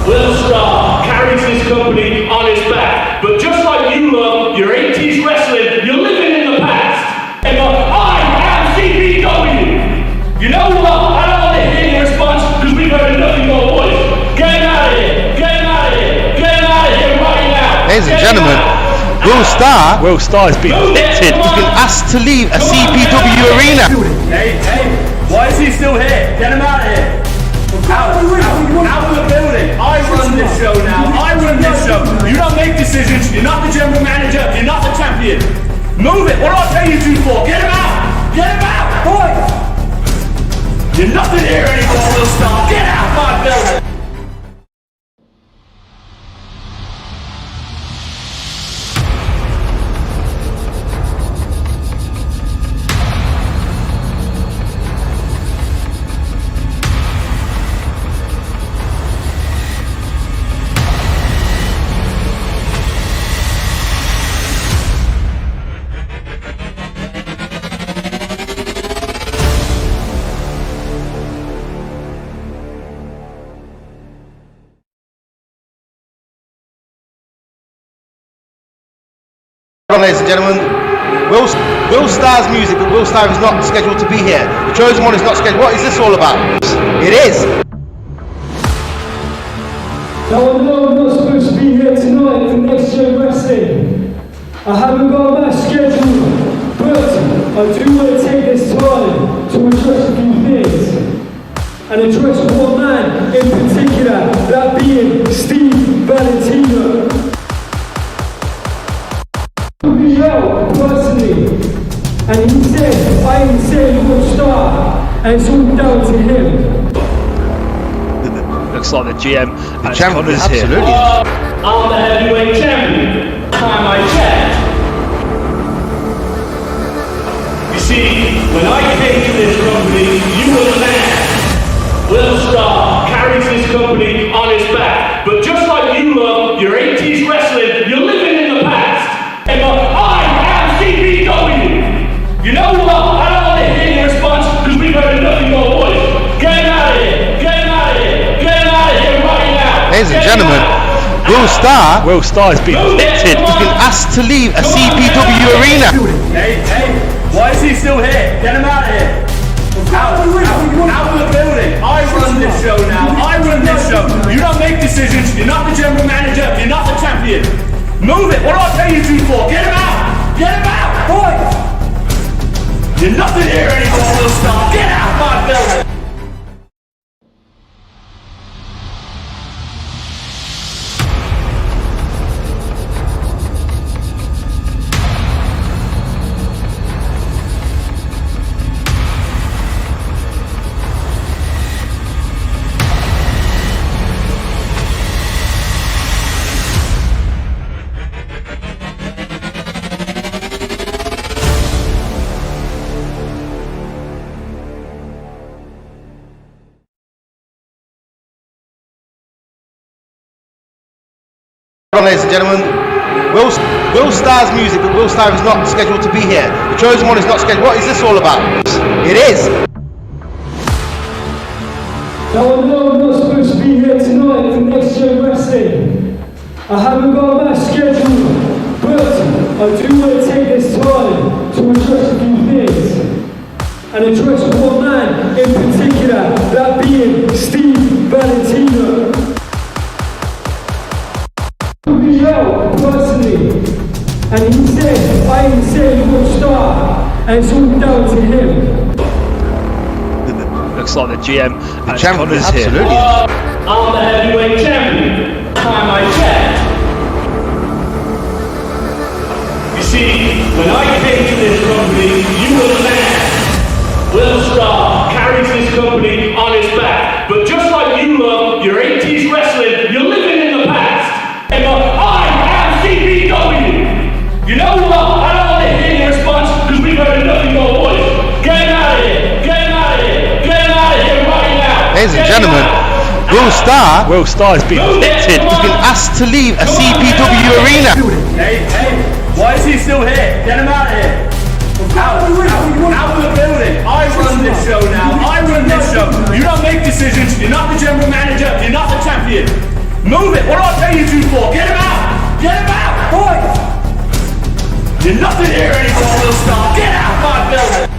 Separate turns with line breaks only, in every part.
Will Star carries his company on his back. But just like you love your 80s wrestling, you're living in the past. And I am CPW. You know what? I don't want to hear your response because we've heard nothing but voice. Get him out of here. Get him out of here. Get him out of here right now.
Ladies and gentlemen, Will Star has been evicted. He's been asked to leave a CPW arena.
Hey, why is he still here? Get him out of here. Out of the building. I run this show now. I run this show. You don't make decisions. You're not the general manager. You're not the champion. Move it. What do I pay you two for? Get him out. Get him out. Boys. You're nothing here anymore, Will Star. Get out of my building.
Ladies and gentlemen, Will Star's music, but Will Star is not scheduled to be here. The chosen one is not scheduled. What is this all about? It is.
Now I know I'm not supposed to be here tonight for Next Gen Wrestling. I haven't got my schedule, but I do want to take this time to address a few things. And address one man in particular, that being Steve Valentino. Personally, and he said, I ain't saying Will Star, and it's all down to him.
Looks like the GM and
champion is here.
Absolutely.
I'm the heavyweight champion. Time I checked. You see, when I came to this company, you were the man. Will Star carries his company on his back. But just like you love your 80s wrestling, you're living in the past. And I am CPW. You know what? I don't want to hear your response because we've heard nothing but voice. Get him out of here. Get him out of here. Get him out of here right now.
Ladies and gentlemen, Will Star
has been evicted.
He's been asked to leave a CPW arena.
Hey, why is he still here? Get him out of here. Out of the building. I run this show now. I run this show. You don't make decisions. You're not the general manager. You're not the champion. Move it. What do I pay you two for? Get him out. Get him out. Boys. You're nothing here anymore, Will Star. Get out of my building.
Ladies and gentlemen, Will Star's music, but Will Star is not scheduled to be here. The chosen one is not scheduled. What is this all about? It is.
Now I know I'm not supposed to be here tonight for Next Gen Wrestling. I haven't got my schedule, but I do want to take this time to address a few things. And address one man in particular, that being Steve Valentino. Personally, and he said, I ain't saying Will Star, and it's all down to him.
Looks like the GM and
champion is here. Absolutely.
I'm the heavyweight champion. Time I checked. You see, when I came to this company, you were the man. Will Star carries his company on his back. But just like you love your 80s wrestling, you're living in the past. And I am CPW. You know what? I don't want to hear your response because we've heard nothing but voice. Get him out of here. Get him out of here. Get him out of here right now.
Ladies and gentlemen, Will
Star has been evicted.
He's been asked to leave a CPW arena.
Hey, why is he still here? Get him out of here. Out of the building. I run this show now. I run this show. You don't make decisions. You're not the general manager. You're not the champion. pay you two for. Get him out! Get him out! Boys! You're nothing here anymore, Will Star. Get out my building!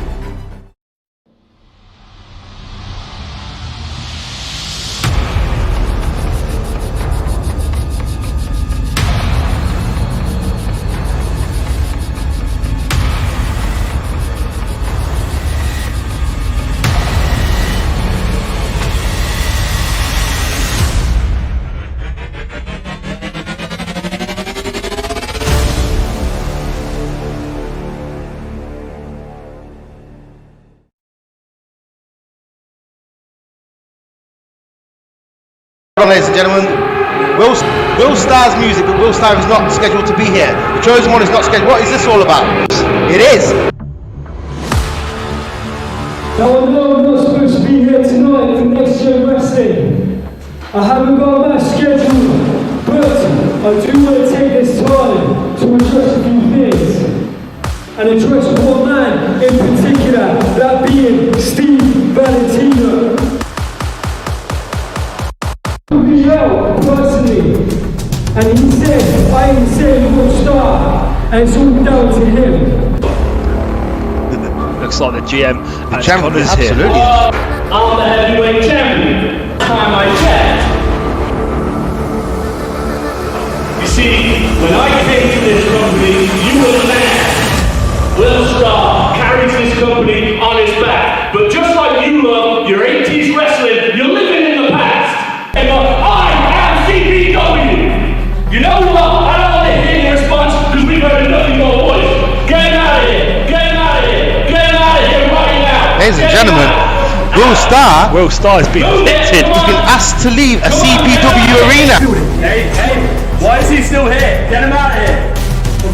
Ladies and gentlemen, Will Star's music, but Will Star is not scheduled to be here. The chosen one is not scheduled. What is this all about? It is.
Now I know I'm not supposed to be here tonight for Next Gen Wrestling. I haven't got my schedule, but I do want to take this time to address a few things. And address one man in particular, that being Steve Valentino. Me out personally, and he said I am saying Will Star, and it's all down to him.
Looks like the GM and
champion,
Connor's
absolutely.
here.
I'm the heavyweight champion. Time I checked. You see, when I came to this company, you were the man. Will Star carries this company on his back. But just like you love your 80s wrestling, you're living in the past. And I am CPW. You know what? I don't want to hear your response because we've heard nothing but voice. Get him out of here. Get him out of here. Get him out of here right now.
Ladies and gentlemen, Will Star
has been evicted.
has been asked to leave a CPW arena.
Hey, why is he still here? Get him out of here.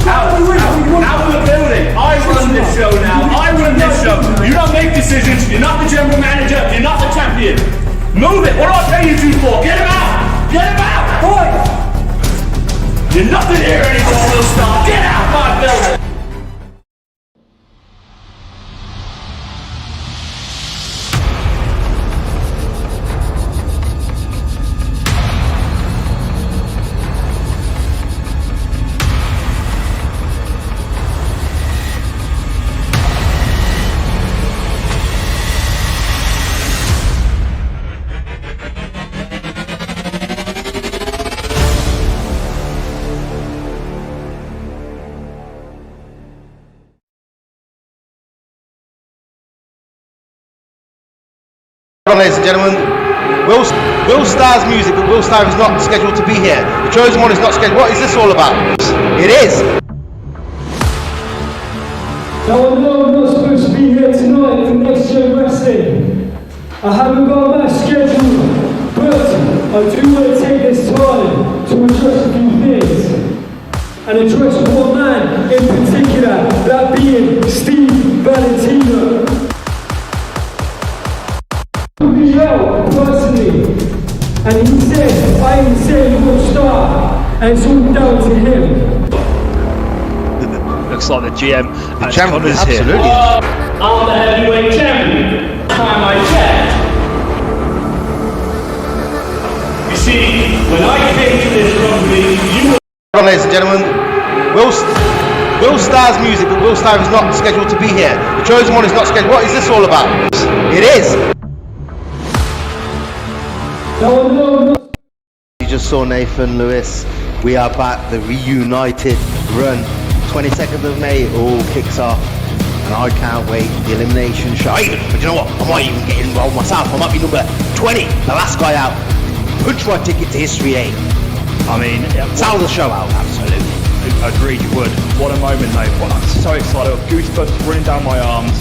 Out of the building. I run this show now. I run this show. You don't make decisions. You're not the general manager. You're not the champion. Move it. What do I pay you two for? Get him out. Get him out. Boys. You're nothing here anymore, Will Star. Get out my building.
Ladies and gentlemen, Will Star's music, but Will Star is not scheduled to be here. The chosen one is not scheduled. What is this all about? It is.
Now I know I'm not supposed to be here tonight for Next Gen Wrestling. I haven't got my schedule, but I do want to take this time to address a few things. And address one man in particular, that being Steve Valentino. Me out personally, and he said I am saying Will Star, and it's all down to him.
Looks like the GM and
champion,
Connor's
absolutely.
here.
I'm the heavyweight champion. Time I checked. You see, when I came to this company, you were...
Ladies and gentlemen, Will Star's music, but Will Star is not scheduled to be here. The chosen one is not scheduled. What is this all about? It is. You just saw Nathan Lewis. We are back. The reunited run. 22nd of May, it all kicks off. And I can't wait. The elimination show. But you know what? I might even get involved myself. I might be number 20. The last guy out. Punch my ticket to History 8.
I mean,
Sell the show out. Absolutely.
agreed you would. What a moment, mate. Well, I'm so excited. Goosebumps running down my arms.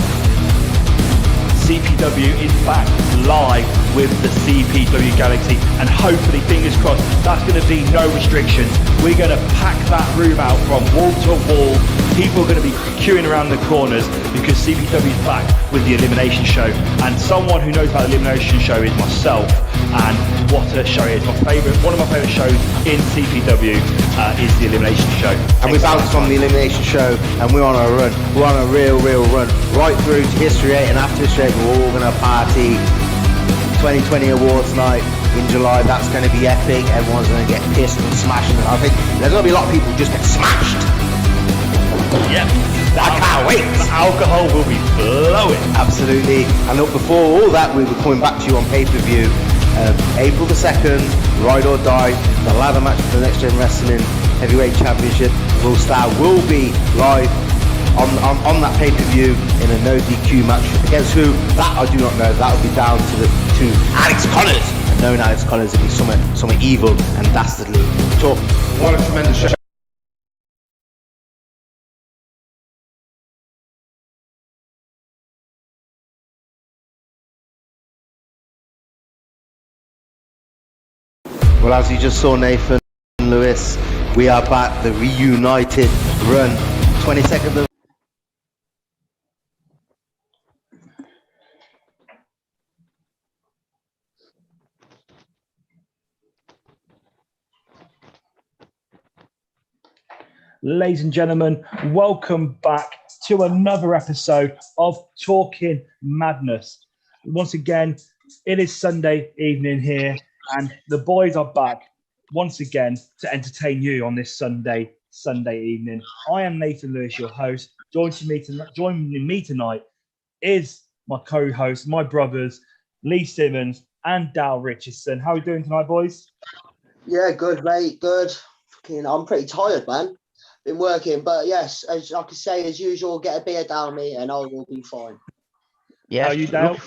CPW is back live with the CPW Galaxy, and hopefully, fingers crossed, that's going to be no restrictions. We're going to pack that room out from wall to wall. People are going to be queuing around the corners because CPW is back with the Elimination Show, and someone who knows about the Elimination Show is myself. And what a show it is! One of my favourite shows in CPW is the Elimination Show.
And we bounced from the Elimination Show, and we're on a run. We're on a real run, right through to History 8, and after History 8, we're all going to party. 2020 Awards Night. in July. That's going to be epic. Everyone's going to get pissed and smashed, and I think there's going to be a lot of people just get smashed.
Yep.
I can't wait.
The alcohol will be flowing.
Absolutely. And look, before all that, we were coming back to you on pay-per-view. April the 2nd, Ride or Die, the ladder match for the Next Gen Wrestling Heavyweight Championship. Will be live on that pay-per-view in a no DQ match. Against who? That I do not know. That will be down to Alex Connors. And knowing Alex Connors, it'll be something evil and dastardly. So, what a tremendous show. Well, as you just saw, Nathan and Lewis, we are back, the reunited run. 22nd of
Ladies and gentlemen, welcome back to another episode of Talking Madness. Once again, it is Sunday evening here, and the boys are back once again to entertain you on this Sunday evening. I am Nathan Lewis, your host. Joining me tonight is my co-host, my brothers, Lee Simmons and Dal Richardson. How are we doing tonight, boys?
Yeah, good, mate. Good. I'm pretty tired, man. Been working, but yes, as I can say, as usual, get a beer down me and I will be fine.
Yeah,
How are you, Dale?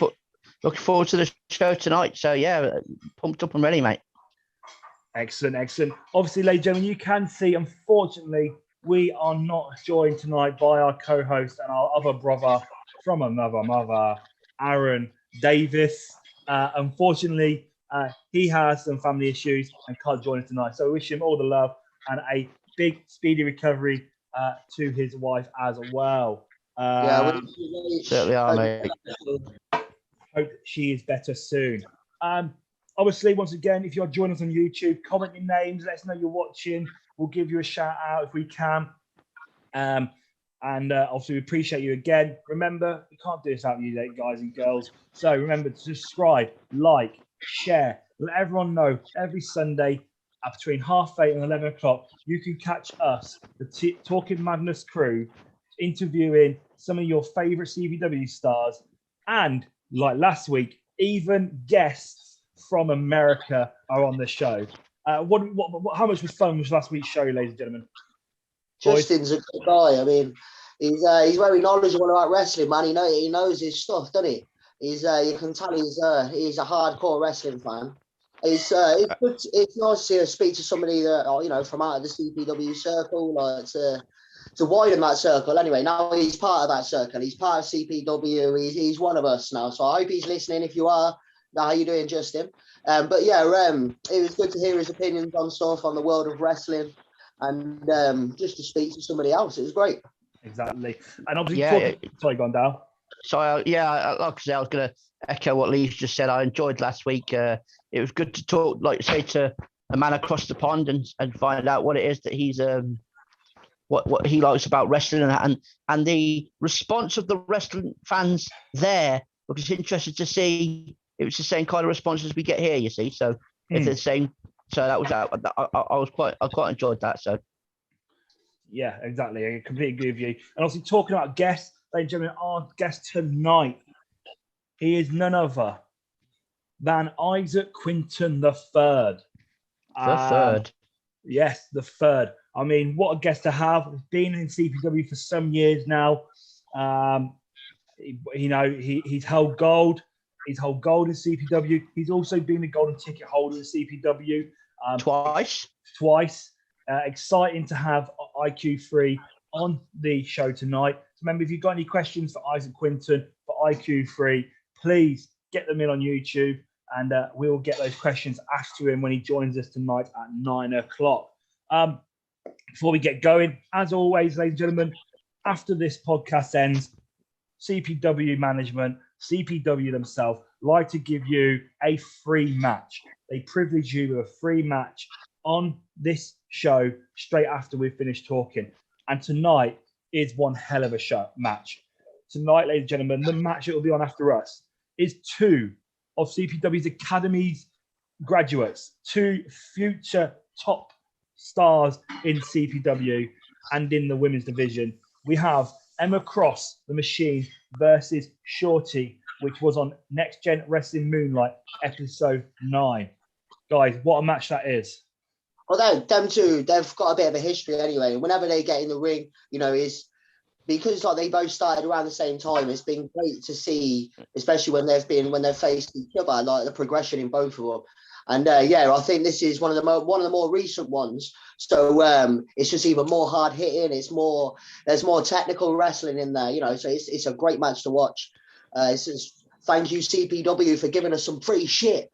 Looking forward to the show tonight. So yeah, pumped up and ready, mate.
Excellent. Obviously, ladies and gentlemen, you can see, unfortunately, we are not joined tonight by our co-host and our other brother from another mother, Aaron Davis. Unfortunately, he has some family issues and can't join us tonight. So we wish him all the love and a big, speedy recovery to his wife as well.
Certainly are, mate.
Hope she is better soon. Obviously, once again, if you're joining us on YouTube, comment your names, let us know you're watching. We'll give you a shout out if we can. And obviously, we appreciate you again. Remember, we can't do this without you, guys and girls. So remember to subscribe, like, share. Let everyone know every Sunday at between 8:30 and 11 o'clock, you can catch us, the Talking Madness crew, interviewing some of your favourite CVW stars. And like last week, even guests from America are on the show. How much was fun was last week's show, ladies and gentlemen?
Justin's a good guy. I mean, he's very knowledgeable about wrestling, man. He knows his stuff, doesn't he? You can tell he's a hardcore wrestling fan. It's good. It's nice to speak to somebody that from out of the CPW circle, like to widen that circle. Anyway, now he's part of that circle. He's part of CPW. He's one of us now. So I hope he's listening. If you are, how you doing, Justin? But yeah, it was good to hear his opinions on stuff on the world of wrestling, and just to speak to somebody else. It was great.
Exactly. And obviously, sorry, go on, Dal.
So like I said, I was going to echo what Lee's just said. I enjoyed last week. It was good to talk, like you say, to a man across the pond and find out what it is that he's what he likes about wrestling and the response of the wrestling fans there. Look, it's interesting to see. It was the same kind of responses we get here, you see. So it's the same. So that was I quite enjoyed that. So
yeah, exactly. I completely agree with you. And obviously, talking about guests, ladies and gentlemen, our guest tonight, he is none other than Issac Quinten the third. Yes, the third. I mean, what a guest to have. He's been in CPW for some years now. He's held gold. He's held gold in CPW. He's also been a golden ticket holder in CPW. Twice. Exciting to have IQ3 on the show tonight. So remember, if you've got any questions for Issac Quinten, for IQ3, please get them in on YouTube, and we will get those questions asked to him when he joins us tonight at 9 o'clock. Before we get going, as always, ladies and gentlemen, after this podcast ends, CPW management, CPW themselves like to give you a free match. They privilege you with a free match on this show straight after we've finished talking. And tonight is one hell of a match. Tonight, ladies and gentlemen, the match that will be on after us is two of CPW's Academy's graduates, 2 future top stars in CPW and in the women's division. We have Emma Cross, the Machine, versus Shorty, which was on Next Gen Wrestling Moonlight, episode 9. Guys, what a match that is.
Well, them two, they've got a bit of a history anyway. Whenever they get in the ring, is because like they both started around the same time. It's been great to see, especially when they've faced each other, like the progression in both of them. And I think this is one of the more recent ones. So it's just even more hard hitting. There's more technical wrestling in there, So it's a great match to watch. Thank you CPW for giving us some free shit.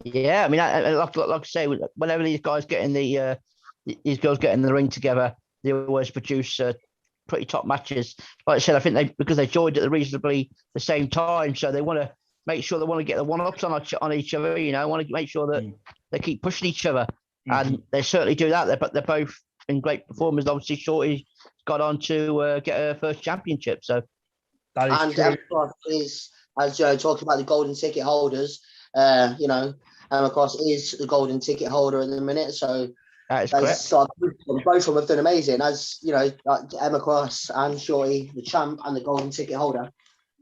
Yeah, I mean, like I say, whenever these guys get in these girls get in the ring together, they always produce pretty top matches. Like I said, I think because they joined at reasonably the same time, so they want to make sure they want to get the one-ups on each other. Want to make sure that they keep pushing each other, and they certainly do that. They're both in great performers. Obviously, Shorty got on to get her first championship. So
that is true.
Is, as talking about the golden ticket holders, Emma Cross is the golden ticket holder in the minute. So
that is correct.
Both of them have done amazing. As Emma Cross and Shorty, the champ and the golden ticket holder.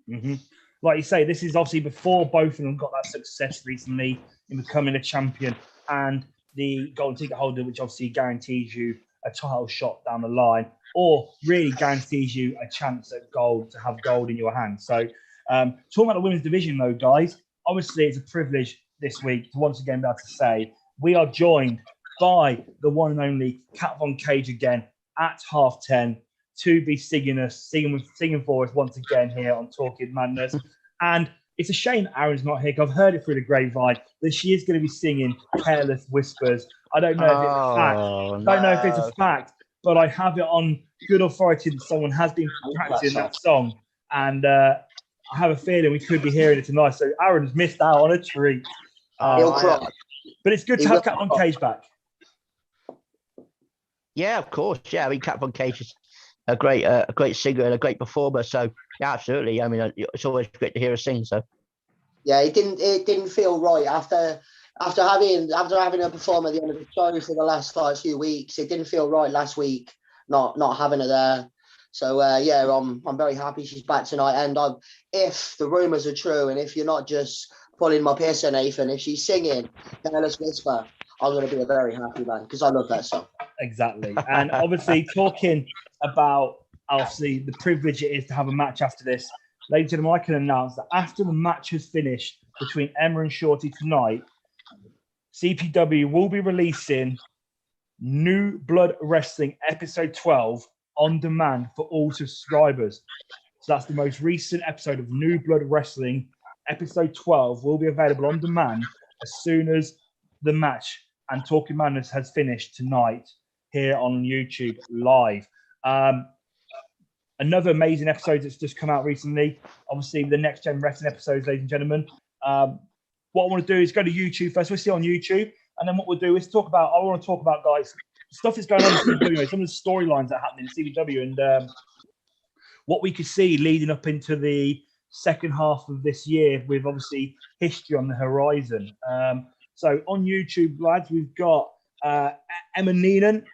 Mm-hmm. Like you say, this is obviously before both of them got that success recently in becoming a champion and the golden ticket holder, which obviously guarantees you a title shot down the line, or really guarantees you a chance at gold, to have gold in your hand. So talking about the women's division though, guys, obviously it's a privilege this week to once again be able to say we are joined by the one and only Kat Von Cage again at 10:30 to be singing for us once again here on Talking Madness. And it's a shame Aaron's not here, because I've heard it through the grapevine that she is going to be singing Careless Whispers. I don't know if it's a fact. I don't know if it's a fact, but I have it on good authority that someone has been practicing that song. And I have a feeling we could be hearing it tonight. So Aaron's missed out on a treat.
He'll cry.
But it's good to have Kat Von Cage back.
Yeah, of course. Yeah, I mean, Kat Von Cage is a great singer and a great performer. So yeah, absolutely. I mean, it's always great to hear her sing. So
yeah, it didn't feel right after having her perform at the end of the show for the last few weeks. It didn't feel right last week not having her there. So I'm very happy she's back tonight. And if the rumours are true, and if you're not just pulling my piss, Nathan, if she's singing Careless Whisper, I'm going to be a very happy man, because I love that song.
Exactly. And obviously talking about the privilege it is to have a match after this, ladies and gentlemen, I can announce that after the match has finished between Emma and Shorty tonight, CPW will be releasing New Blood Wrestling episode 12 on demand for all subscribers. So that's the most recent episode of New Blood Wrestling. Episode 12 will be available on demand as soon as the match and Talking Madness has finished tonight here on YouTube live. Another amazing episode that's just come out recently. Obviously, the Next Gen Wrestling episodes, ladies and gentlemen. What I want to do is go to YouTube first. We'll see on YouTube. And then what we'll do is I want to talk about, guys, stuff that's going on in CPW, some of the storylines that are happening in CPW, and what we could see leading up into the second half of this year, with obviously history on the horizon. So on YouTube, lads, we've got Emma Neenan.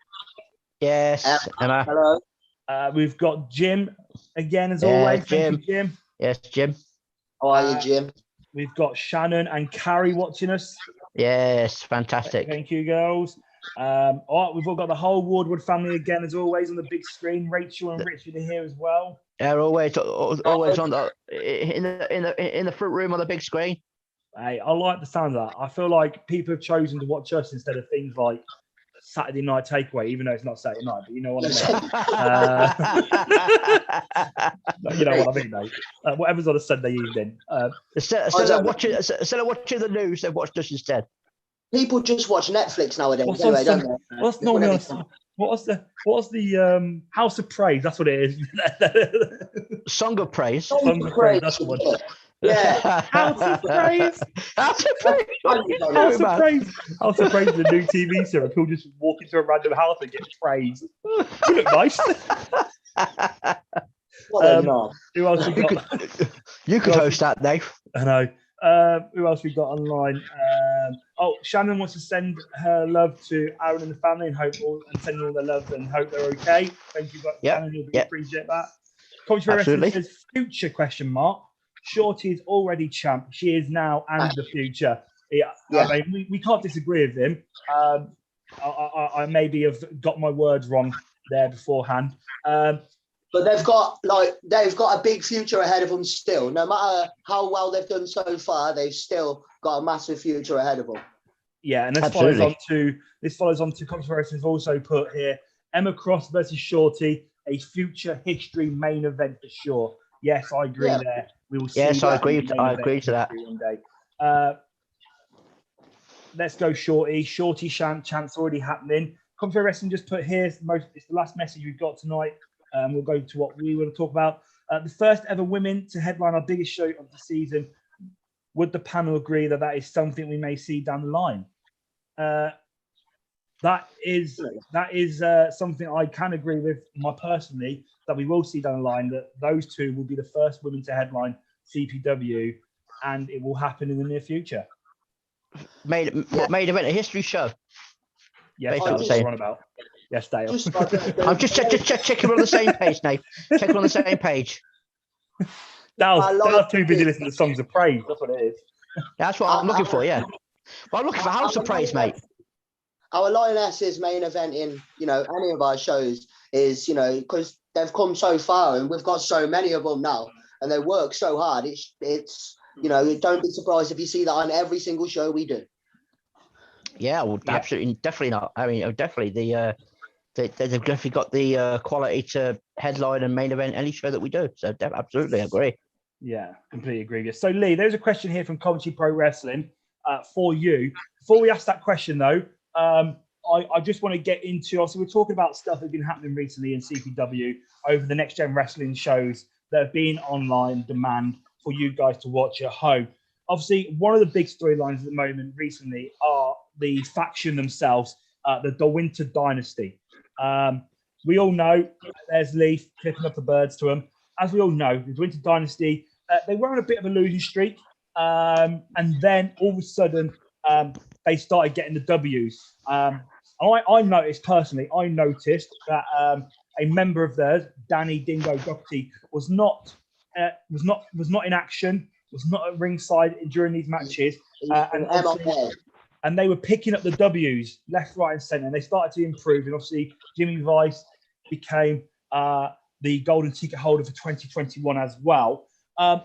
yes, Emma.
Hello.
We've got Jim again, as always.
Jim.
Thank you, Jim.
Yes, Jim.
How are you, Jim?
We've got Shannon and Carrie watching us.
Yes, fantastic.
Thank you, girls. All right, we've all got the whole Wardwood family again, as always, on the big screen. Rachel and Richard are here as well.
They're always on in the front room on the big screen.
Hey, I like the sound of that. I feel like people have chosen to watch us instead of things like Saturday Night Takeaway, even though it's not Saturday night, but you know what I mean. You know what I mean, mate. Whatever's on a Sunday evening.
Instead of watching the news, they watched us instead.
People just watch Netflix nowadays,
What's
anyway, don't they?
What's normally on? What's the House of Praise? That's what it is.
Song of Praise.
Song of Praise. That's the one.
Yeah.
House of Praise.
House of Praise.
House of Praise. House of Praise is a new TV series. People just walk into a random house and get praised. You look nice.
What a knob.
Who else we got?
You could host that, Dave.
I know. Who else we got online? Shannon wants to send her love to Aaron and the family and send all their love and hope they're okay. Thank you, Shannon. You'll appreciate that. Commentary Wrestling says future question mark. Shorty is already champ. She is now and the future. Yeah. I mean, we can't disagree with him. I maybe have got my words wrong there beforehand.
But they've got a big future ahead of them still. No matter how well they've done so far, they've still got a massive future ahead of them.
Yeah, and this follows on to Controversy has also put here Emma Cross versus Shorty, a future history main event for sure. Yes, I agree there. We will see.
Yes, I agree to that.
One day. Let's go Shorty. Shorty chance already happening. Controversy Wrestling just put here. It's the last message we've got tonight. We'll go to what we want to talk about. The first ever women to headline our biggest show of the season. Would the panel agree that is something we may see down the line? That is something I can agree with personally, that we will see down the line, that those two will be the first women to headline CPW, and it will happen in the near future.
Made event a history show.
Yes, that's what we're on about. Yes, Dale.
I'm just checking we're on the same page, Nate. Checking we're on the same page.
Dale's too busy listening to songs of praise. That's what it is.
That's what I'm looking for, yeah. Well, I'm looking for House of Praise, mate.
Our Lionesses main event in, any of our shows is, because they've come so far and we've got so many of them now and they work so hard. It's don't be surprised if you see that on every single show we do.
Yeah, well, absolutely, definitely not. I mean, definitely they've definitely got the quality to headline and main event any show that we do. So absolutely agree.
Yeah, completely agree with you. So Lee, there's a question here from Coventry Pro Wrestling for you. Before we ask that question though, I just want to get into, obviously we're talking about stuff that's been happening recently in CPW over the Next Gen Wrestling shows that have been online demand for you guys to watch at home. Obviously, one of the big storylines at the moment recently are the faction themselves, the Winter Dynasty. We all know, there's Leaf flipping up the birds to them. As we all know, the Winter Dynasty, they were on a bit of a losing streak. And then all of a sudden, they started getting the W's. I noticed personally, that a member of theirs, Danny Dingo Doherty, was not in action, was not at ringside during these matches, and they were picking up the W's left, right, and centre. And they started to improve. And obviously, Jimmy Vice became the golden ticket holder for 2021 as well. On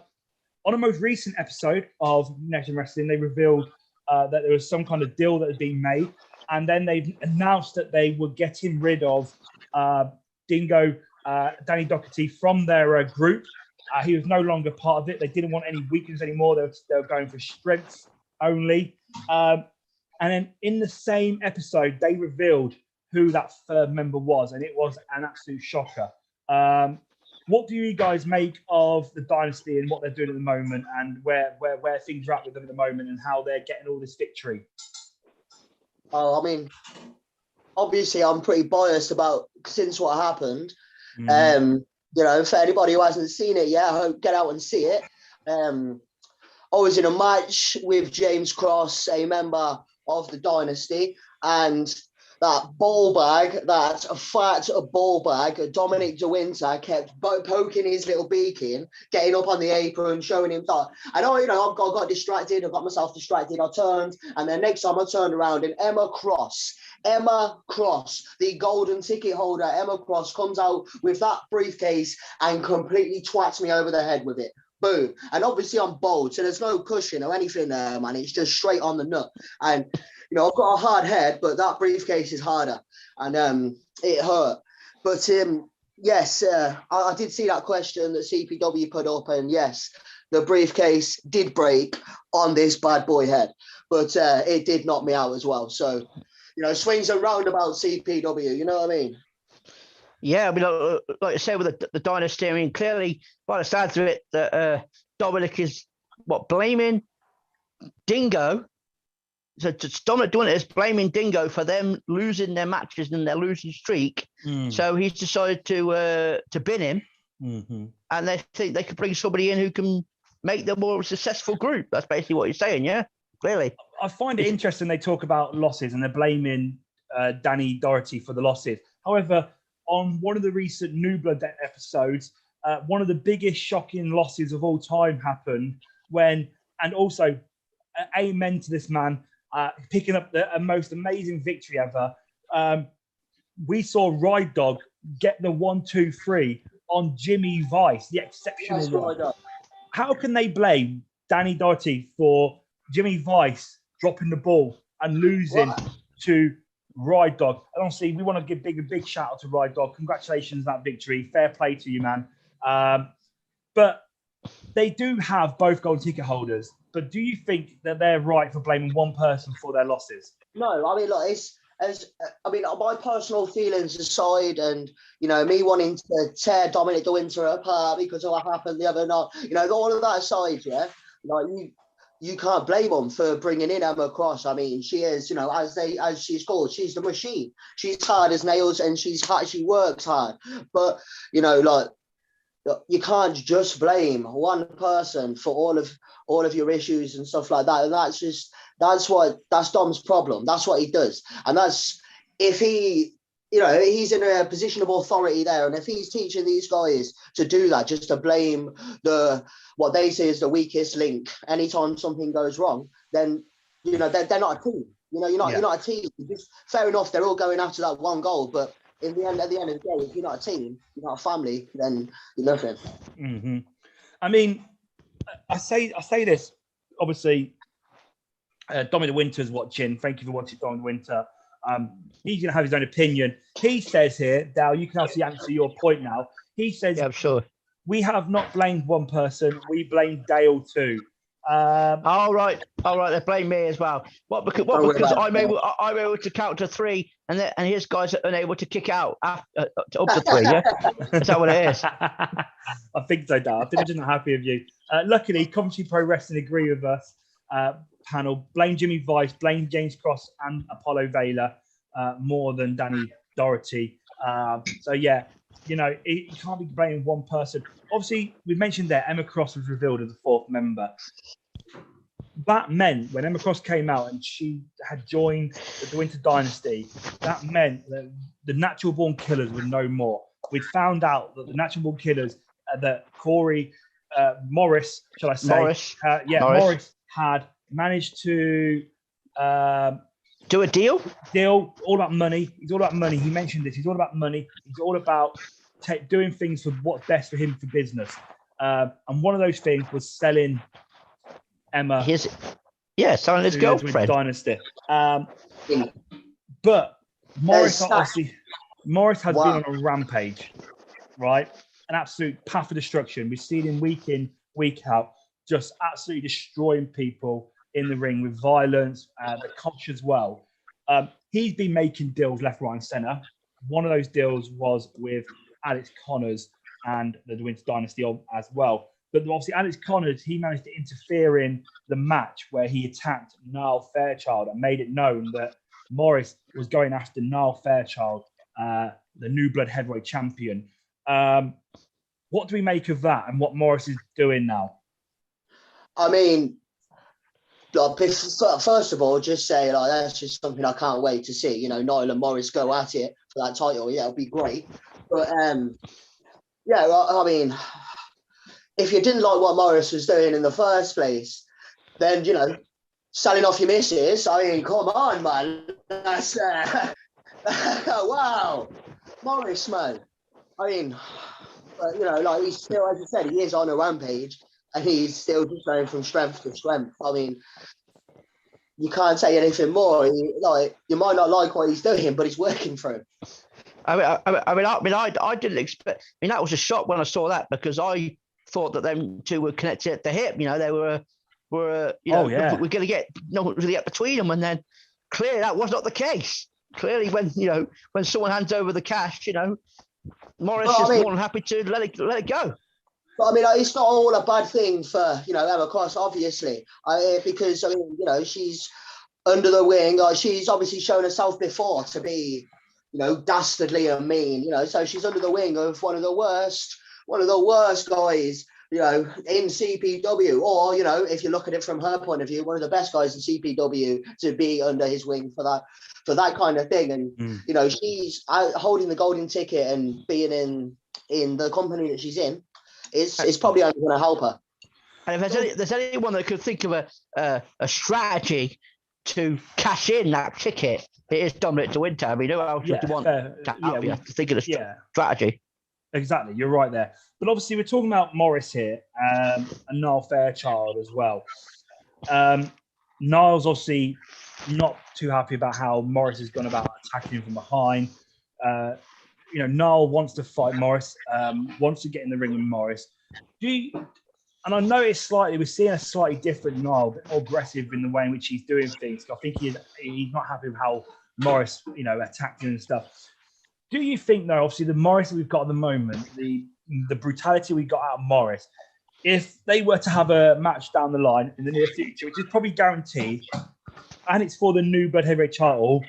a most recent episode of Next Gen Wrestling, they revealed that there was some kind of deal that had been made, and then they announced that they were getting rid of Dingo, Danny Doherty, from their group. He was no longer part of it. They didn't want any weakness anymore. They were going for strength only. And then in the same episode, they revealed who that third member was, and it was an absolute shocker. What do you guys make of the Dynasty and what they're doing at the moment, and where things are at with them at the moment, and how they're getting all this victory?
Oh, I mean, obviously, I'm pretty biased about since what happened. For anybody who hasn't seen it yet, I hope get out and see it. I was in a match with James Cross, a member of the Dynasty, and that fat ball bag, Dominic DeWinter, kept poking his little beak in, getting up on the apron, showing him that. And I got distracted. I got myself distracted. I turned, and then next time I turned around, and Emma Cross, the golden ticket holder, Emma Cross comes out with that briefcase and completely twats me over the head with it. Boom. And obviously I'm bold, so there's no cushion or anything there, man. It's just straight on the nut. And I've got a hard head, but that briefcase is harder, and it hurt. But yes, I did see that question that CPW put up, and yes, the briefcase did break on this bad boy head, but it did knock me out as well. So, swings and roundabouts, CPW. You know what I mean?
Yeah, I mean, like I said, with the Dynasty, I mean, clearly, by the sounds of it, that Dominic is blaming Dingo. So Dominic doing it is blaming Dingo for them losing their matches and their losing streak. So he's decided to bin him, and they think they could bring somebody in who can make them more successful group. That's basically what you're saying, yeah? Clearly.
I find it interesting they talk about losses and they're blaming Danny Doherty for the losses. However, on one of the recent New Blood episodes, one of the biggest shocking losses of all time happened when, and also amen to this man, picking up the most amazing victory ever. We saw Ride Dog get the 1-2-3 on Jimmy Vice, the exceptional one. How can they blame Danny Doherty for Jimmy Vice dropping the ball and losing to Ride Dog? And honestly, we want to give a big shout out to Ride Dog. Congratulations on that victory. Fair play to you, man. But they do have both gold ticket holders. But do you think that they're right for blaming one person for their losses?
No, I mean, like, my personal feelings aside, and me wanting to tear Dominic De Winter apart because of what happened the other night, all of that aside, yeah, like you can't blame them for bringing in Emma Cross. I mean, she is, as she's called, she's the machine. She's hard as nails, and she works hard. But you can't just blame one person for all of your issues and stuff like that. And that's Dom's problem. That's what he does. And that's, if he, he's in a position of authority there. And if he's teaching these guys to do that, just to blame what they say is the weakest link anytime something goes wrong, then, they're not a team. You're not a team. Fair enough, they're all going after that one goal, but at the end of the day, if you're not a team, you're not a family, then you're nothing.
Mm-hmm. I mean, I say this, obviously, Dominic Winter's watching. Thank you for watching, Dominic Winter. He's going to have his own opinion. He says here, Dal, you can actually answer your point now. He says,
yeah, I'm sure. We
have not blamed one person. We blamed Dale too.
All right. They blame me as well. Because I'm able to count to three, and his guys are unable to kick out up to three. Yeah, is that what it is?
I think so, Dale. I think I'm just not happy with you. Luckily, Coventry Pro Wrestling agree with us. Panel, blame Jimmy Vice, blame James Cross and Apollo Vela more than Danny Doherty. So yeah, you can't be blaming one person. Obviously, we mentioned there Emma Cross was revealed as the fourth member. That meant when Emma Cross came out and she had joined the Winter Dynasty, that meant that the Natural Born Killers were no more. We'd found out that the Natural Born Killers, that Corey Morris, shall I say? Morris had managed to
do a deal.
All about money. He's all about money. He mentioned this. He's all about money. He's all about doing things for what's best for him for business. And one of those things was selling Emma.
Selling his girlfriend.
Dynasty. But Morris has been on a rampage, right? An absolute path of destruction. We've seen him week in, week out, just absolutely destroying people in the ring with violence, the coach as well. He's been making deals left, right, and centre. One of those deals was with Alex Connors and the Winter Dynasty as well. But obviously, Alex Connors, he managed to interfere in the match where he attacked Niall Fairchild and made it known that Morris was going after Niall Fairchild, the New Blood heavyweight champion. What do we make of that and what Morris is doing now?
I mean, first of all, just say that's just something I can't wait to see. Niall and Morris go at it for that title. Yeah, it'll be great. But I mean, if you didn't like what Morris was doing in the first place, then selling off your missus. I mean, come on, man. That's wow, Morris, man. I mean, he's still, as I said, he is on a rampage. And he's still just going from strength to strength. I mean, you can't say anything more. You might not like what he's doing, but he's working for him.
I didn't expect. That was a shock when I saw that because I thought that them two were connected at the hip. They were we're going to get between them, and then clearly that was not the case. Clearly, when someone hands over the cash, Morris is more than happy to let it go.
But I mean, it's not all a bad thing for Emma Cross, obviously, because she's under the wing. She's obviously shown herself before to be, dastardly and mean. So she's under the wing of one of the worst guys in CPW, or if you look at it from her point of view, one of the best guys in CPW to be under his wing for that kind of thing. And she's holding the golden ticket and being in the company that she's in. It's probably only going to help her.
And if there's anyone that could think of a strategy to cash in that ticket, it is Dominic de Winter. I mean, who else would you want to think of a strategy?
Exactly, you're right there. But obviously, we're talking about Morris here and Niall Fairchild as well. Niall's obviously not too happy about how Morris has gone about attacking him from behind. Niall wants to fight Morris, wants to get in the ring with Morris. And I know we're seeing a slightly different Niall, a bit more aggressive in the way in which he's doing things. I think he's not happy with how Morris, attacked him and stuff. Do you think, though, obviously the Morris that we've got at the moment, the brutality we got out of Morris, if they were to have a match down the line in the near future, which is probably guaranteed, and it's for the new Blood Heavyweight title,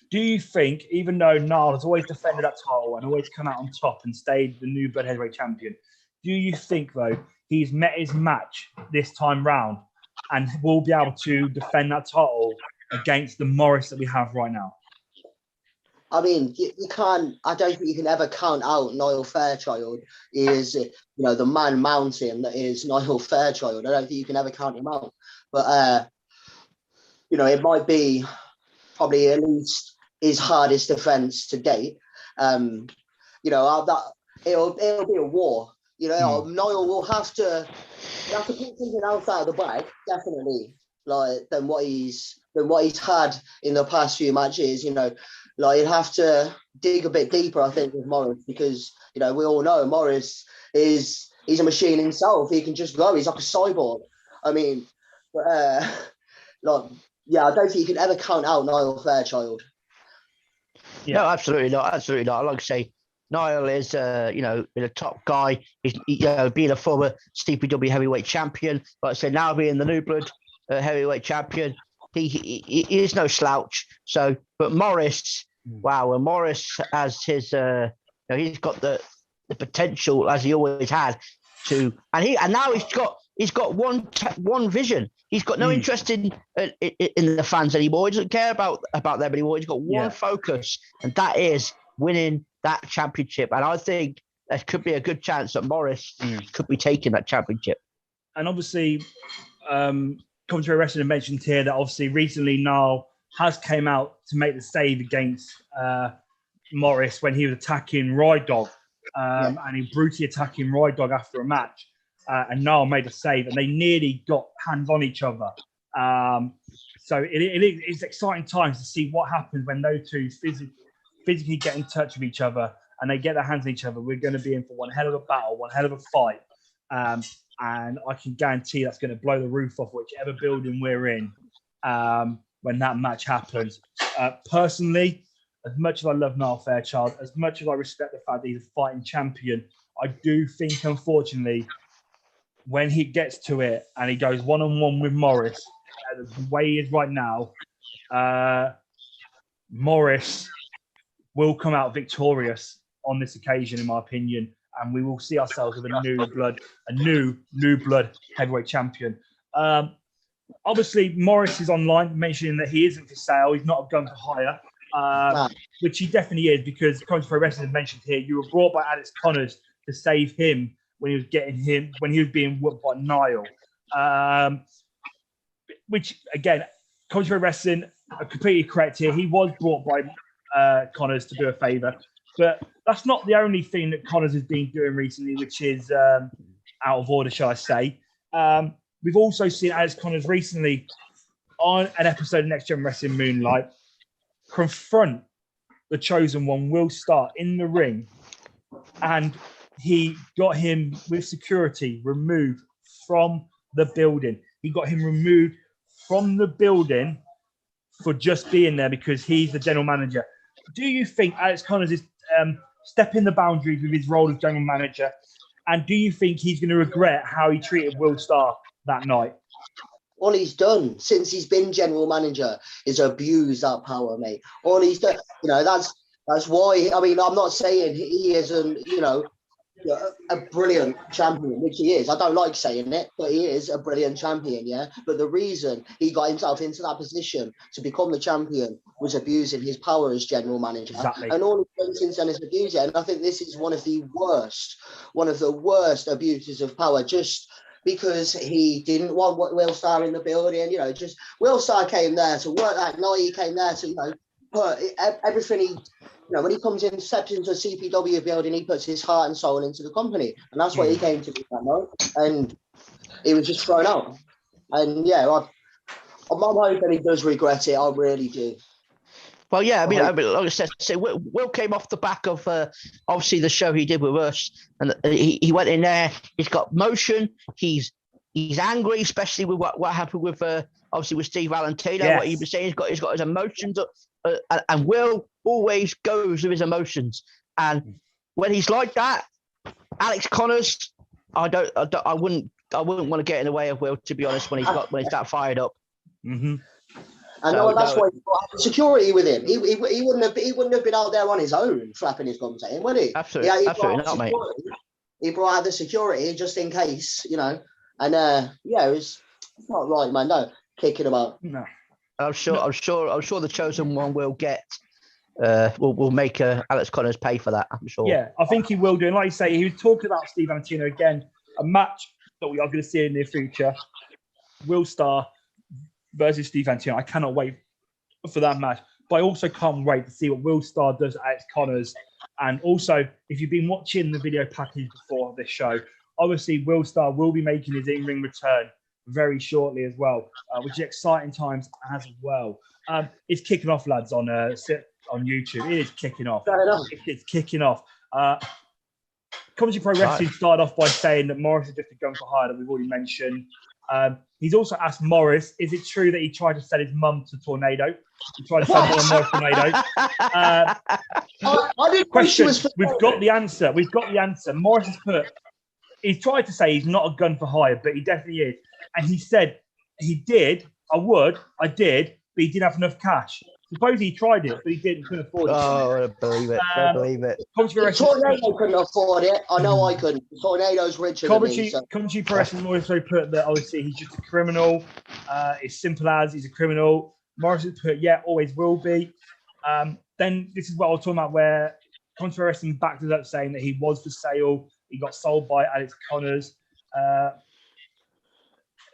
do you think, even though Niall has always defended that title and always come out on top and stayed the new Blood Heavyweight champion, do you think, though, he's met his match this time round and will be able to defend that title against the Morris that we have right now?
I mean, you can't. I don't think you can ever count out Niall Fairchild. Is the man mountain that is Niall Fairchild. I don't think you can ever count him out. But it might be probably at least his hardest defense to date. That it'll be a war. Niall will have to put something else out of the bag, definitely, than what he's had in the past few matches. You'd have to dig a bit deeper, I think, with Morris, because we all know Morris he's a machine himself. He can just go. He's like a cyborg. I mean, I don't think you can ever count out Niall Fairchild.
Yeah. No, absolutely not. Absolutely not. Like I say, Niall is, a top guy. He's, being a former CPW heavyweight champion. Like I said, now being the new blood heavyweight champion, he is no slouch. So, but Morris, wow, and Morris has his, he's got the potential, as he always had, to, and now he's got one vision. He's got no interest in the fans anymore. He doesn't care about them anymore. He's got one focus, and that is winning that championship. And I think there could be a good chance that Morris could be taking that championship.
And obviously, Commentary Wrestling mentioned here that obviously recently Niall has came out to make the save against Morris when he was attacking Ride Dog, and he brutally attacking Ride Dog after a match. And Niall made a save, and they nearly got hands on each other. So it's exciting times to see what happens when those two physically get in touch with each other and they get their hands on each other. We're going to be in for one hell of a battle, one hell of a fight. And I can guarantee that's going to blow the roof off whichever building we're in when that match happens. Personally, as much as I love Niall Fairchild, as much as I respect the fact that he's a fighting champion, I do think, unfortunately, when he gets to it and he goes one-on-one with Morris, the way he is right now, Morris will come out victorious on this occasion, in my opinion, and we will see ourselves with a new blood heavyweight champion. Obviously, Morris is online mentioning that he isn't for sale. He's not a gun for hire, which he definitely is, because Commentary Wrestling mentioned here, you were brought by Alex Connors to save him when he was being whooped by Niall. Which, again, Commentary Wrestling are completely correct here. He was brought by Connors to do a favour. But that's not the only thing that Connors has been doing recently, which is out of order, shall I say. We've also seen Alex Connors recently on an episode of Next Gen Wrestling Moonlight confront the Chosen One, Will Starr, in the ring, and he got him with security removed from the building. He got him removed from the building for just being there because he's the general manager. Do you think Alex Connors is stepping the boundaries with his role as general manager? And do you think he's going to regret how he treated Will Starr that night?
All he's done since he's been general manager is abuse that power, mate. All he's done, that's why. I mean, I'm not saying he isn't, a brilliant champion, which he is. I don't like saying it, but he is a brilliant champion, yeah? But the reason he got himself into that position to become the champion was abusing his power as general manager.
Exactly.
And all he's done since then is abuse it. And I think this is one of the worst abuses of power, just because he didn't want Will Starr in the building. You know, just Will Starr came there to work that night. He came there to, you know, put everything he... You know, when he comes in, steps into a CPW building, he puts his heart and soul into the company. And that's what he came to do that night. And he was just thrown out. And yeah, I'm hoping he does regret it. I really do.
Well, yeah, I mean, like I said, Will came off the back of obviously the show he did with us, and he went in there. He's got motion. He's angry, especially with what happened with obviously with Steve Valentino.
Yes.
What he was saying, he's got his emotions, and Will always goes with his emotions. And when he's like that, Alex Connors, I wouldn't want to get in the way of Will, to be honest, when he's that fired up.
Mm-hmm.
And that's why he brought security with him. He wouldn't have been out there on his own flapping his gums at him, would he?
Absolutely, absolutely not, mate.
He brought out the security just in case, you know. And it's not right, man. No, kicking him out.
No.
I'm sure the chosen one will get. Will make Alex Connors pay for that. I'm sure.
Yeah, I think he will do. And like you say, he was talking about Steve Valentino again. A match that we are going to see in the near future. Will Starr versus Steve Valentino. I cannot wait for that match. But I also can't wait to see what Will Starr does to Alex Connors. And also, if you've been watching the video package before this show, obviously Will Starr will be making his in-ring return very shortly as well, which is exciting times as well. It's kicking off, lads, on YouTube. It is kicking off. It's kicking off. Commentary Pro Wrestling started off by saying that Morris is just a gun for hire that we've already mentioned. He's also asked Morris, is it true that he tried to sell his mum to Tornado? He tried to sell Morris Tornado.
I didn't
Question, we've got the answer. Morris has put, he's tried to say he's not a gun for hire, but he definitely is. And he said, he did, I did, but he didn't have enough cash. Suppose he tried it, but he couldn't afford it.
Oh, I believe it. I believe it.
Tornado couldn't afford it. I know I couldn't. Tornado's richer than me.
Commentary Pro Wrestling also put that obviously he's just a criminal. It's simple as he's a criminal. Morris has put, yeah, always will be. Then this is what I was talking about, where Commentary Pro Wrestling backed it up saying that he was for sale. He got sold by Alex Connors.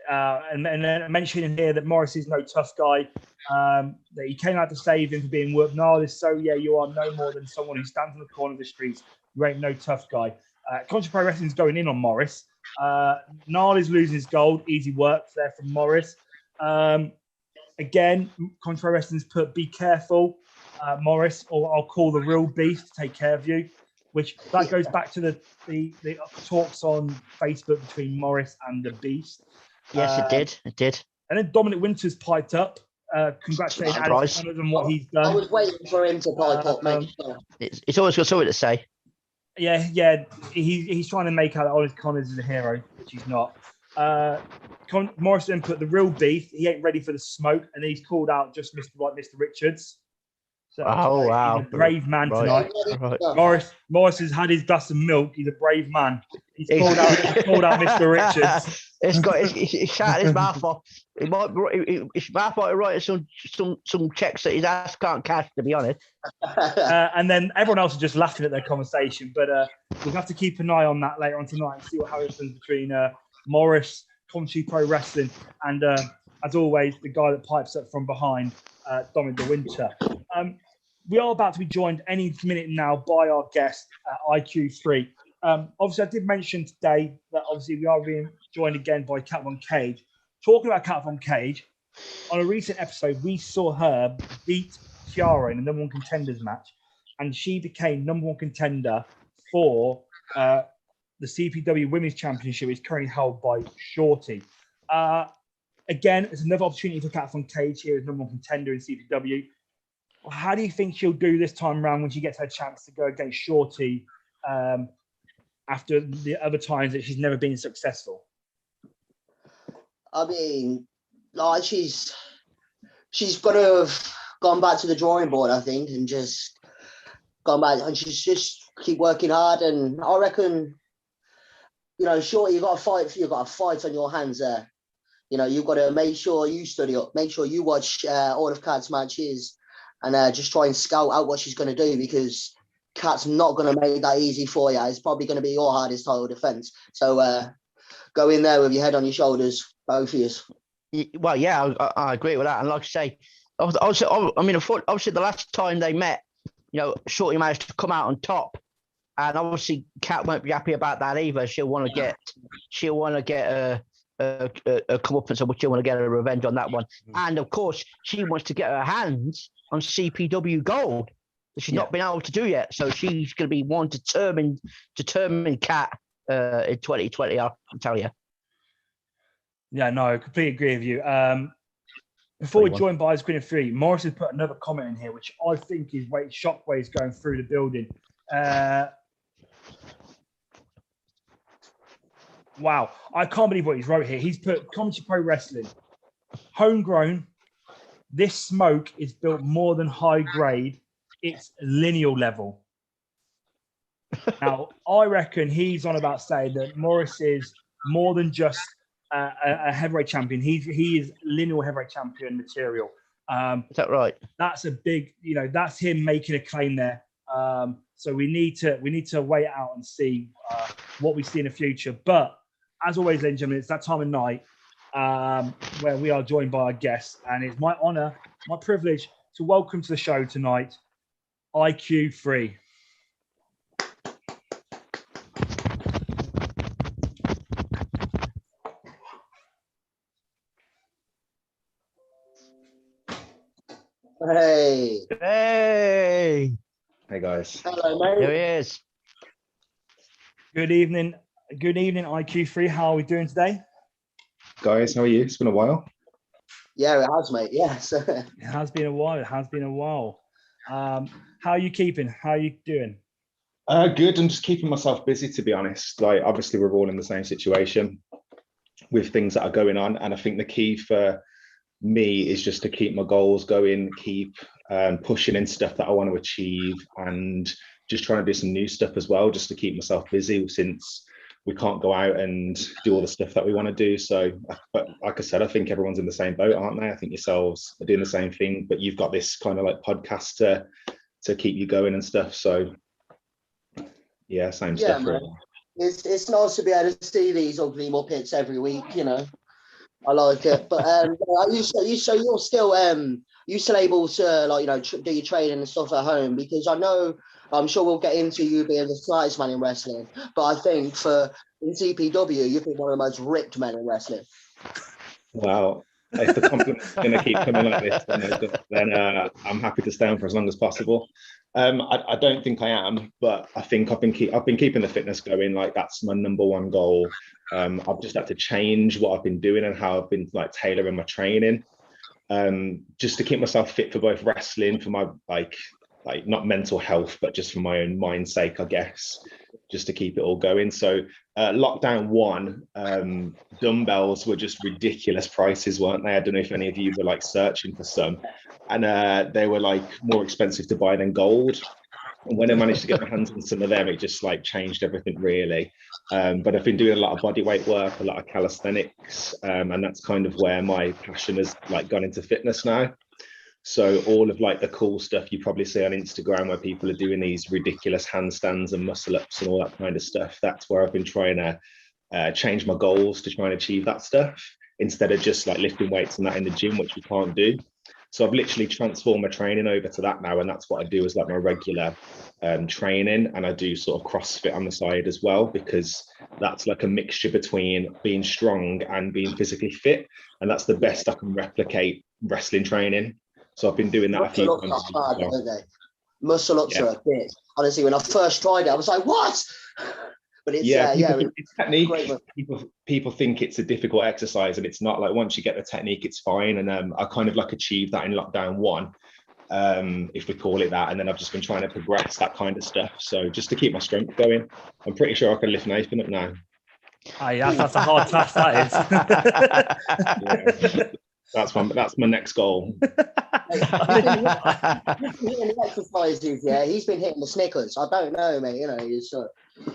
And then mentioning here that Morris is no tough guy, that he came out to save him for being worked. So yeah, you are no more than someone who stands in the corner of the streets. You ain't no tough guy. Contra Pro Wrestling's going in on Morris. Niall is losing his gold. Easy work there from Morris. Again, Contra Pro Wrestling's put, be careful, Morris, or I'll call the real beast to take care of you. Which that goes back to the talks on Facebook between Morris and the Beast.
Yes, it did.
And then Dominic Winters piped up, congratulating Alex Connors on what he's done.
I was waiting for him to pipe up, mate.
It's always got something to say.
Yeah. He's trying to make out that Alex Connors is a hero, which he's not. Morrison put the real beef. He ain't ready for the smoke, and he's called out just Mr. Richards. So
wow!
He's a brave man tonight. Right. Morris has had his glass of milk. He's a brave man. He's called out Mr. Richards.
He's shouting his mouth off. His mouth might write some checks that his ass can't cash, to be honest.
And then everyone else is just laughing at their conversation. But we'll have to keep an eye on that later on tonight and see what happens between Morris, Commentary Pro Wrestling, and as always, the guy that pipes up from behind, Dominic de Winter. We are about to be joined any minute now by our guest, IQ3. Obviously, I did mention today that obviously we are being joined again by Cat Von Cage. Talking about Cat Von Cage, on a recent episode, we saw her beat Kiara in the number one contenders match, and she became number one contender for the CPW Women's Championship, which is currently held by Shorty. Again, it's another opportunity for Cat Von Cage here as number one contender in CPW. How do you think she'll do this time around when she gets her chance to go against Shorty after the other times that she's never been successful?
I mean, like she's gonna have gone back to the drawing board, I think, and just gone back, and she's just keep working hard, and I reckon, sure, you've got a fight on your hands there. You've got to make sure you study up, make sure you watch all of Kat's matches, and just try and scout out what she's going to do, because Kat's not going to make that easy for you. It's probably going to be your hardest title defense. So go in there with your head on your shoulders, both of you.
Well, yeah, I agree with that. And like I say, obviously, the last time they met, Shorty managed to come out on top, and obviously Kat won't be happy about that either. She'll want to get a comeuppance, or she'll want to get a revenge on that one. And of course, she wants to get her hands on CPW gold that she's not been able to do yet. So she's going to be one determined Kat in 2020. I can tell you.
Yeah, no, I completely agree with you. Before we join by Quinten 3, Morris has put another comment in here, which I think is shockwaves going through the building. Wow, I can't believe what he's wrote here. He's put Commentary Pro Wrestling, homegrown. This smoke is built more than high grade. It's lineal level. Now, I reckon he's on about saying that Morris is more than just a heavyweight champion. He is lineal heavyweight champion material.
Is that right?
That's a big, that's him making a claim there. So we need to wait out and see what we see in the future. But as always, ladies and gentlemen, it's that time of night where we are joined by our guests, and it's my honor, my privilege to welcome to the show tonight, IQ3.
Hey
guys.
Hello, mate.
There he is.
Good evening, IQ3. How are we doing today?
Guys, how are you? It's been a while.
Yeah, it has, mate. Yes.
It has been a while. How are you keeping? How are you doing?
Good. I'm just keeping myself busy, to be honest. Like, obviously, we're all in the same situation with things that are going on, and I think the key for me is just to keep my goals going, keep pushing in stuff that I want to achieve, and just trying to do some new stuff as well, just to keep myself busy, since we can't go out and do all the stuff that we want to do. So, but like I said, I think everyone's in the same boat, aren't they? I think yourselves are doing the same thing, but you've got this kind of like podcast to keep you going and stuff. So yeah, same stuff.
Man. It's nice to be able to see these ugly Muppets every week, I like it. But you're still able to do your training and stuff at home, because I'm sure we'll get into you being the slightest man in wrestling, but I think in CPW you've been one of the most ripped men in wrestling.
Well, if the compliment's going to keep coming like this, then I'm happy to stay on for as long as possible. I don't think I am, but I think I've been keeping the fitness going. Like, that's my number one goal. I've just had to change what I've been doing and how I've been tailoring my training, just to keep myself fit for both wrestling, for my like not mental health, but just for my own mind's sake, I guess, just to keep it all going. So lockdown 1, dumbbells were just ridiculous prices, weren't they? I don't know if any of you were searching for some, and they were more expensive to buy than gold. And when I managed to get my hands on some of them, it just changed everything really. But I've been doing a lot of bodyweight work, a lot of calisthenics, and that's kind of where my passion has gone into fitness now. So all of the cool stuff you probably see on Instagram, where people are doing these ridiculous handstands and muscle ups and all that kind of stuff, that's where I've been trying to change my goals to try and achieve that stuff, instead of just lifting weights and that in the gym, which we can't do. So I've literally transformed my training over to that now, and that's what I do as my regular training. And I do sort of CrossFit on the side as well, because that's a mixture between being strong and being physically fit, and that's the best I can replicate wrestling training. So I've been doing that a few times.
Muscle ups are a bit. Honestly, when I first tried it, I was like, "What?" But it's
it's technique. People think it's a difficult exercise, and it's not. Once you get the technique, it's fine. And I kind of achieved that in lockdown 1, if we call it that. And then I've just been trying to progress that kind of stuff. So just to keep my strength going, I'm pretty sure I can lift Nathan up now.
That's a hard task, that is.
That's my next goal.
He's been hitting the exercises, yeah. He's been hitting the Snickers. I don't know, mate. You know, he's.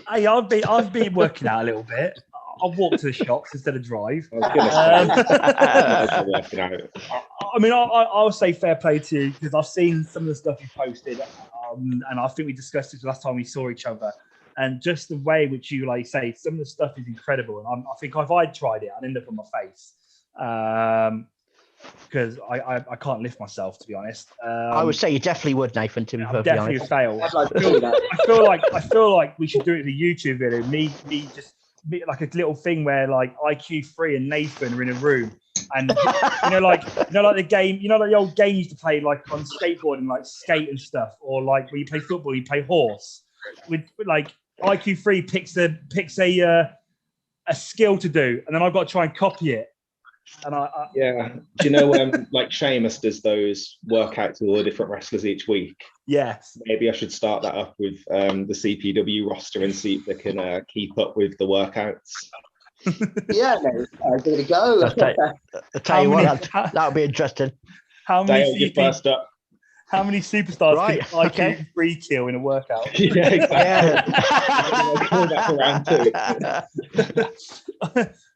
Hey, I've been working out a little bit. I've walked to the shops instead of drive.
I was gonna say, working out.
I mean, I'll say fair play to you because I've seen some of the stuff you posted, and I think we discussed this last time we saw each other. And just the way which you like say some of the stuff is incredible. And I think if I'd tried it, I'd end up on my face because I can't lift myself, to be honest.
I would say you definitely would, Nathan. To be
I'm
perfectly
definitely
honest,
a fail.
I'd like to do that.
I feel like we should do it as a YouTube video. Me like a little thing where like IQ3 and Nathan are in a room, and like the game, like the old game you used to play like on skateboard and like skate and stuff, or like when you play football, you play horse. With like IQ3 picks a skill to do, and then I've got to try and copy it. And
yeah, do you know like Sheamus does those workouts with all the different wrestlers each week?
Yes,
maybe I should start that up with the CPW roster and see if they can keep up with the workouts.
Yeah, mate, give it a go.
I'll tell you what, that would be interesting.
How many
Dale, first up.
How many superstars
Right,
can IQ3 kill in a workout?
Yeah, exactly.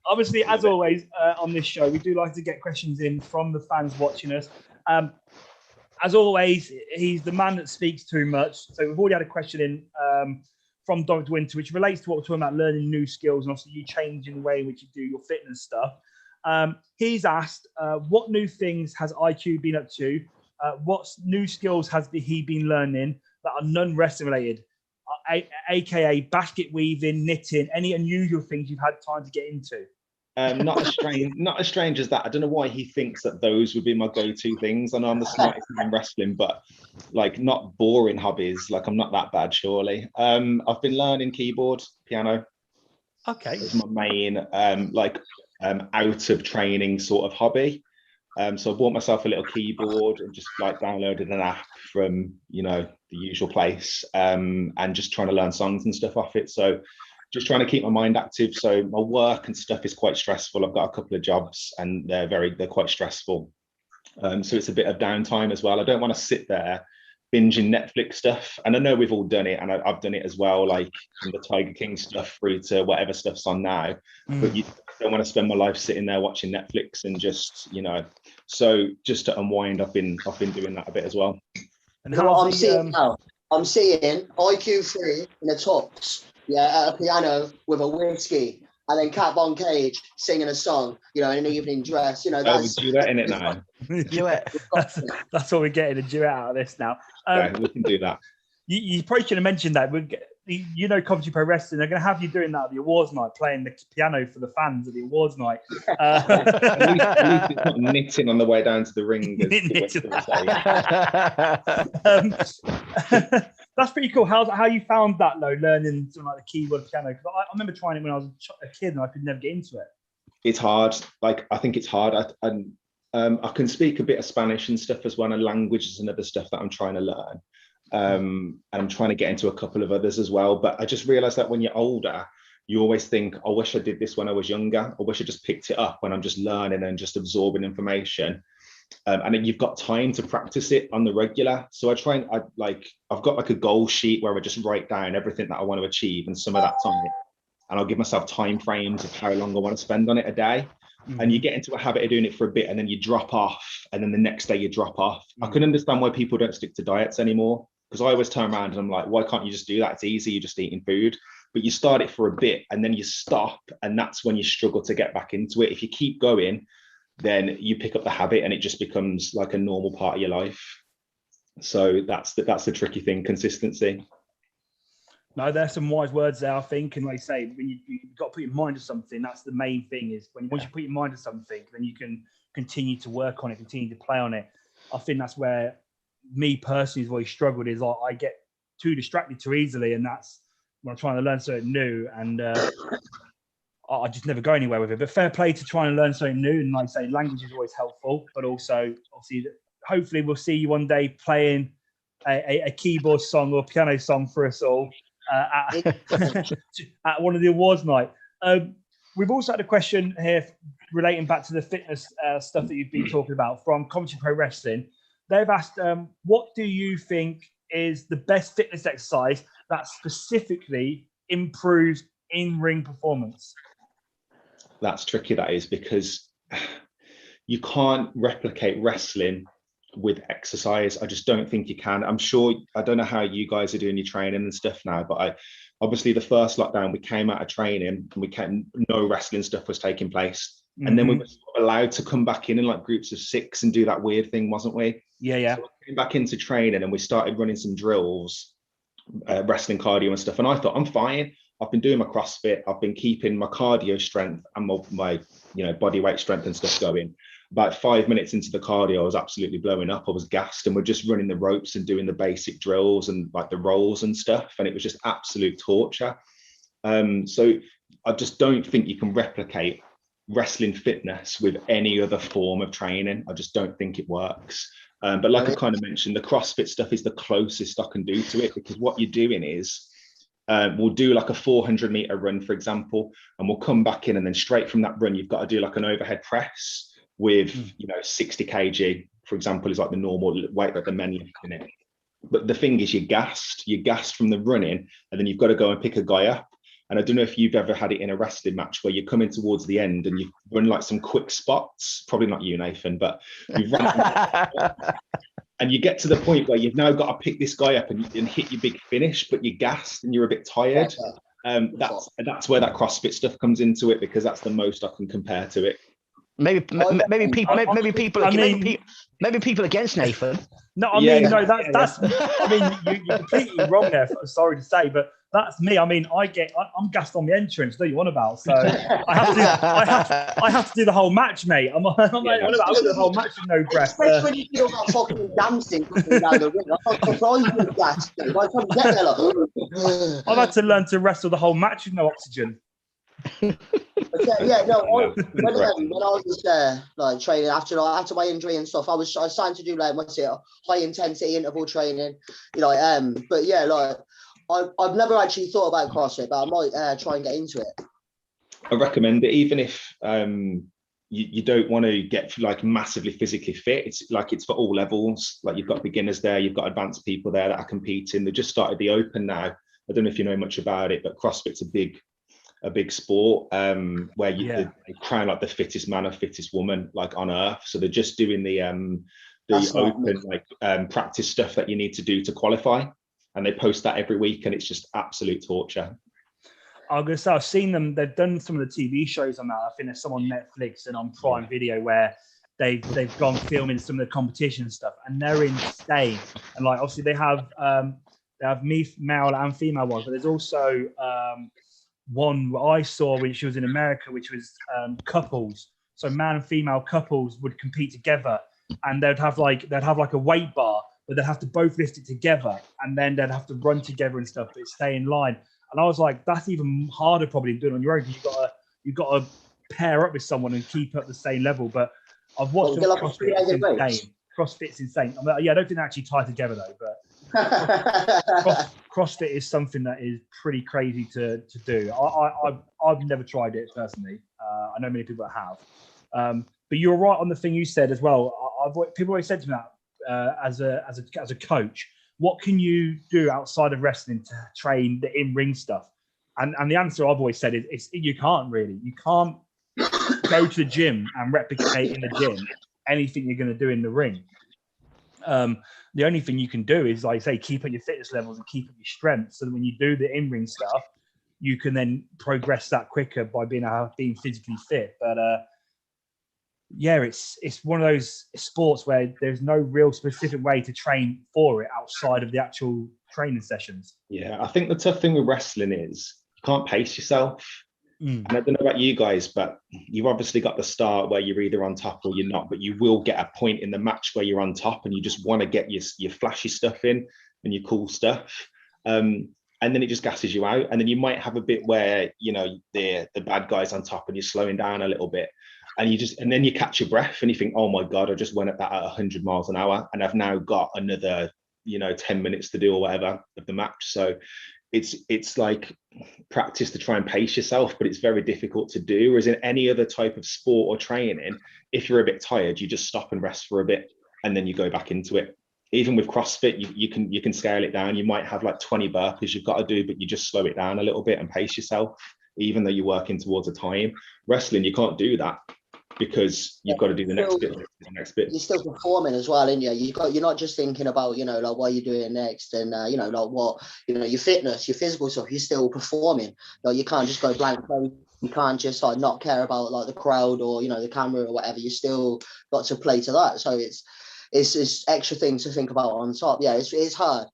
Obviously, as always on this show, we do like to get questions in from the fans watching us. As always, he's the man that speaks too much. So we've already had a question in from Dr. Winter, which relates to what we're talking about, learning new skills and obviously you changing the way in which you do your fitness stuff. He's asked, what new things has IQ been up to? What new skills has he been learning that are non-wrestling related, aka basket weaving, knitting, any unusual things you've had time to get into?
Not as strange as that. I don't know why he thinks that those would be my go-to things. I know I'm the smartest in wrestling, but like not boring hobbies. Like I'm not that bad, surely. I've been learning keyboard, piano.
Okay.
It's my main out of training sort of hobby. So I bought myself a little keyboard and just like downloaded an app from, the usual place, and just trying to learn songs and stuff off it. So just trying to keep my mind active. So my work and stuff is quite stressful. I've got a couple of jobs and they're quite stressful. So it's a bit of downtime as well. I don't want to sit there binging Netflix stuff. And I know we've all done it, and I've done it as well, like from the Tiger King stuff through to whatever stuff's on now. But you don't want to spend my life sitting there watching Netflix and just, so just to unwind, I've been doing that a bit as well.
And
how I'm seeing now, I'm seeing IQ3 in the tops, at a piano with a whiskey, and then Cat Von Cage singing a song, in an evening dress. That's
duet in it now.
Duet.
That's what we're getting, a duet out of this now.
Yeah, we can do that.
You probably should have mentioned that. Coventry Pro Wrestling, they're going to have you doing that at the awards night, playing the piano for the fans at the awards night.
At least it's not knitting on the way down to the ring.
That's pretty cool. How you found that, though, learning something like the keyboard piano? Because I remember trying it when I was a kid and I could never get into it.
It's hard. I think it's hard. I can speak a bit of Spanish and stuff as well, and languages and other stuff that I'm trying to learn. And I'm trying to get into a couple of others as well. But I just realized that when you're older, you always think, I wish I did this when I was younger. I wish I just picked it up when I'm just learning and just absorbing information. And then you've got time to practice it on the regular. So I've got like a goal sheet where I just write down everything that I want to achieve and some of that's on it. And I'll give myself time frames of how long I want to spend on it a day. And you get into a habit of doing it for a bit and then you drop off, and then the next day you drop off. I can understand why people don't stick to diets anymore, because I always turn around and I'm like, why can't you just do that? It's easy, you're just eating food. But you start it for a bit and then you stop, and that's when you struggle to get back into it. If you keep going, then you pick up the habit and it just becomes like a normal part of your life. So that's the tricky thing, consistency.
No, there's some wise words there, I think. And like I say, when you've got to put your mind to something, that's the main thing, is once you put your mind to something, then you can continue to work on it, continue to play on it. I think that's where me personally has always struggled, is like I get too distracted too easily. And that's when I'm trying to learn something new, and I just never go anywhere with it. But fair play to trying to learn something new. And like I say, language is always helpful, but also obviously, hopefully we'll see you one day playing a keyboard song or piano song for us all at one of the awards night. We've also had a question here relating back to the fitness stuff that you've been talking about from Commentary Pro Wrestling.
they've asked, what do you think is the best fitness exercise that specifically improves in-ring performance?
That's tricky, that is, because you can't replicate wrestling with exercise. I just don't think you can. I'm sure, I don't know how you guys are doing your training and stuff now, but obviously the first lockdown, we came out of training and no wrestling stuff was taking place. And then we were allowed to come back in like groups of 6 and do that weird thing, wasn't we?
Yeah.
So we came back into training and we started running some drills, wrestling cardio and stuff. And I thought, I'm fine. I've been doing my CrossFit. I've been keeping my cardio strength and my body weight strength and stuff going. About 5 minutes into the cardio, I was absolutely blowing up. I was gassed, and we're just running the ropes and doing the basic drills and like the rolls and stuff. And it was just absolute torture. So I just don't think you can replicate wrestling fitness with any other form of training. I just don't think it works. But like I kind of mentioned, the CrossFit stuff is the closest I can do to it, because what you're doing is we'll do like a 400-meter run, for example, and we'll come back in, and then straight from that run, you've got to do like an overhead press with 60 kg, for example, is like the normal weight that the men lift in it. But the thing is, you're gassed from the running, and then you've got to go and pick a guy up. And I don't know if you've ever had it in a wrestling match where you're coming towards the end and you run like some quick spots. Probably not you, Nathan, but you've run and you get to the point where you've now got to pick this guy up and hit your big finish, but you're gassed and you're a bit tired. That's where that CrossFit stuff comes into it, because that's the most I can compare to it.
Maybe people against Nathan.
No, I mean, no, that's. I mean, you're completely wrong there. Sorry to say, but that's me. I mean, I'm gassed on the entrance. What are you on about? So I have to do the whole match, mate. I'm on about the whole match with no breath.
Especially when you feel like fucking dancing down the ring. I'm surprised you're gassed. By the time you get there, like,
I've had to learn to wrestle the whole match with no oxygen.
When I was like training after my injury and stuff, I was starting to do like high intensity interval training, but yeah, like I've never actually thought about CrossFit, but I might try and get into it.
I recommend it, even if you don't want to get like massively physically fit. It's for all levels. Like, you've got beginners there, you've got advanced people there that are competing. They just started the Open now. I don't know if you know much about it, but CrossFit's a big sport where they crown like the fittest man or fittest woman like on earth. So they're just doing the Open practice stuff that you need to do to qualify, and they post that every week, and it's just absolute torture.
I'm gonna say, I've seen them. They've done some of the TV shows on that. I think there's some on Netflix and on Prime Video where they've gone filming some of the competition stuff, and they're insane. And like, obviously they have male and female ones, but there's also one I saw when she was in America, which was couples. So man and female couples would compete together, and they'd have like a weight bar, but they'd have to both lift it together, and then they'd have to run together and stuff, but stay in line. And I was like, that's even harder probably than doing it on your own, because you've got to pair up with someone and keep up the same level. But I've watched CrossFit. It's insane. CrossFit's insane. I don't think they're actually tied together though, but CrossFit is something that is pretty crazy to do. I've never tried it personally. I know many people that have. But you're right on the thing you said as well. People always said to me that as a coach, what can you do outside of wrestling to train the in-ring stuff? And the answer I've always said is you can't really. You can't go to the gym and replicate in the gym anything you're going to do in the ring. The only thing you can do is, like I say, keep up your fitness levels and keep up your strength, so that when you do the in-ring stuff, you can then progress that quicker by being physically fit. But it's one of those sports where there's no real specific way to train for it outside of the actual training sessions.
Yeah, I think the tough thing with wrestling is you can't pace yourself. And I don't know about you guys, but you've obviously got the start where you're either on top or you're not, but you will get a point in the match where you're on top and you just want to get your flashy stuff in and your cool stuff. And then it just gasses you out. And then you might have a bit where, the bad guy's on top and you're slowing down a little bit. And then you catch your breath and you think, oh my God, I just went at that at 100 miles an hour. And I've now got another, 10 minutes to do or whatever of the match. So it's like practice to try and pace yourself, but it's very difficult to do. Whereas in any other type of sport or training, if you're a bit tired, you just stop and rest for a bit. and then you go back into it. Even with CrossFit, you can scale it down. You might have like 20 burpees you've got to do, but you just slow it down a little bit and pace yourself, even though you're working towards a time. Wrestling, you can't do that because you've got to do the next bit, the next bit.
You're still performing as well, aren't you? You're not just thinking about, like what you're doing next and, like what, your fitness, your physical stuff, you're still performing. Like you can't just go blank. You can't just like not care about like the crowd or, the camera or whatever. You still got to play to that. So it's extra things to think about on top. Yeah, it's hard.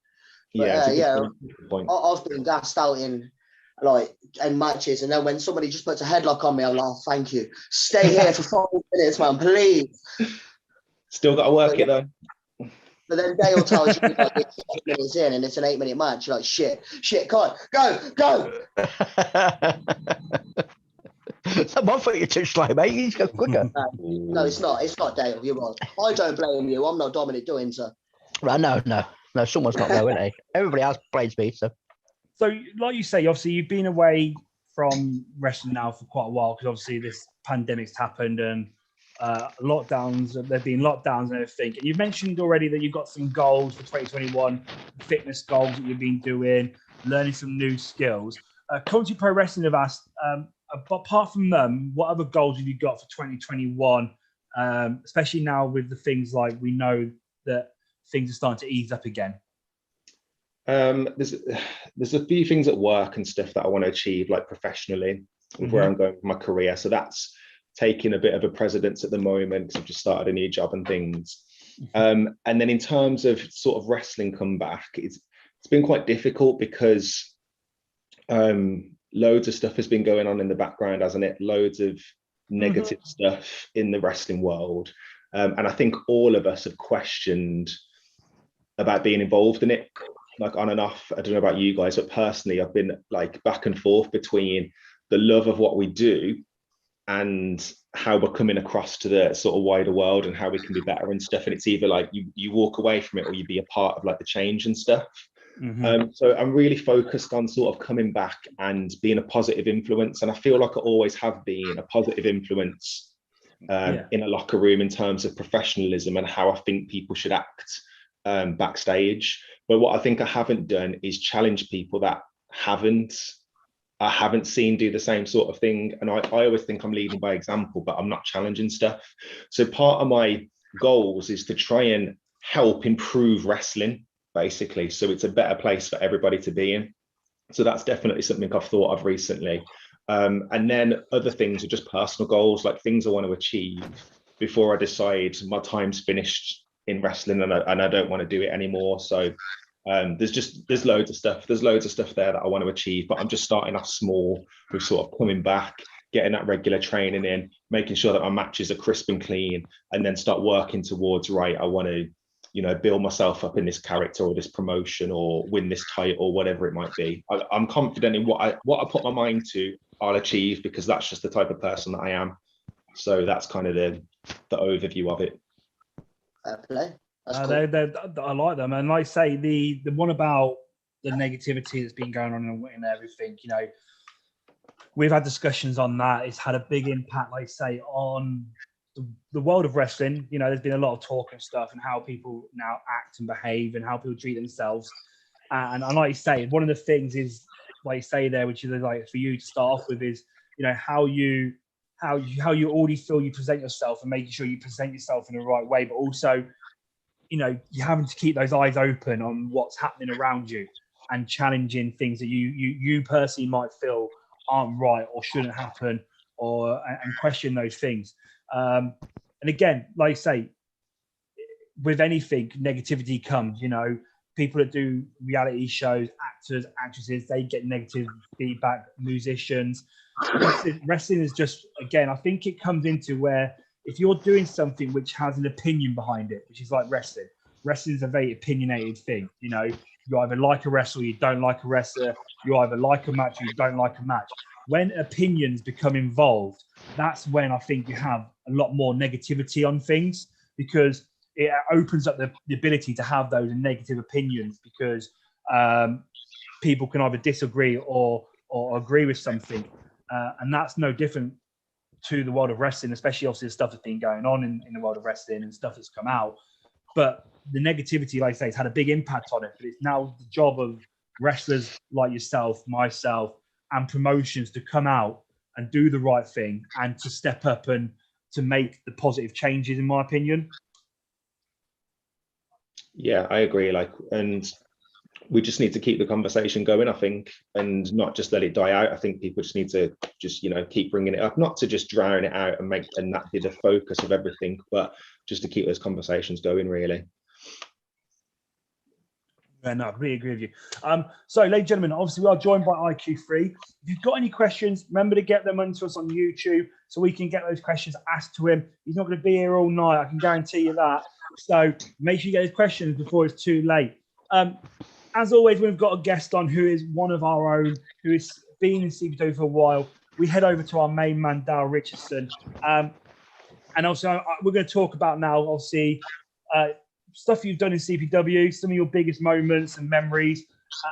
But, I've been gassed out in matches, and then when somebody just puts a headlock on me, I'm like, oh, thank you. Stay here for 5 minutes, man, please.
Still got to work it though.
But then Dale tells you like, it's 8 minutes in and it's an 8-minute match. You're like, shit, come on, go.
Someone thought you're too slow, mate. You need to go quicker.
No, it's not. It's not Dale. You're wrong. I don't blame you. I'm not Dominic doing so.
Right? No. Someone's not there, isn't they? Everybody else blames me. So,
like you say, obviously you've been away from wrestling now for quite a while because obviously this pandemic's happened and lockdowns. There've been lockdowns and everything. And you've mentioned already that you've got some goals for 2021, fitness goals that you've been doing, learning some new skills. Country Pro Wrestling have asked. Apart from them, what other goals have you got for 2021? Especially now with the things like we know that things are starting to ease up again.
There's a few things at work and stuff that I want to achieve, like professionally, with where I'm going with my career. So that's taking a bit of a precedence at the moment because I've just started a new job and things. And then in terms of sort of wrestling comeback, it's been quite difficult because loads of stuff has been going on in the background, hasn't it? Loads of negative stuff in the wrestling world. And I think all of us have questioned about being involved in it, like on and off. I don't know about you guys, but personally, I've been like back and forth between the love of what we do and how we're coming across to the sort of wider world and how we can be better and stuff. And it's either like you walk away from it or you be a part of like the change and stuff. So I'm really focused on sort of coming back and being a positive influence. And I feel like I always have been a positive influence in a locker room in terms of professionalism and how I think people should act backstage. But what I think I haven't done is challenge people that I haven't seen do the same sort of thing. And I always think I'm leading by example, but I'm not challenging stuff. So part of my goals is to try and help improve wrestling, basically, so it's a better place for everybody to be in. So that's definitely something I've thought of recently. And then other things are just personal goals, like things I want to achieve before I decide my time's finished in wrestling and I don't want to do it anymore. So there's loads of stuff. There's loads of stuff there that I want to achieve, but I'm just starting off small with sort of coming back, getting that regular training in, making sure that my matches are crisp and clean, and then start working towards, right, I want to, build myself up in this character or this promotion or win this title or whatever it might be. I'm confident in what I put my mind to, I'll achieve, because that's just the type of person that I am. So that's kind of the overview of it.
Fair play.
Cool. I like them, and like I say, the one about the negativity that's been going on and everything. We've had discussions on that. It's had a big impact, like I say, on the world of wrestling. There's been a lot of talk and stuff, and how people now act and behave, and how people treat themselves. And like you say, one of the things is, like you say there, which is like for you to start off with, is how you already feel you present yourself, and making sure you present yourself in the right way, but also you're having to keep those eyes open on what's happening around you and challenging things that you personally might feel aren't right or shouldn't happen, and question those things. And again, like I say, with anything, negativity comes. People that do reality shows, actors, actresses, they get negative feedback. Musicians, wrestling is just, again, I think it comes into where if you're doing something which has an opinion behind it, which is like wrestling. Wrestling is a very opinionated thing. You either like a wrestler, you don't like a wrestler. You either like a match or you don't like a match. When opinions become involved, that's when I think you have a lot more negativity on things, because it opens up the ability to have those negative opinions, because people can either disagree or agree with something. And that's no different to the world of wrestling, especially obviously the stuff that's been going on in the world of wrestling and stuff that's come out. but the negativity, like I say, has had a big impact on it. But it's now the job of wrestlers like yourself, myself, and promotions to come out and do the right thing and to step up and to make the positive changes, in my opinion.
Yeah, I agree. And we just need to keep the conversation going, I think, and not just let it die out. I think people just need to keep bringing it up, not to just drown it out and that be the focus of everything, but just to keep those conversations going, really.
Yeah, no, I really agree with you. So, ladies and gentlemen, obviously we are joined by IQ3. If you've got any questions, remember to get them onto us on YouTube so we can get those questions asked to him. He's not going to be here all night, I can guarantee you that. So make sure you get his questions before it's too late. As always, we've got a guest on who is one of our own, who has been in CPW for a while. We head over to our main man, Dale Richardson. And also, we're going to talk about now, obviously, stuff you've done in CPW, some of your biggest moments and memories,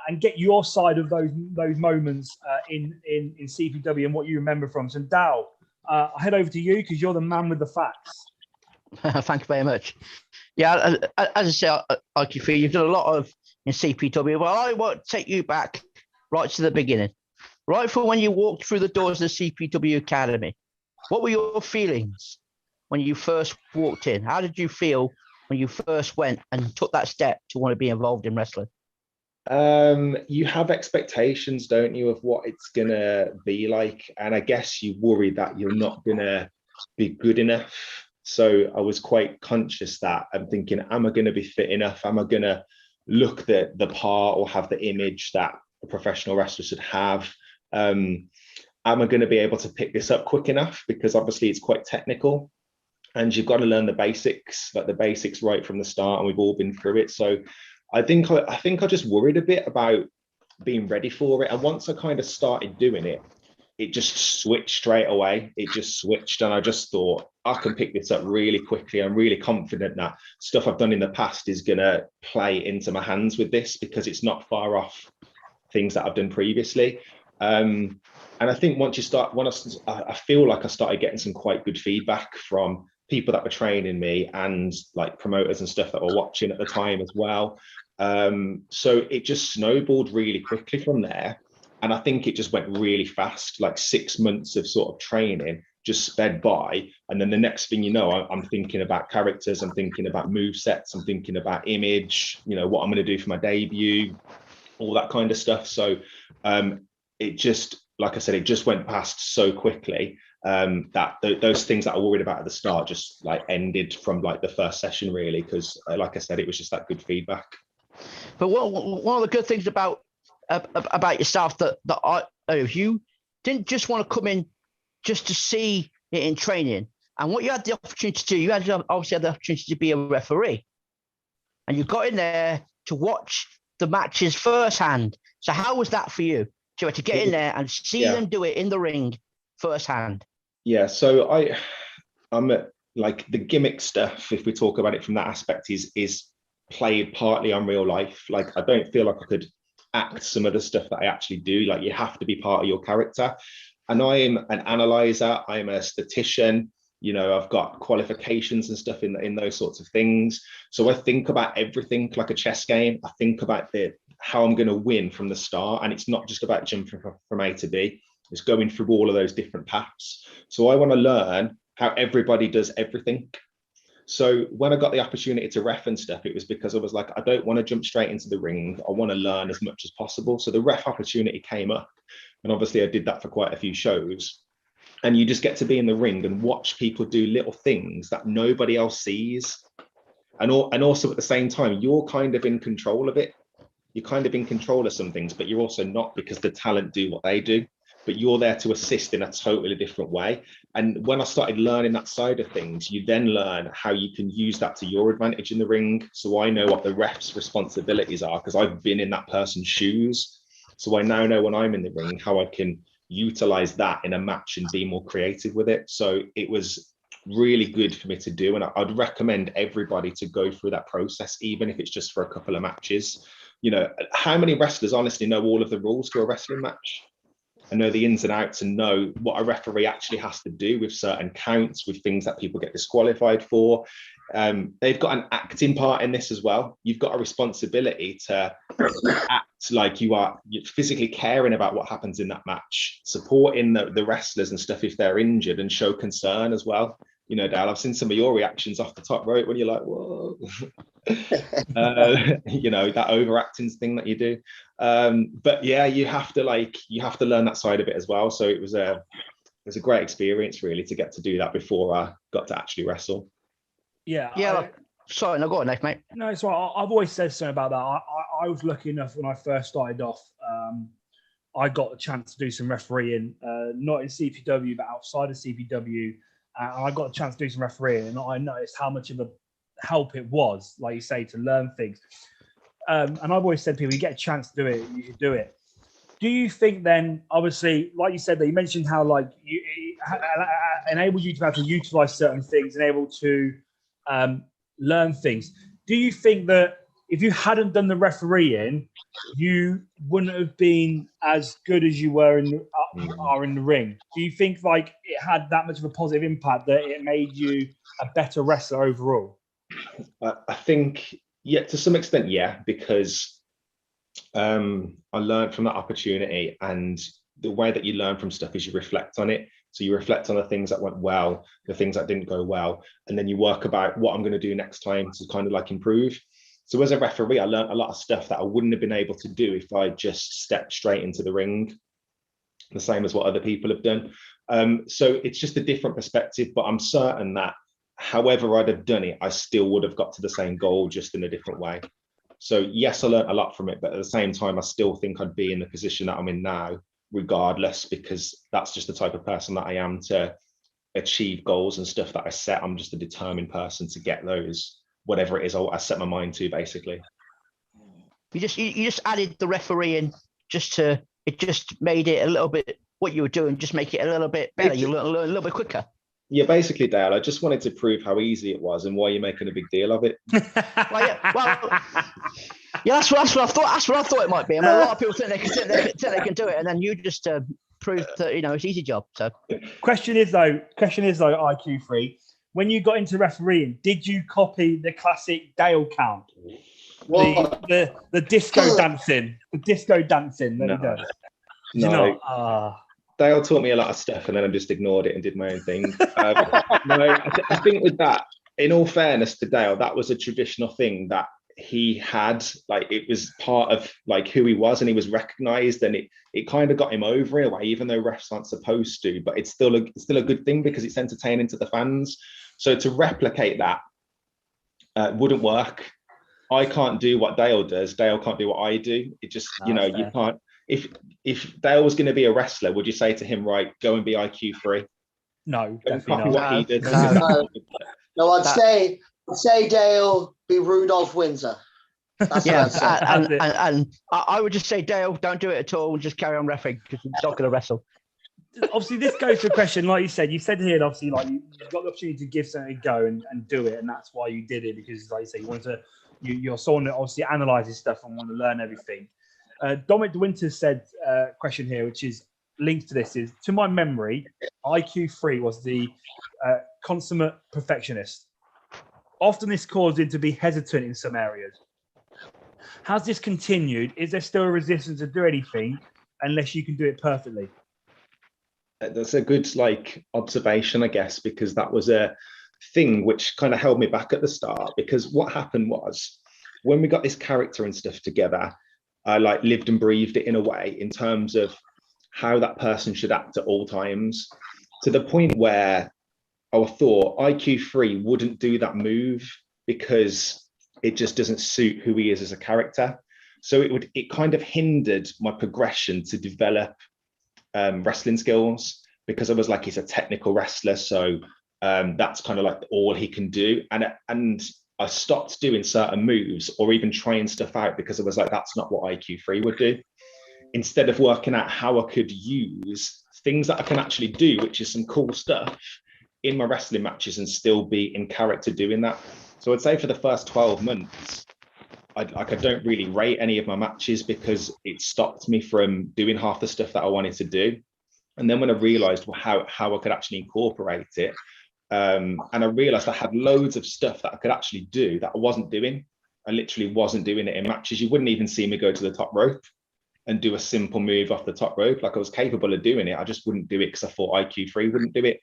and get your side of those moments in CPW and what you remember from. So, Dal, I'll head over to you because you're the man with the facts.
Thank you very much. Yeah, as I say, IQ3, you've done a lot of in CPW. Well, I want to take you back right to the beginning, right from when you walked through the doors of the CPW Academy. What were your feelings when you first walked in? How did you feel when you first went and took that step to want to be involved in wrestling?
You have expectations, don't you, of what it's gonna be like, and I guess you worry that you're not gonna be good enough. So I was quite conscious that I'm thinking, am I gonna be fit enough? Am I gonna look the part or have the image that a professional wrestler should have? Am I gonna be able to pick this up quick enough? Because obviously it's quite technical, and you've got to learn the basics, like the basics right from the start, and we've all been through it. So I think I just worried a bit about being ready for it. And once I kind of started doing it, it just switched straight away. It just switched, and I just thought, I can pick this up really quickly. I'm really confident that stuff I've done in the past is gonna play into my hands with this, because it's not far off things that I've done previously. And I think once you start, I feel like I started getting some quite good feedback from people that were training me and like promoters and stuff that were watching at the time as well. So it just snowballed really quickly from there. And I think it just went really fast, like 6 months of sort of training just sped by. And then the next thing you know, I'm thinking about characters, I'm thinking about movesets, I'm thinking about image, what I'm going to do for my debut, all that kind of stuff. So it just, like I said, it just went past so quickly that those things that I worried about at the start just like ended from like the first session, really, because like I said, it was just that good feedback.
But one of the good things about yourself that you didn't just want to come in just to see it in training, and what you had the opportunity to do, you obviously had the opportunity to be a referee, and you got in there to watch the matches firsthand. So how was that for you to get in there and see them do it in the ring firsthand?
Yeah, so I'm like the gimmick stuff, if we talk about it from that aspect, is played partly on real life. Like I don't feel like I could act some of the stuff that I actually do. Like you have to be part of your character. And I'm an analyzer, I'm a statistician, I've got qualifications and stuff in those sorts of things. So I think about everything like a chess game. I think about how I'm going to win from the start. And it's not just about jumping from A to B. It's going through all of those different paths. So I want to learn how everybody does everything. So when I got the opportunity to ref and stuff, it was because I was like, I don't want to jump straight into the ring. I want to learn as much as possible. So the ref opportunity came up. And obviously I did that for quite a few shows. And you just get to be in the ring and watch people do little things that nobody else sees. And also at the same time, you're kind of in control of it. You're kind of in control of some things, but you're also not, because the talent do what they do. But you're there to assist in a totally different way. And when I started learning that side of things, you then learn how you can use that to your advantage in the ring. So I know what the ref's responsibilities are, because I've been in that person's shoes. So I now know when I'm in the ring how I can utilize that in a match and be more creative with it. So it was really good for me to do. And I'd recommend everybody to go through that process, even if it's just for a couple of matches. How many wrestlers honestly know all of the rules to a wrestling match? and know the ins and outs and know what a referee actually has to do with certain counts, with things that people get disqualified for. They've got an acting part in this as well. You've got a responsibility to act like you're physically caring about what happens in that match, supporting the wrestlers and stuff if they're injured, and show concern as well. You know, Dale, I've seen some of your reactions off the top rope when you're like, whoa, you know, that overacting thing that you do. But yeah, you have to learn that side of it as well. So it was a great experience really to get to do that before I got to actually wrestle.
Yeah.
Sorry, no, go on, Nick, mate.
No, it's right. I've always said something about that. I was lucky enough when I first started off. I got a chance to do some refereeing, not in CPW, but outside of CPW. I got a chance to do some refereeing, and I noticed how much of a help it was, like you say, to learn things. And I've always said to people, you get a chance to do it, you should do it. Do you think then, obviously, like you said, that you mentioned how like it enables you to have to utilize certain things and able to learn things. Do you think that if you hadn't done the refereeing, you wouldn't have been as good as you were are in the ring? Do you think like it had that much of a positive impact that it made you a better wrestler overall?
I think, yeah, to some extent, yeah, because I learned from that opportunity, and the way that you learn from stuff is you reflect on it. So you reflect on the things that went well, the things that didn't go well, and then you work about what I'm going to do next time to kind of like improve. So as a referee, I learned a lot of stuff that I wouldn't have been able to do if I just stepped straight into the ring, the same as what other people have done. So it's just a different perspective, but I'm certain that however I'd have done it, I still would have got to the same goal, just in a different way. So yes, I learned a lot from it, but at the same time, I still think I'd be in the position that I'm in now, regardless, because that's just the type of person that I am to achieve goals and stuff that I set. I'm just a determined person to get those, whatever it is I set my mind to, basically.
You just added the refereeing it just made it a little bit, what you were doing, just make it a little bit better. You learn a little bit quicker.
Yeah, basically, Dale, I just wanted to prove how easy it was and why you're making a big deal of it.
That's what I thought. That's what I thought it might be. I mean, a lot of people think they can do it, and then you just proved that it's an easy job. So,
question is though, IQ3, when you got into refereeing, did you copy the classic Dale count? The disco dancing, that he does.
No. Dale taught me a lot of stuff, and then I just ignored it and did my own thing. I think with that, in all fairness to Dale, that was a traditional thing that he had. Like, it was part of like who he was, and he was recognized, and it kind of got him over in a way, even though refs aren't supposed to. But it's still a good thing because it's entertaining to the fans. So to replicate that wouldn't work. I can't do what Dale does. Dale can't do what I do. It just, you can't. If Dale was going to be a wrestler, would you say to him, right, go and be IQ3?
No, definitely
not. What he did.
No, I'd say Dale, be Rudolph Windsor. That's what I'd say.
And I would just say, Dale, don't do it at all. Just carry on refereeing because he's not going to wrestle.
Obviously, this goes to a question, like you said here, obviously, like you've got the opportunity to give something a go and do it, and that's why you did it, because, like you say, you're someone that obviously analyzes stuff and want to learn everything. Dominic De Winter said question here, which is linked to this, is, to my memory, IQ3 was the consummate perfectionist. Often this caused him to be hesitant in some areas. Has this continued? Is there still a resistance to do anything unless you can do it perfectly?
That's a good observation, I guess, because that was a thing which kind of held me back at the start. Because what happened was, when we got this character and stuff together, I lived and breathed it in a way, in terms of how that person should act at all times, to the point where I thought IQ3 wouldn't do that move because it just doesn't suit who he is as a character. So it kind of hindered my progression to develop wrestling skills, because I was like, he's a technical wrestler, so that's kind of all he can do. And I stopped doing certain moves or even trying stuff out because I was like, that's not what IQ3 would do. Instead of working out how I could use things that I can actually do, which is some cool stuff, in my wrestling matches and still be in character doing that. So I'd say for the first 12 months, I don't really rate any of my matches because it stopped me from doing half the stuff that I wanted to do. And then when I realized how I could actually incorporate it, and I realized I had loads of stuff that I could actually do that I wasn't doing. I literally wasn't doing it in matches. You wouldn't even see me go to the top rope and do a simple move off the top rope. Like, I was capable of doing it. I just wouldn't do it because I thought IQ3 wouldn't do it.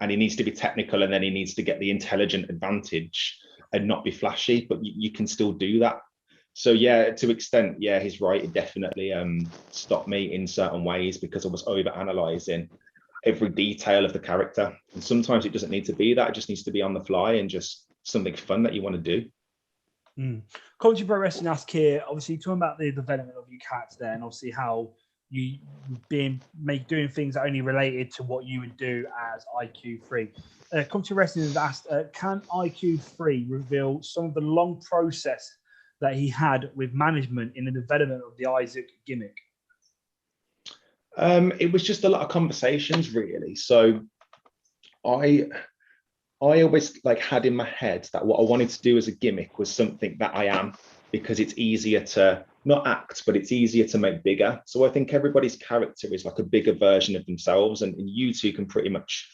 And he needs to be technical, and then he needs to get the intelligent advantage and not be flashy, but you can still do that. So yeah, to extent, yeah, he's right. It definitely stopped me in certain ways because I was over analyzing every detail of the character. And sometimes it doesn't need to be that. It just needs to be on the fly and just something fun that you want to do.
Commentary Pro Wrestling ask here, obviously talking about the development of your character there, and obviously how you doing things that only related to what you would do as IQ3. Commentary Wrestling has asked, can IQ3 reveal some of the long process that he had with management in the development of the Issac gimmick?
It was just a lot of conversations, really. So I always had in my head that what I wanted to do as a gimmick was something that I am, because it's easier to not act, but it's easier to make bigger. So I think everybody's character is like a bigger version of themselves, and you two can pretty much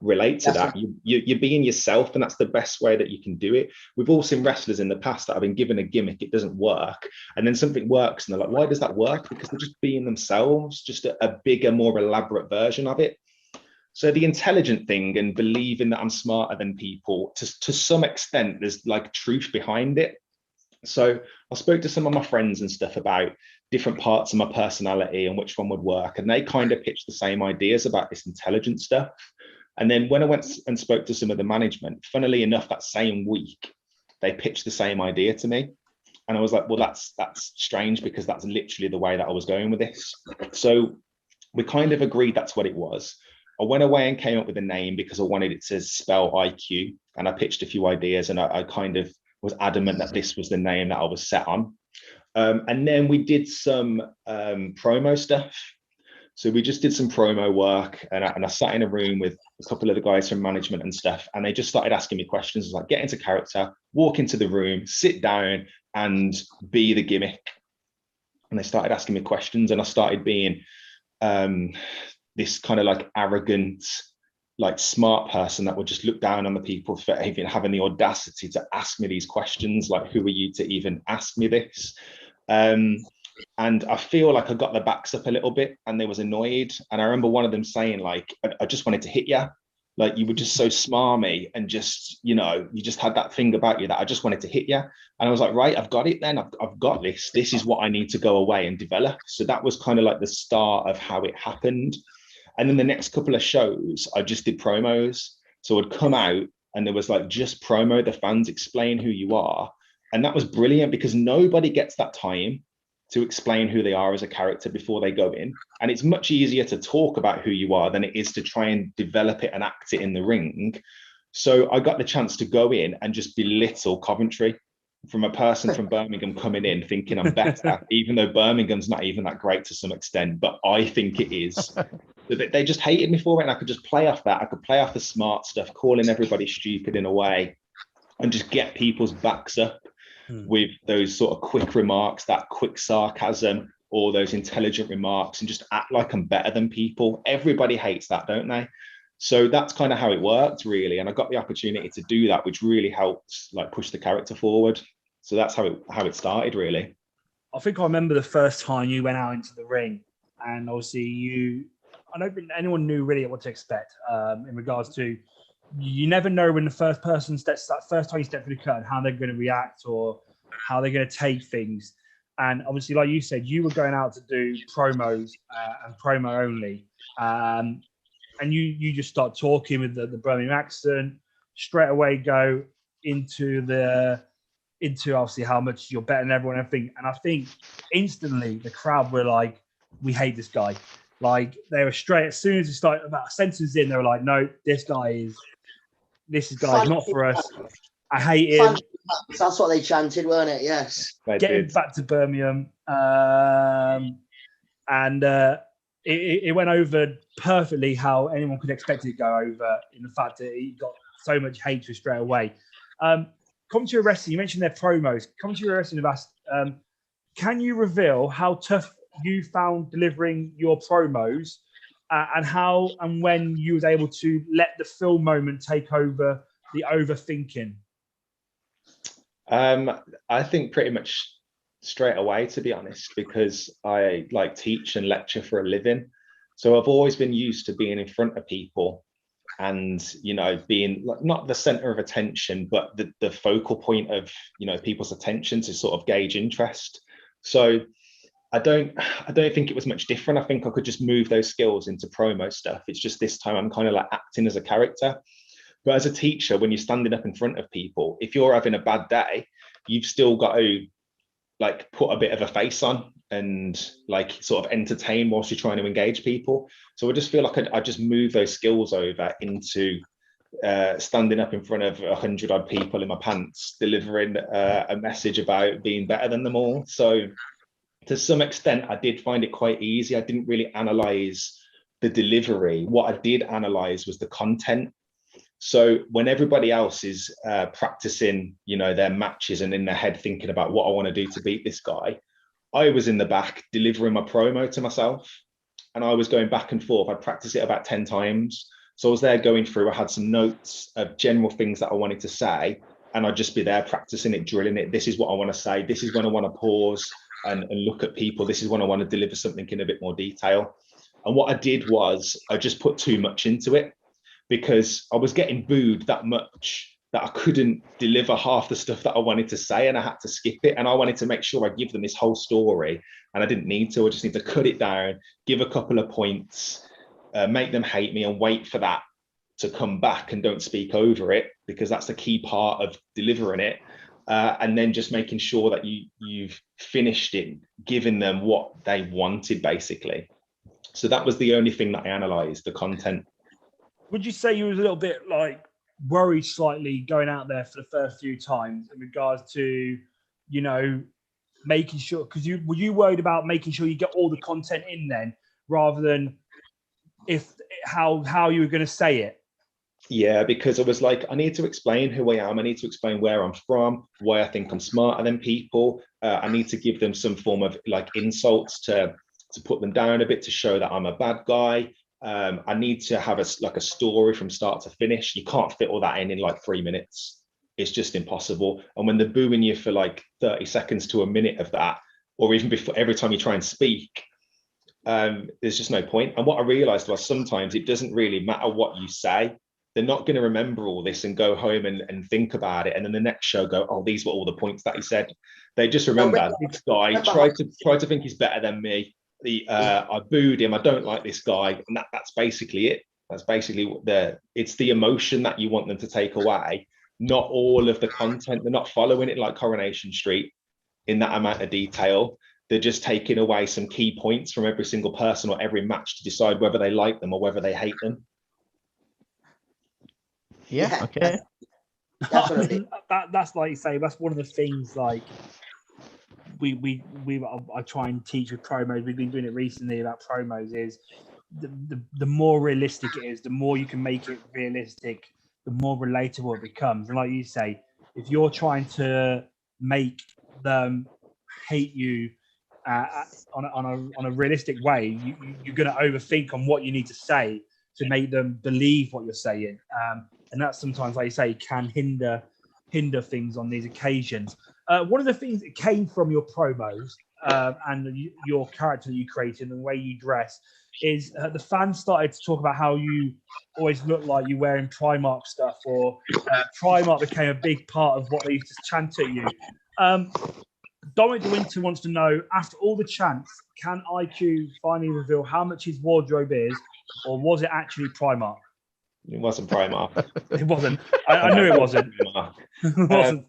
relate to that. You're being yourself, and that's the best way that you can do it. We've all seen wrestlers in the past that have been given a gimmick, it doesn't work, and then something works and they're like, why does that work? Because they're just being themselves, just a bigger, more elaborate version of it. So the intelligent thing and believing that I'm smarter than people, to some extent, there's like truth behind it. So I spoke to some of my friends and stuff about different parts of my personality and which one would work, and they kind of pitched the same ideas about this intelligent stuff. And then when I went and spoke to some of the management, funnily enough, that same week, they pitched the same idea to me. And I was like, well, that's strange, because that's literally the way that I was going with this. So we kind of agreed that's what it was. I went away and came up with a name because I wanted it to spell IQ. And I pitched a few ideas, and I kind of was adamant that this was the name that I was set on. And then we did some promo stuff. So we just did some promo work, and I sat in a room with a couple of the guys from management and stuff, and they just started asking me questions. It was like, get into character, walk into the room, sit down and be the gimmick. And they started asking me questions, and I started being this kind of like arrogant, like smart person that would just look down on the people for even having the audacity to ask me these questions. Like, who are you to even ask me this? And I feel like I got their backs up a little bit, and they was annoyed. And I remember one of them saying, like, I just wanted to hit you. Like, you were just so smarmy, and just, you just had that thing about you that I just wanted to hit you. And I was like, right, I've got it then. I've got this. This is what I need to go away and develop. So that was kind of like the start of how it happened. And then the next couple of shows, I just did promos. So I'd come out and there was like, just promo the fans, explain who you are. And that was brilliant, because nobody gets that time to explain who they are as a character before they go in. And it's much easier to talk about who you are than it is to try and develop it and act it in the ring. So I got the chance to go in and just belittle Coventry, from a person from Birmingham coming in thinking I'm better, even though Birmingham's not even that great to some extent, but I think it is. They just hated me for it, and I could just play off that. I could play off the smart stuff, calling everybody stupid in a way, and just get people's backs up with those sort of quick remarks, that quick sarcasm, or those intelligent remarks, and just act like I'm better than people. Everybody hates that, don't they? So that's kind of how it worked, really. And I got the opportunity to do that, which really helped like push the character forward. So that's how it started, really.
I think I remember the first time you went out into the ring, and obviously I don't think anyone knew really what to expect in regards to, you never know when the first person steps, that first time you step through the curtain, how they're going to react or how they're going to take things. And obviously, like you said, you were going out to do promos and promo only. And you just start talking with the Birmingham accent, straight away go into obviously how much you're better than everyone and everything. And I think instantly the crowd were like, we hate this guy. Like, they were straight, as soon as you start about a sentence in, they were like, no, this guy's not for us. I hate him.
That's what they chanted, weren't it? Yes.
Get him back to Birmingham. It went over perfectly how anyone could expect it to go over, in the fact that he got so much hatred straight away. Commentary Wrestling, you mentioned their promos. Commentary Wrestling have asked, can you reveal how tough you found delivering your promos, and how and when you was able to let the film moment take over the overthinking?
I think pretty much straight away, to be honest, because I like teach and lecture for a living. So I've always been used to being in front of people and, you know, being like, not the center of attention, but the focal point of, you know, people's attention to sort of gauge interest. So I don't think it was much different. I think I could just move those skills into promo stuff. It's just this time I'm kind of like acting as a character. But as a teacher, when you're standing up in front of people, if you're having a bad day, you've still got to like put a bit of a face on and like sort of entertain whilst you're trying to engage people. So I just feel like I just move those skills over into standing up in front of 100 odd people in my pants, delivering a message about being better than them all. So to some extent, I did find it quite easy. I didn't really analyze the delivery. What I did analyze was the content. So when everybody else is practicing, you know, their matches and in their head thinking about what I want to do to beat this guy, I was in the back delivering my promo to myself, and I was going back and forth. I'd practice it about 10 times. So I was there going through, I had some notes of general things that I wanted to say, and I'd just be there practicing it, drilling it. This is what I want to say. This is when I want to pause and look at people. This is when I want to deliver something in a bit more detail. And what I did was I just put too much into it, because I was getting booed that much that I couldn't deliver half the stuff that I wanted to say, and I had to skip it. And I wanted to make sure I give them this whole story, and I didn't need to. I just need to cut it down, give a couple of points, make them hate me, and wait for that to come back, and don't speak over it, because that's the key part of delivering it. And then just making sure that you've finished it, giving them what they wanted, basically. So that was the only thing that I analysed, the content.
Would you say you was a little bit like worried slightly going out there for the first few times in regards to, you know, making sure, because were you worried about making sure you get all the content in then, rather than how you were going to say it?
Yeah, because I was like, I need to explain who I am. I need to explain where I'm from, why I think I'm smarter than people. I need to give them some form of like insults to put them down a bit, to show that I'm a bad guy. I need to have a story from start to finish. You can't fit all that in like 3 minutes. It's just impossible. And when they're booing you for like 30 seconds to a minute of that, or even before, every time you try and speak, there's just no point. And what I realized was sometimes it doesn't really matter what you say. They're not going to remember all this and go home and think about it. And then the next show go, oh, these were all the points that he said. They just remember this guy tried to think he's better than me. I booed him. I don't like this guy, and that's basically it. That's basically it's the emotion that you want them to take away, not all of the content. They're not following it like Coronation Street in that amount of detail. They're just taking away some key points from every single person or every match to decide whether they like them or whether they hate them.
Yeah. Okay.
Definitely.
That's like you say. That's one of the things. Like I try and teach with promos. We've been doing it recently about promos. Is the more realistic it is, the more you can make it realistic, the more relatable it becomes. And like you say, if you're trying to make them hate you on a realistic way, you're going to overthink on what you need to say to make them believe what you're saying. And that sometimes, like you say, can hinder things on these occasions. One of the things that came from your promos and your character that you created and the way you dress is the fans started to talk about how you always look like you're wearing Primark stuff, or Primark became a big part of what they used to chant at you. Dominic De Winter wants to know, after all the chants, can IQ finally reveal how much his wardrobe is, or was it actually Primark?
It wasn't Primark.
It wasn't. I knew it wasn't. It wasn't.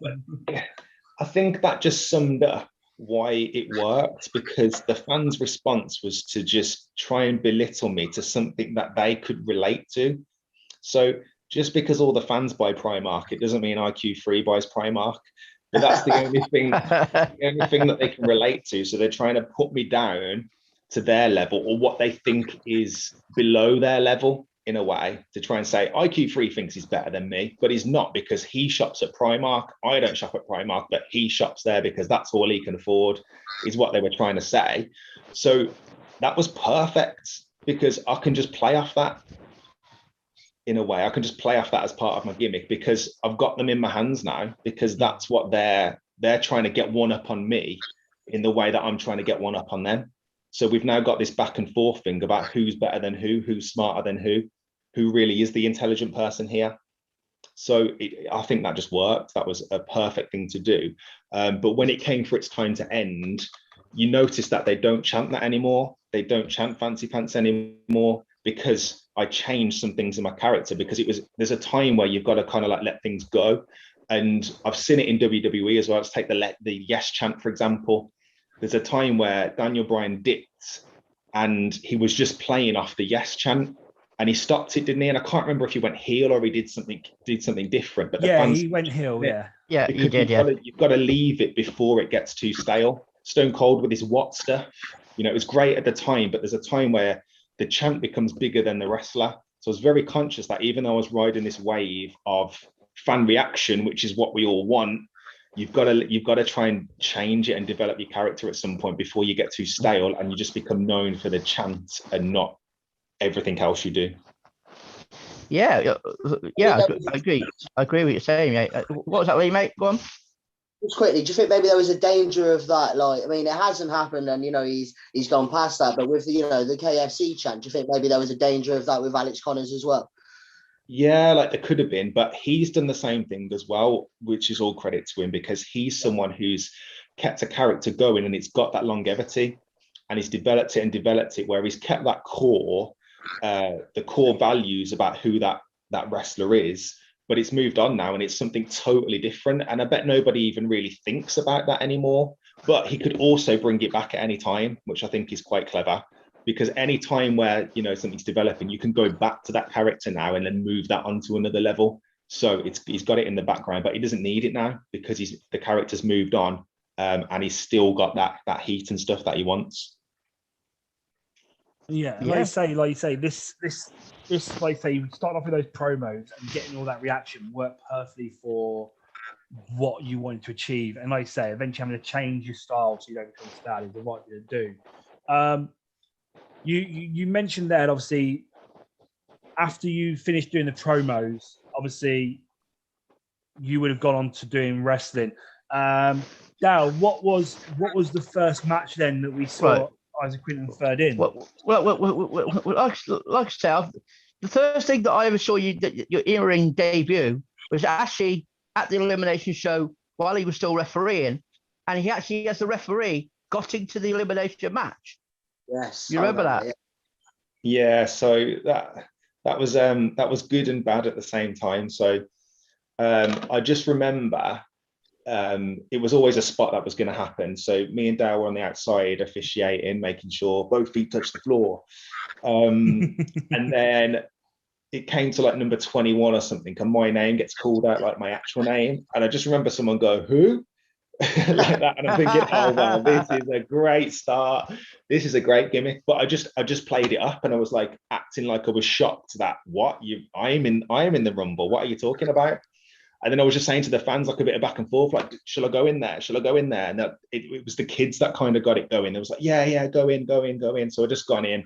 I think that just summed up why it worked, because the fans' response was to just try and belittle me to something that they could relate to. So just because all the fans buy Primark, it doesn't mean IQ3 buys Primark. But that's the only thing that they can relate to. So they're trying to put me down to their level, or what they think is below their level. in a way to try and say IQ3 thinks he's better than me, but he's not, because he shops at Primark. I don't shop at Primark, but he shops there because that's all he can afford, is what they were trying to say. So that was perfect, because I can just play off that in a way. I can just play off that as part of my gimmick, because I've got them in my hands now, because that's what they're trying to get one up on me in the way that I'm trying to get one up on them. So we've now got this back and forth thing about who's better than who's smarter than who really is the intelligent person here. So I think that just worked. That was a perfect thing to do. But when it came for its time to end, you notice that they don't chant that anymore. They don't chant fancy pants anymore, because I changed some things in my character, because there's a time where you've got to kind of like let things go. And I've seen it in WWE as well. Let's take the yes chant, for example. There's a time where Daniel Bryan dipped and he was just playing off the yes chant, and he stopped it, didn't he? And I can't remember if he went heel or he did something different. But the fans,
he went heel. Yeah,
he did.
You've got to leave it before it gets too stale. Stone Cold with his what stuff, it was great at the time, but there's a time where the chant becomes bigger than the wrestler. So I was very conscious that even though I was riding this wave of fan reaction, which is what we all want, you've got to try and change it and develop your character at some point before you get too stale and you just become known for the chant and not everything else you do.
Yeah, I agree. I agree with what you're saying, mate. What was that, mate? Go on.
Just quickly, do you think maybe there was a danger of that? Like, I mean, it hasn't happened, and he's gone past that. But with the KFC chant, do you think maybe there was a danger of that with Alex Connors as well?
Yeah, like there could have been, but he's done the same thing as well, which is all credit to him, because he's someone who's kept a character going and it's got that longevity, and he's developed it where he's kept that core, the core values about who that wrestler is, but it's moved on now and it's something totally different. And I bet nobody even really thinks about that anymore, but he could also bring it back at any time, which I think is quite clever. Because any time where something's developing, you can go back to that character now and then move that onto another level. So he's got it in the background, but he doesn't need it now because the character's moved on, and he's still got that heat and stuff that he wants.
Yeah, like you say, this like say you start off with those promos and getting all that reaction worked perfectly for what you wanted to achieve. And like you say, eventually having to change your style so you don't become style is the right thing to do. You mentioned that obviously after you finished doing the promos, obviously you would have gone on to doing wrestling. Dal, what was the first match then that we saw Isaac Quinten third in?
Well, like I said, the first thing that I ever saw your in-ring debut was actually at the elimination show while he was still refereeing, and he actually, as the referee, got into the elimination match.
Yes,
you remember that?
Yeah. So that was good and bad at the same time. So I just remember it was always a spot that was going to happen. So me and Dale were on the outside officiating, making sure both feet touch the floor. And then it came to like number 21 or something, and my name gets called out, like my actual name. And I just remember someone go, "Who?" like that, and I'm thinking, oh wow, this is a great start, this is a great gimmick. But I just played it up, and I was like acting like I was shocked that I am in the Rumble, what are you talking about? And then I was just saying to the fans, like a bit of back and forth, like, shall I go in there, and it was the kids that kind of got it going. It was like, yeah, go in. So I just gone in,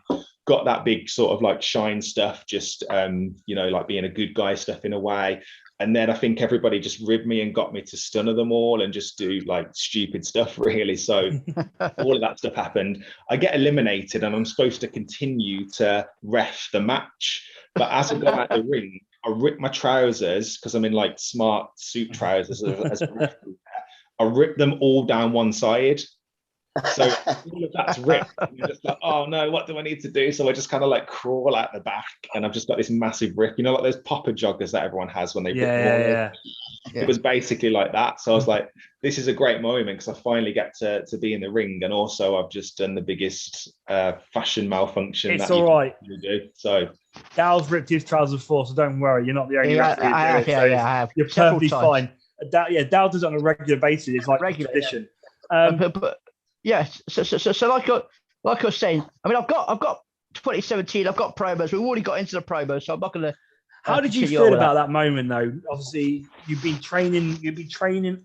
got that big sort of like shine stuff, just like being a good guy stuff in a way. And then I think everybody just ribbed me and got me to stunner them all and just do like stupid stuff, really. So all of that stuff happened. I get eliminated and I'm supposed to continue to ref the match. But as I got out the ring, I ripped my trousers, because I'm in like smart suit trousers. I ripped them all down one side. So all of that's ripped. And you're just like, oh no, what do I need to do? So I just kind of like crawl out the back, and I've just got this massive rip, like those popper joggers that everyone has when they rip.
Yeah.
It was basically like that. So I was like, this is a great moment, because I finally get to be in the ring, and also I've just done the biggest fashion malfunction.
It's all right.
Do. So
Dal's ripped his trousers before, so don't worry, you're not the only referee.
I have.
You're perfectly fine. Dal does it on a regular basis. It's like regular tradition.
But yes, so like I was saying, I mean, I've got 2017. I've got promos. We've already got into the promos, so I'm not going to.
How did you feel about that moment, though? Obviously, you've been training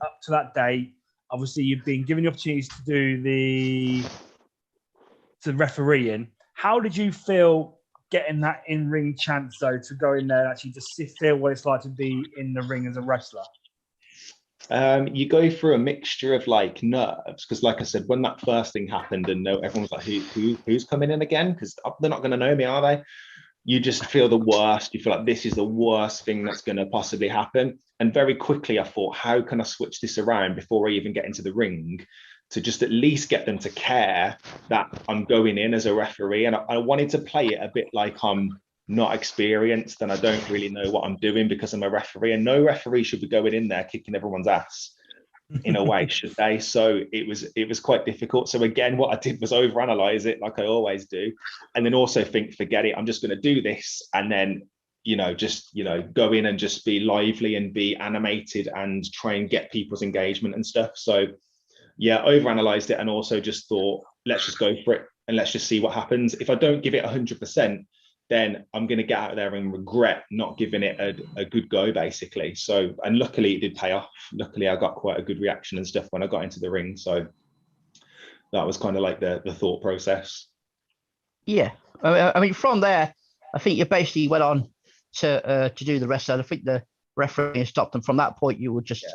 up to that day. Obviously, you've been given the opportunities to do the refereeing. How did you feel getting that in-ring chance, though, to go in there and actually just feel what it's like to be in the ring as a wrestler?
You go through a mixture of like nerves, because like I said, when that first thing happened and everyone was like, who's coming in again? Because they're not going to know me, are they? You just feel the worst. You feel like this is the worst thing that's going to possibly happen. And very quickly I thought, how can I switch this around before I even get into the ring to just at least get them to care that I'm going in as a referee? And I wanted to play it a bit like I'm not experienced and I don't really know what I'm doing because I'm a referee, and no referee should be going in there kicking everyone's ass in a way, should they? So it was quite difficult. So again, what I did was overanalyze it like I always do, and then also think, forget it, I'm just going to do this, and then just go in and just be lively and be animated and try and get people's engagement and stuff. So yeah, overanalyzed it, and also just thought, let's just go for it and let's just see what happens. If I don't give it 100%, then I'm going to get out there and regret not giving it a good go, basically. So, and luckily it did pay off. Luckily I got quite a good reaction and stuff when I got into the ring. So that was kind of like the thought process.
Yeah. I mean, from there, I think you basically went on to do the rest. I think the referee stopped, and from that point you were just,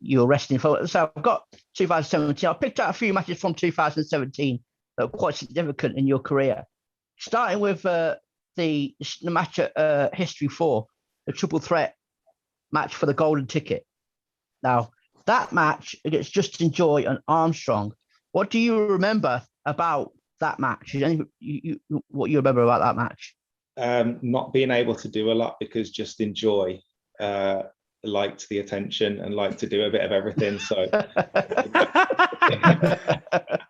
you were wrestling for. So I've got 2017. I picked out a few matches from 2017 that were quite significant in your career. Starting with the match at History 4, the triple threat match for the golden ticket. Now, that match against Justin Joy and Armstrong, what do you remember about that match? What you remember about that match?
Not being able to do a lot because Justin Joy liked the attention and liked to do a bit of everything. So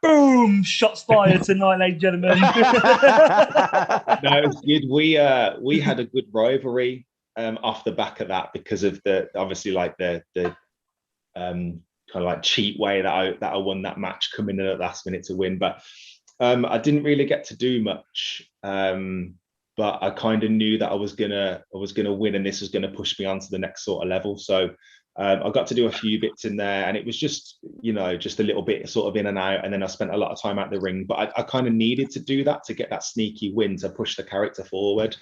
boom, shots fired tonight, ladies and gentlemen.
No, it was good. We had a good rivalry off the back of that because of the obviously like the kind of like cheat way that I won that match, coming in at the last minute to win. But I didn't really get to do much. But I kind of knew that I was gonna win, and this was gonna push me on to the next sort of level. So I got to do a few bits in there, and it was just just a little bit sort of in and out, and then I spent a lot of time out the ring. But I kind of needed to do that to get that sneaky win to push the character forward.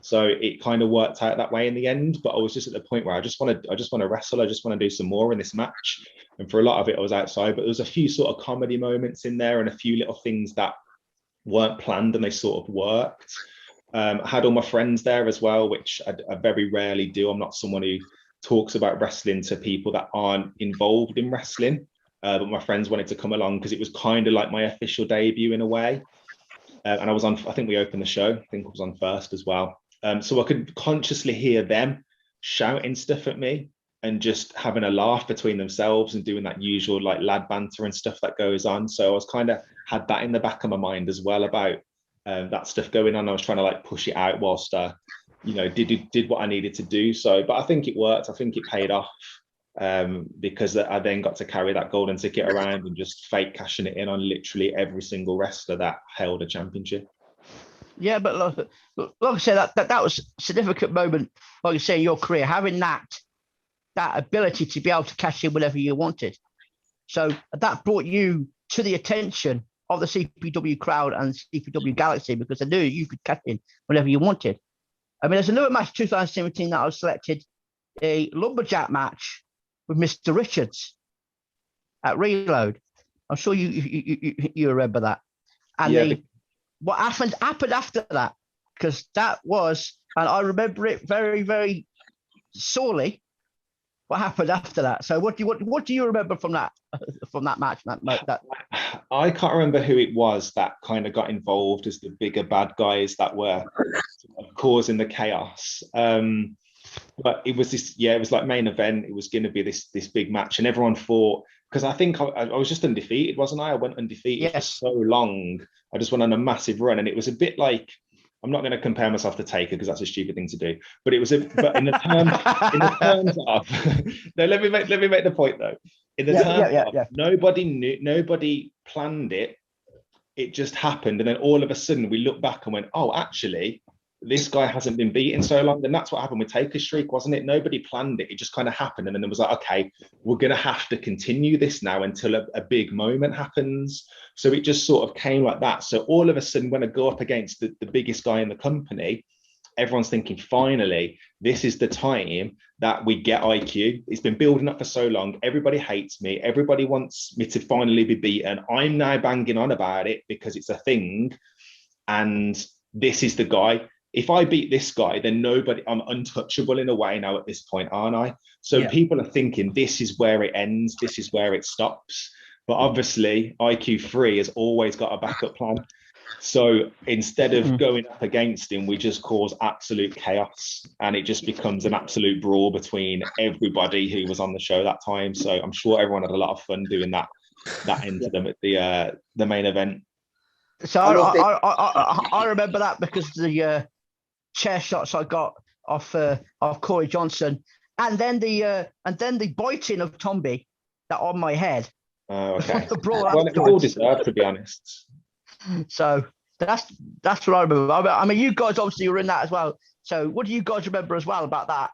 So it kind of worked out that way in the end. But I was just at the point where I just want to wrestle. I just want to do some more in this match. And for a lot of it, I was outside. But there was a few sort of comedy moments in there, and a few little things that weren't planned, and they sort of worked. I had all my friends there as well, which I very rarely do. I'm not someone who talks about wrestling to people that aren't involved in wrestling. But my friends wanted to come along because it was kind of like my official debut in a way. And I was on, I think we opened the show. I think I was on first as well. So I could consciously hear them shouting stuff at me and just having a laugh between themselves and doing that usual like lad banter and stuff that goes on. So I was kind of had that in the back of my mind as well about that stuff going on. I was trying to like push it out whilst did what I needed to do. So, but I think it worked. I think it paid off because I then got to carry that golden ticket around and just fake cashing it in on literally every single wrestler that held a championship.
Yeah, but like I said, that was a significant moment, like you say, in your career, having that ability to be able to cash in whenever you wanted. So that brought you to the attention of the CPW crowd and CPW Galaxy, because they knew you could cash in whenever you wanted. I mean, there's another match 2017 that I was selected, a lumberjack match with Mr. Richards at Reload. I'm sure you remember that. And what happened after that, because that was, and I remember it very, very sorely, what happened after that. So what do you remember from that match? That
I can't remember who it was that kind of got involved as the bigger bad guys that were causing the chaos. But it was this, it was like main event. It was going to be this big match, and everyone thought, because I think I was just undefeated, wasn't I? I went undefeated for so long. I just went on a massive run, and it was a bit like, I'm not going to compare myself to Taker because that's a stupid thing to do. But it was but in the terms of no, let me make the point though. In the terms of nobody planned it it just happened. And then all of a sudden we look back and went, oh, actually, this guy hasn't been beaten so long. And that's what happened with Taker's streak, wasn't it? Nobody planned it. It just kind of happened. And then it was like, okay, we're going to have to continue this now until a big moment happens. So it just sort of came like that. So all of a sudden, when I go up against the biggest guy in the company, everyone's thinking, finally, this is the time that we get IQ. It's been building up for so long. Everybody hates me. Everybody wants me to finally be beaten. I'm now banging on about it because it's a thing. And this is the guy. If I beat this guy, then I'm untouchable in a way now at this point, aren't I? So people are thinking this is where it ends. This is where it stops. But obviously IQ3 has always got a backup plan. So instead of going up against him, we just cause absolute chaos, and it just becomes an absolute brawl between everybody who was on the show that time. So I'm sure everyone had a lot of fun doing that into them at the main event.
So I remember that because the chair shots I got off Corey Johnson, and then the biting of Tomby that on my head.
Oh, okay.
The brawl
well, it was all deserved, to be honest.
So that's what I remember. I mean, you guys obviously were in that as well. So what do you guys remember as well about that?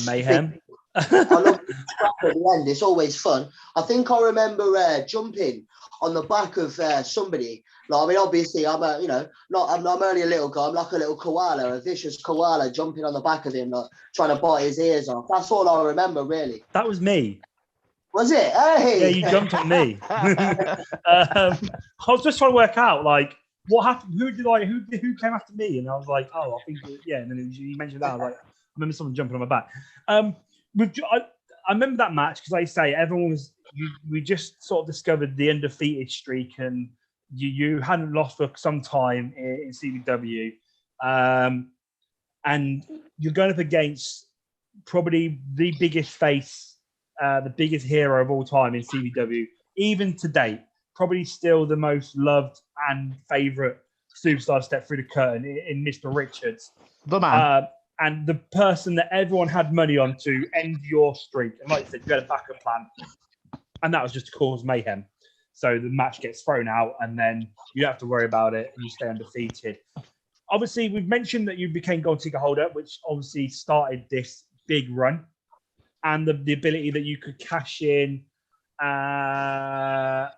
Mayhem.
I love the scrap at the end. It's always fun. I think I remember jumping on the back of somebody. Like, I mean, obviously, I'm only a little guy. I'm like a little koala, a vicious koala, jumping on the back of him, like, trying to bite his ears off. That's all I remember, really.
That was me.
Was it? Hey!
Yeah, you jumped on me. I was just trying to work out, like, what happened? Who came after me? And I was like, oh, I think, yeah. And then you mentioned that. I was like, I remember someone jumping on my back. I remember that match because, like I say, everyone was. We just sort of discovered the undefeated streak, and you hadn't lost for some time in CBW, and you're going up against probably the biggest face. The biggest hero of all time in CBW, even to date, probably still the most loved and favourite superstar to step through the curtain in Mr. Richards.
The man.
And the person that everyone had money on to end your streak. And like I said, you had a backup plan. And that was just to cause mayhem. So the match gets thrown out and then you don't have to worry about it and you stay undefeated. Obviously, we've mentioned that you became gold ticket holder, which obviously started this big run. And the ability that you could cash in at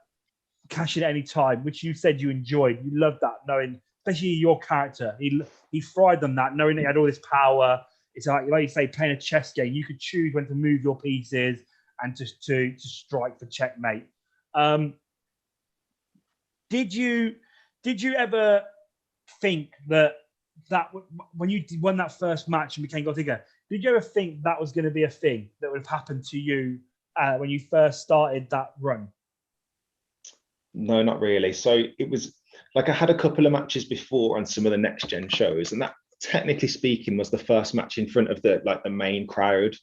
any time, which you said you enjoyed. You loved that, knowing, especially your character. He thrived on that, knowing that he had all this power. It's like you say, playing a chess game. You could choose when to move your pieces and just to strike for checkmate. Did you ever think that when you won that first match and became gold ticket, did you ever think that was going to be a thing that would have happened to you when you first started that run?
No, not really. So it was like I had a couple of matches before on some of the next gen shows, and that, technically speaking, was the first match in front of the main crowd,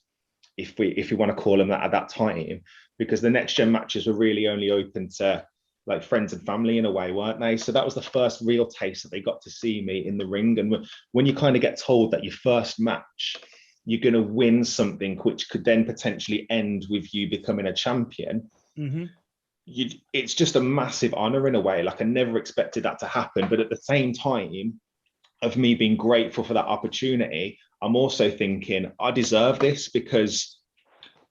if we want to call them that at that time, because the next gen matches were really only open to like friends and family in a way, weren't they? So that was the first real taste that they got to see me in the ring. And when you kind of get told that your first match, you're going to win something which could then potentially end with you becoming a champion.
Mm-hmm.
It's just a massive honor in a way. Like I never expected that to happen. But at the same time of me being grateful for that opportunity, I'm also thinking I deserve this, because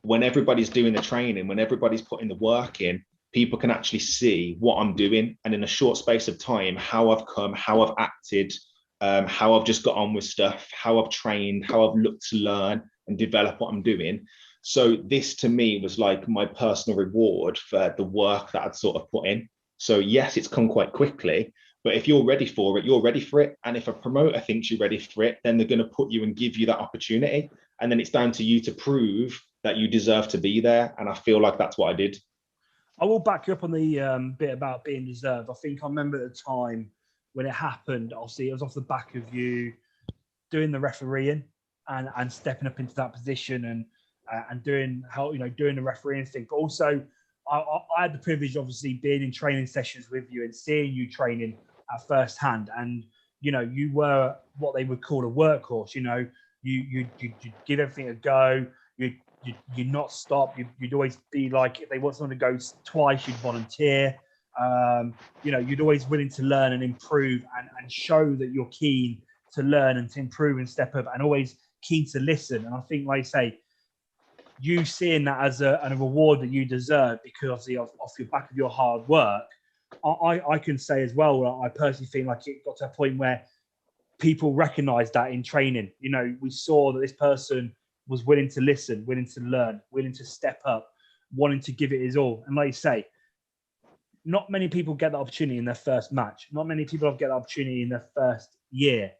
when everybody's doing the training, when everybody's putting the work in, people can actually see what I'm doing. And in a short space of time, how I've come, how I've acted, how I've just got on with stuff, how I've trained, how I've looked to learn and develop what I'm doing. So this to me was like my personal reward for the work that I'd sort of put in. So yes, it's come quite quickly, but if you're ready for it, you're ready for it. And if a promoter thinks you're ready for it, then they're going to put you and give you that opportunity. And then it's down to you to prove that you deserve to be there. And I feel like that's what I did.
I will back you up on the bit about being deserved. I think I remember at the time when it happened, obviously it was off the back of you doing the refereeing and stepping up into that position and doing the refereeing thing. But also I had the privilege, obviously, being in training sessions with you and seeing you training at first hand. And, you were what they would call a workhorse. You give everything a go. You'd not stop. You'd always be like, if they want someone to go twice, you'd volunteer. You know, you're always willing to learn and improve and show that you're keen to learn and to improve and step up, and always keen to listen. And I think, like I say, you seeing that as a reward that you deserve because obviously off your back of your hard work, I can say as well, I personally feel like it got to a point where people recognized that in training. You know, we saw that this person was willing to listen, willing to learn, willing to step up, wanting to give it his all. And like you say, not many people get the opportunity in their first match. Not many people get the opportunity in their first year.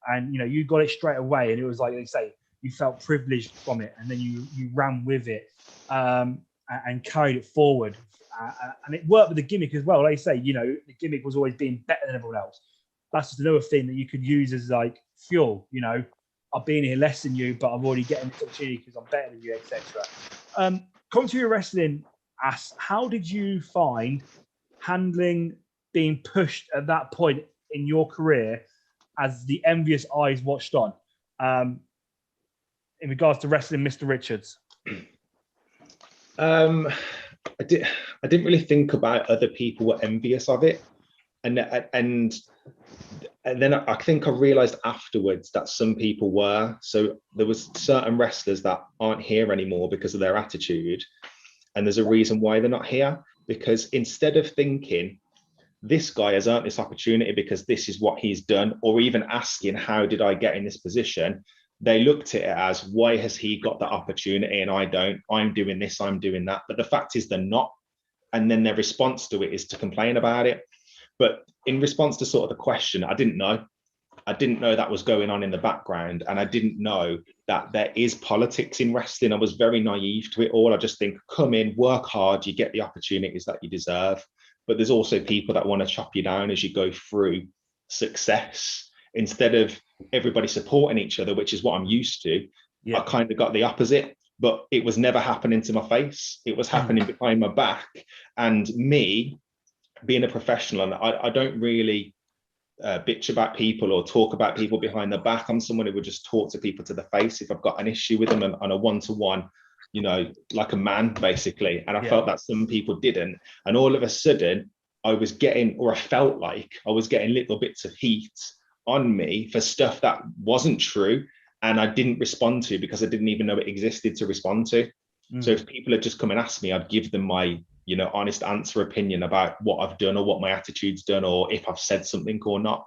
And, you know, you got it straight away. And it was like they say, you felt privileged from it. And then you ran with it and carried it forward. And it worked with the gimmick as well. Like I say, you know, the gimmick was always being better than everyone else. That's just another thing that you could use as like fuel. You know, I've been here less than you, but I'm already getting this opportunity because I'm better than you, etc. Come to your wrestling, how did you find handling being pushed at that point in your career as the envious eyes watched on in regards to wrestling Mr. Richards?
I didn't really think about other people were envious of it, and then I think I realized afterwards that some people were. So there was certain wrestlers that aren't here anymore because of their attitude, and there's a reason why they're not here. Because instead of thinking this guy has earned this opportunity because this is what he's done, or even asking how did I get in this position, they looked at it as, why has he got the opportunity and I don't? I'm doing this, I'm doing that. But the fact is they're not. And then their response to it is to complain about it. But in response to sort of the question, I didn't know that was going on in the background. And I didn't know that there is politics in wrestling. I was very naive to it all. I just think, come in, work hard, you get the opportunities that you deserve. But there's also people that want to chop you down as you go through success. Instead of everybody supporting each other, which is what I'm used to, I kind of got the opposite. But it was never happening to my face. It was happening behind my back. And me, being a professional, and I don't really bitch about people or talk about people behind their back. I'm someone who would just talk to people to the face if I've got an issue with them on a one-to-one, you know, like a man, basically. And I felt that some people didn't. And all of a sudden, I felt like I was getting little bits of heat on me for stuff that wasn't true. And I didn't respond to because I didn't even know it existed to respond to. So if people had just come and asked me, I'd give them my, you know, honest answer opinion about what I've done or what my attitude's done or if I've said something or not.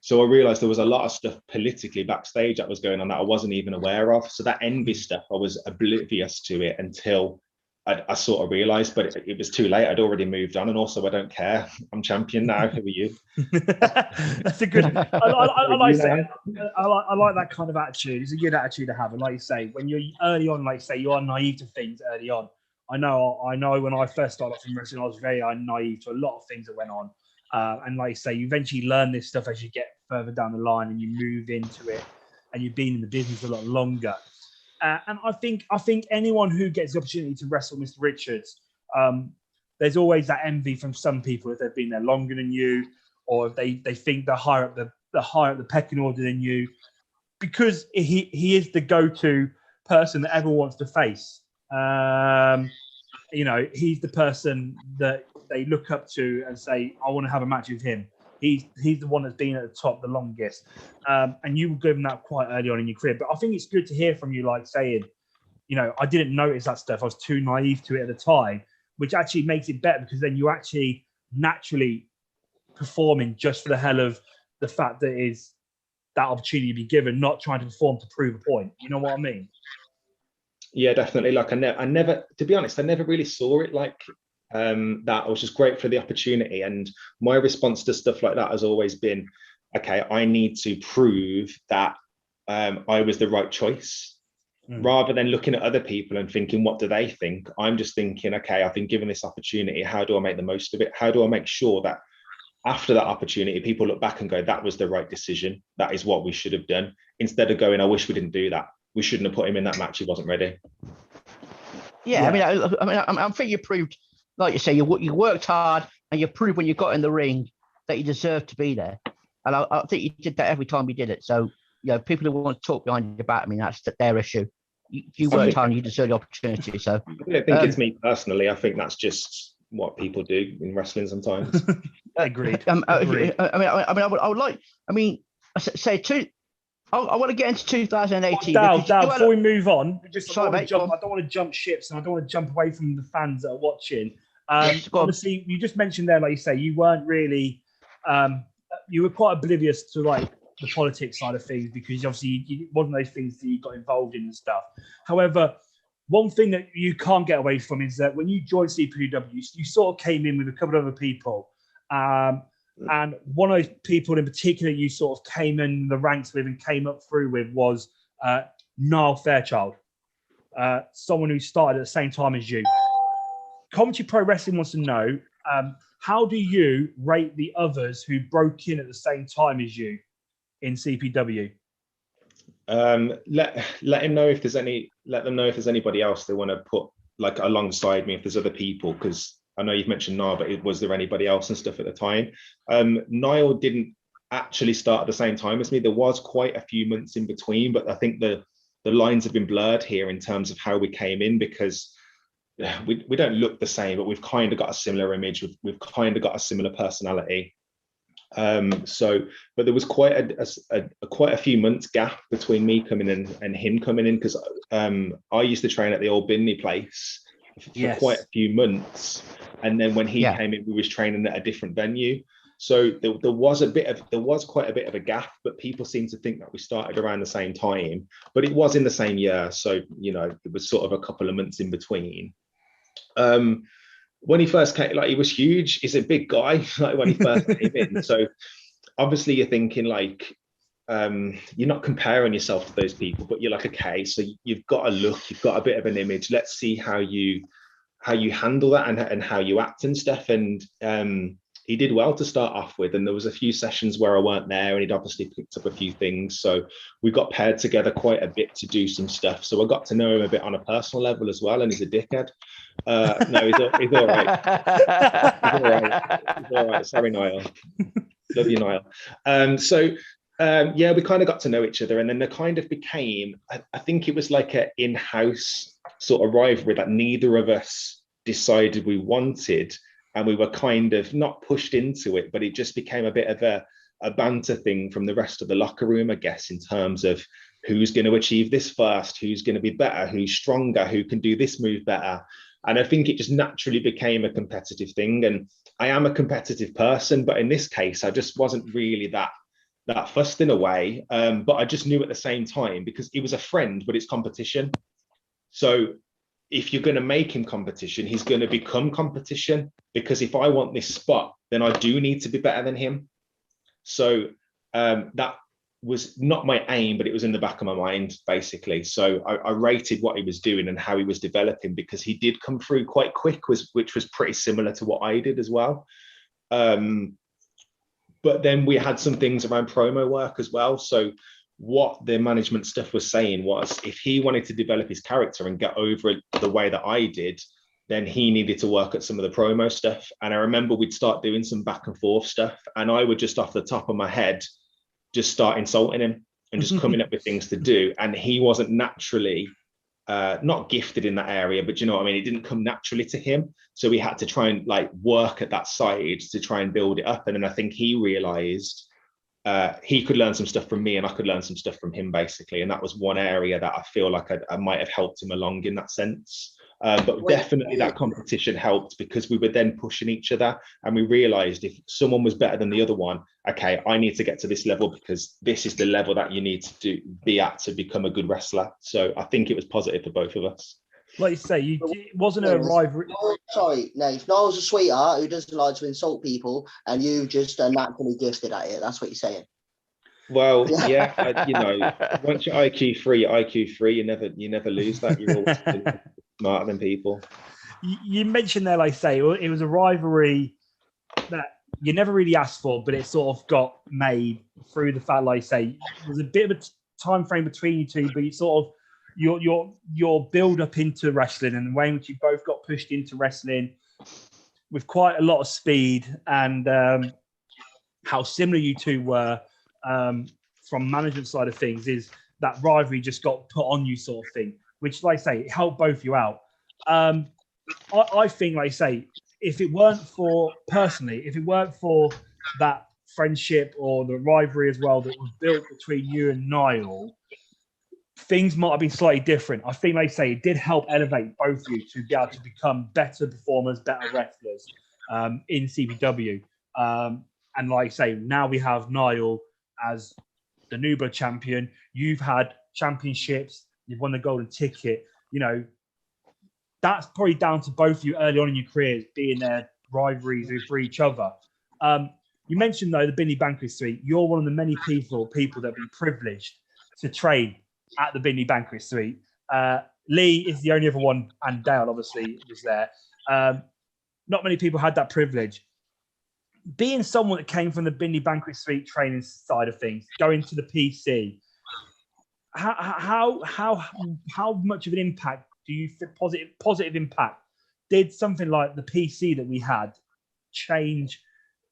So I realized there was a lot of stuff politically backstage that was going on that I wasn't even aware of. So that envy stuff, I was oblivious to it until I sort of realized, but it was too late. I'd already moved on. And also I don't care. I'm champion now. Who are you?
That's a good, I like that kind of attitude. It's a good attitude to have. And like you say, when you're early on, like you say, you are naive to things early on. I know when I first started off in wrestling, I was very naive to a lot of things that went on. And like you say, you eventually learn this stuff as you get further down the line and you move into it and you've been in the business a lot longer. And I think anyone who gets the opportunity to wrestle Mr. Richards, there's always that envy from some people if they've been there longer than you, or if they think they're higher up the pecking order than you, because he is the go-to person that everyone wants to face. You know, he's the person that they look up to and say, I want to have a match with him. He's the one that's been at the top the longest. And you were given that quite early on in your career. But I think it's good to hear from you, like saying, you know, I didn't notice that stuff. I was too naive to it at the time, which actually makes it better because then you actually naturally performing just for the hell of the fact that is that opportunity to be given, not trying to perform to prove a point. You know what I mean?
Yeah, definitely. Like I never, to be honest, I never really saw it like that. I was just grateful for the opportunity, and my response to stuff like that has always been, okay, I need to prove that I was the right choice, rather than looking at other people and thinking, what do they think? I'm just thinking, okay, I've been given this opportunity. How do I make the most of it? How do I make sure that after that opportunity, people look back and go, that was the right decision. That is what we should have done. Instead of going, I wish we didn't do that. We shouldn't have put him in that match. He wasn't ready.
Yeah. I think you proved, like you say, you worked hard and you proved when you got in the ring that you deserved to be there. And I think you did that every time you did it. So, you know, people who want to talk behind your back, I mean, that's their issue. You worked hard and you deserve the opportunity. So
I don't think it's me personally. I think that's just what people do in wrestling sometimes.
Agreed.
Agreed. I would like. I mean, say two. I want to get into 2018.
Dal, before we move on, just
Sorry, mate,
I don't want to jump ships, and I don't want to jump away from the fans that are watching.
Yes, go on.
Obviously, you just mentioned there, like you say, you weren't really, you were quite oblivious to like the politics side of things because obviously it wasn't those things that you got involved in and stuff. However, one thing that you can't get away from is that when you joined CPW, you sort of came in with a couple of other people. And one of those people in particular you sort of came in the ranks with and came up through with was Niall Fairchild, someone who started at the same time as you. Commentary Pro Wrestling wants to know, how do you rate the others who broke in at the same time as you in CPW?
Let him know if there's any. Let them know if there's anybody else they want to put like alongside me. If there's other people, because I know you've mentioned Niall, but was there anybody else and stuff at the time? Niall didn't actually start at the same time as me. There was quite a few months in between, but I think the lines have been blurred here in terms of how we came in, because we don't look the same, but we've kind of got a similar image. We've kind of got a similar personality. But there was quite a few months gap between me coming in and him coming in, because I used to train at the old Binley place for quite a few months, and then when he came in, we was training at a different venue. So there was quite a bit of a gap, but people seem to think that we started around the same time, but it was in the same year. So it was sort of a couple of months in between. When he first came, like, he was huge. He's a big guy, like when he first came in. So obviously you're thinking like, you're not comparing yourself to those people, but you're like, okay, so you've got a look, you've got a bit of an image. Let's see how you handle that and how you act and stuff. And he did well to start off with. And there was a few sessions where I weren't there, and he'd obviously picked up a few things. So we got paired together quite a bit to do some stuff. So I got to know him a bit on a personal level as well. And he's a dickhead. No, he's all right. He's all right. Sorry, Niall. Love you, Niall. We kind of got to know each other, and then there kind of became, I think it was like an in-house sort of rivalry that neither of us decided we wanted, and we were kind of not pushed into it, but it just became a bit of a banter thing from the rest of the locker room, I guess, in terms of who's going to achieve this first, who's going to be better, who's stronger, who can do this move better. And I think it just naturally became a competitive thing. And I am a competitive person, but in this case, I just wasn't really that fussed in a way. But I just knew at the same time, because he was a friend, but it's competition. So if you're going to make him competition, he's going to become competition, because if I want this spot, then I do need to be better than him. So that was not my aim, but it was in the back of my mind, basically. So I rated what he was doing and how he was developing, because he did come through quite quick, which was pretty similar to what I did as well. But then we had some things around promo work as well. So what the management stuff was saying was, if he wanted to develop his character and get over it the way that I did, then he needed to work at some of the promo stuff. And I remember we'd start doing some back and forth stuff, and I would just off the top of my head just start insulting him and just coming up with things to do. And he wasn't naturally not gifted in that area, but you know what I mean? It didn't come naturally to him. So we had to try and like work at that side to try and build it up. And then I think he realized he could learn some stuff from me, and I could learn some stuff from him, basically. And that was one area that I feel like I might have helped him along in that sense. But definitely that competition helped, because we were then pushing each other, and we realized if someone was better than the other one, okay, I need to get to this level, because this is the level that you need to be at to become a good wrestler. So I think it was positive for both of us.
Like you say, it wasn't a rivalry.
Sorry, Nate. Niall's a sweetheart who doesn't like to insult people, and you just are naturally gifted at it. That's what you're saying.
Well, yeah, once you're IQ free, you never lose that. You're always smarter than people.
You mentioned there, like I say, it was a rivalry that you never really asked for, but it sort of got made through the fact, like I say, there's a bit of a time frame between you two, but you sort of your build up into wrestling and the way in which you both got pushed into wrestling with quite a lot of speed, and how similar you two were from management side of things, is that rivalry just got put on you sort of thing, which, like I say, it helped both you out. I think, like I say, if it weren't for that friendship or the rivalry as well that was built between you and Niall, things might have been slightly different. I think, like I say, it did help elevate both of you to be able to become better performers, better wrestlers in CPW. And like I say, now we have Niall as the Nuba champion. You've had championships. You've won the golden ticket. You know, that's probably down to both of you early on in your careers being their rivalries for each other. You mentioned, though, the Binley Banquet Suite. You're one of the many people that have been privileged to train at the Binley Banquet Suite. Lee is the only other one, and Dale obviously was there. Not many people had that privilege. Being someone that came from the Binley Banquet Suite training side of things, going to the PC, how much of an impact do you think, positive impact, did something like the PC that we had change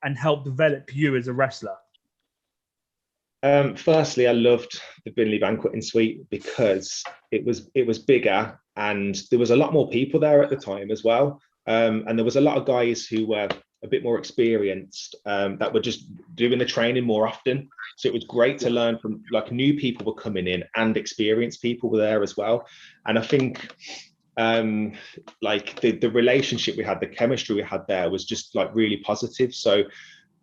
and help develop you as a wrestler?
Firstly, I loved the Binley Banqueting Suite because it was bigger and there was a lot more people there at the time as well. And there was a lot of guys who were a bit more experienced that were just doing the training more often. So it was great to learn from, like, new people were coming in and experienced people were there as well. And I think like the relationship we had, the chemistry we had there was just like really positive. So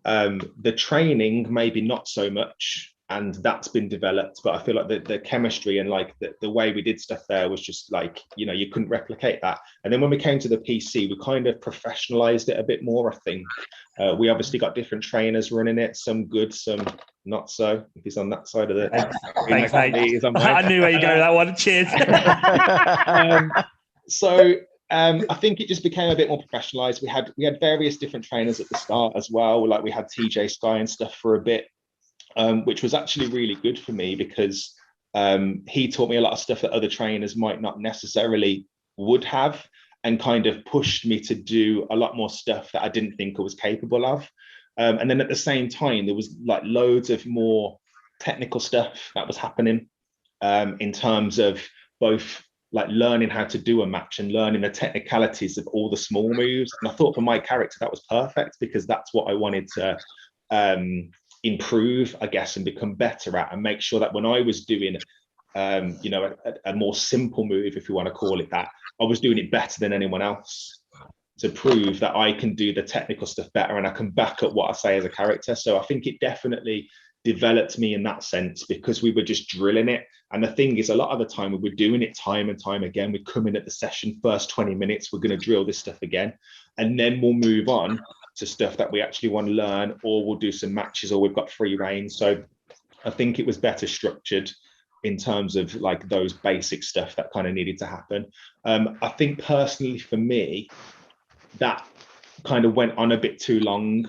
the training maybe not so much, and that's been developed, but I feel like the chemistry and like the way we did stuff there was just like, you know, you couldn't replicate that. And then when we came to the PC, we kind of professionalized it a bit more, I think. We obviously got different trainers running it, some good, some not so. If he's on that side of the
Thanks, mate. I knew where you go with that one. Cheers.
So I think it just became a bit more professionalized. We had various different trainers at the start as well. Like we had TJ Sky and stuff for a bit, which was actually really good for me because he taught me a lot of stuff that other trainers might not necessarily would have, and kind of pushed me to do a lot more stuff that I didn't think I was capable of. And then at the same time, there was like loads of more technical stuff that was happening in terms of both like learning how to do a match and learning the technicalities of all the small moves. And I thought for my character, that was perfect because that's what I wanted to improve, I guess, and become better at, and make sure that when I was doing, you know, a more simple move, if you want to call it that, I was doing it better than anyone else, to prove that I can do the technical stuff better and I can back up what I say as a character. So I think it definitely developed me in that sense because we were just drilling it. And the thing is, a lot of the time we were doing it time and time again. We come in at the session, first 20 minutes, we're going to drill this stuff again, and then we'll move on to stuff that we actually want to learn, or we'll do some matches, or we've got free reign. So I think it was better structured in terms of like those basic stuff that kind of needed to happen. I think personally for me, that kind of went on a bit too long.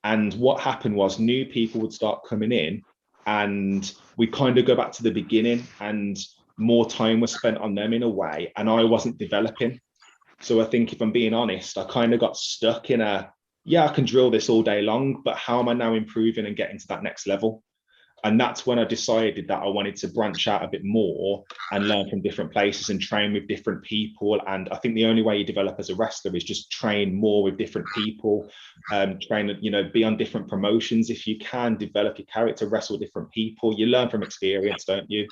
And what happened was new people would start coming in and we kind of go back to the beginning, and more time was spent on them in a way, and I wasn't developing. So I think if I'm being honest, I kind of got stuck in I can drill this all day long, but how am I now improving and getting to that next level? And that's when I decided that I wanted to branch out a bit more and learn from different places and train with different people. And I think the only way you develop as a wrestler is just train more with different people, train, you know, be on different promotions. If you can develop your character, wrestle different people, you learn from experience, don't you?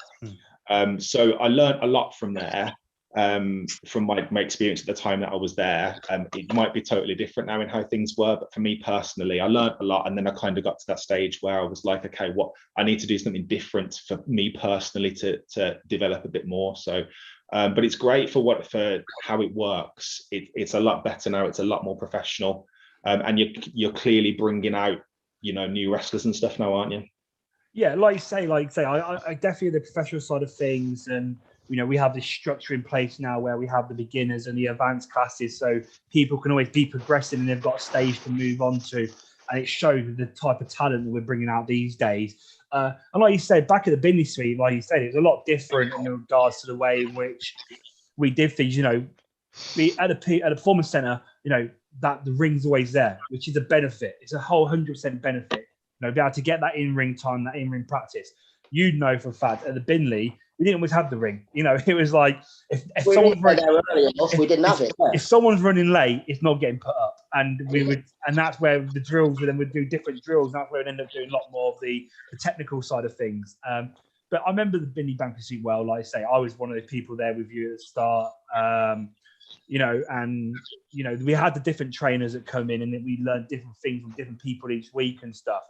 So I learned a lot from there. From my experience at the time that I was there. It might be totally different now in how things were, but for me personally, I learned a lot. And then I kind of got to that stage where I was like, okay, what I need to do something different for me personally to develop a bit more. So, but it's great for how it works. It's a lot better now. It's a lot more professional. And you're clearly bringing out, you know, new wrestlers and stuff now, aren't you?
Yeah, like you say, I definitely the professional side of things, and you know, we have this structure in place now where we have the beginners and the advanced classes, so people can always be progressing and they've got a stage to move on to, and it shows the type of talent that we're bringing out these days. And like you said, back at the Binley Suite, like you said, it was a lot different in regards to the way in which we did things. You know, at the Performance Centre, you know, that the ring's always there, which is a benefit. It's a whole 100% benefit. You know, be able to get that in-ring time, that in-ring practice. You know for a fact at the Binley, we didn't always have the ring. You know, it was like if
We
someone's
didn't go there early enough, we didn't have it. Yeah.
if someone's running late, it's not getting put up, and we would, and that's where the drills. Then we'd do different drills. And that's where we'd end up doing a lot more of the technical side of things. But I remember the Binny Banker Suite well. Like I say, I was one of the people there with you at the start. You know, and you know, we had the different trainers that come in, and then we learned different things from different people each week and stuff.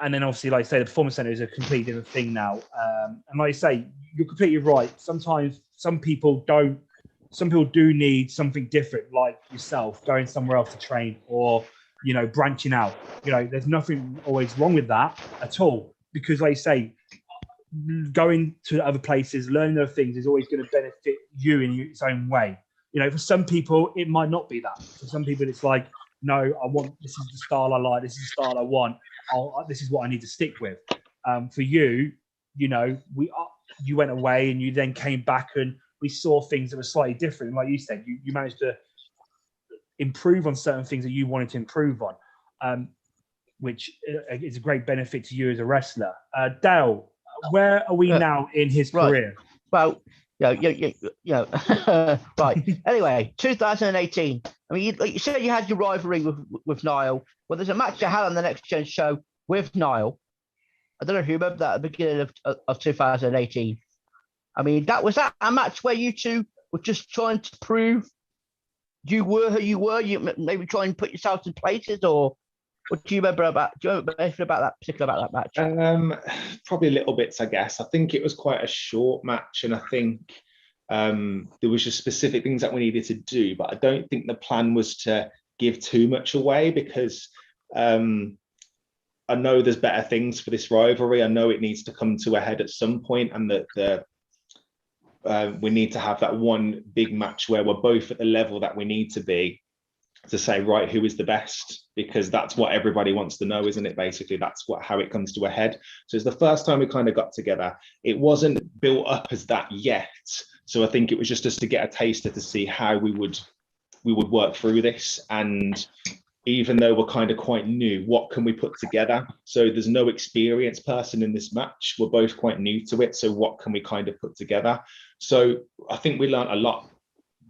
And then obviously, like I say, the performance center is a completely different thing now. And like I say, you're completely right. Sometimes some people do need something different, like yourself, going somewhere else to train, or you know, branching out. You know, there's nothing always wrong with that at all, because like I say, going to other places, learning other things is always going to benefit you in its own way. You know, for some people, it might not be that. For some people, it's like, no, this is the style I like, this is the style I want. This is what I need to stick with. For you, you know, you went away and you then came back and we saw things that were slightly different. Like you said, you managed to improve on certain things that you wanted to improve on, which is a great benefit to you as a wrestler. Dale, where are we now in his career?
Well, right. Anyway, 2018. I mean, you said you had your rivalry with Niall. Well, there's a match you had on the Next Gen show with Niall. I don't know if you remember that at the beginning of 2018. I mean, was that a match where you two were just trying to prove you were who you were? You maybe try and put yourselves in places, or what do you remember anything about that match?
Probably little bits, I guess. I think it was quite a short match, and I think there was just specific things that we needed to do, but I don't think the plan was to give too much away, because I know there's better things for this rivalry. I know it needs to come to a head at some point, and that we need to have that one big match where we're both at the level that we need to be to say, right, who is the best? Because that's what everybody wants to know, isn't it? Basically, that's how it comes to a head. So it's the first time we kind of got together. It wasn't built up as that yet. So I think it was just to get a taster to see how we would work through this. And even though we're kind of quite new, what can we put together? So there's no experienced person in this match. We're both quite new to it. So what can we kind of put together? So I think we learned a lot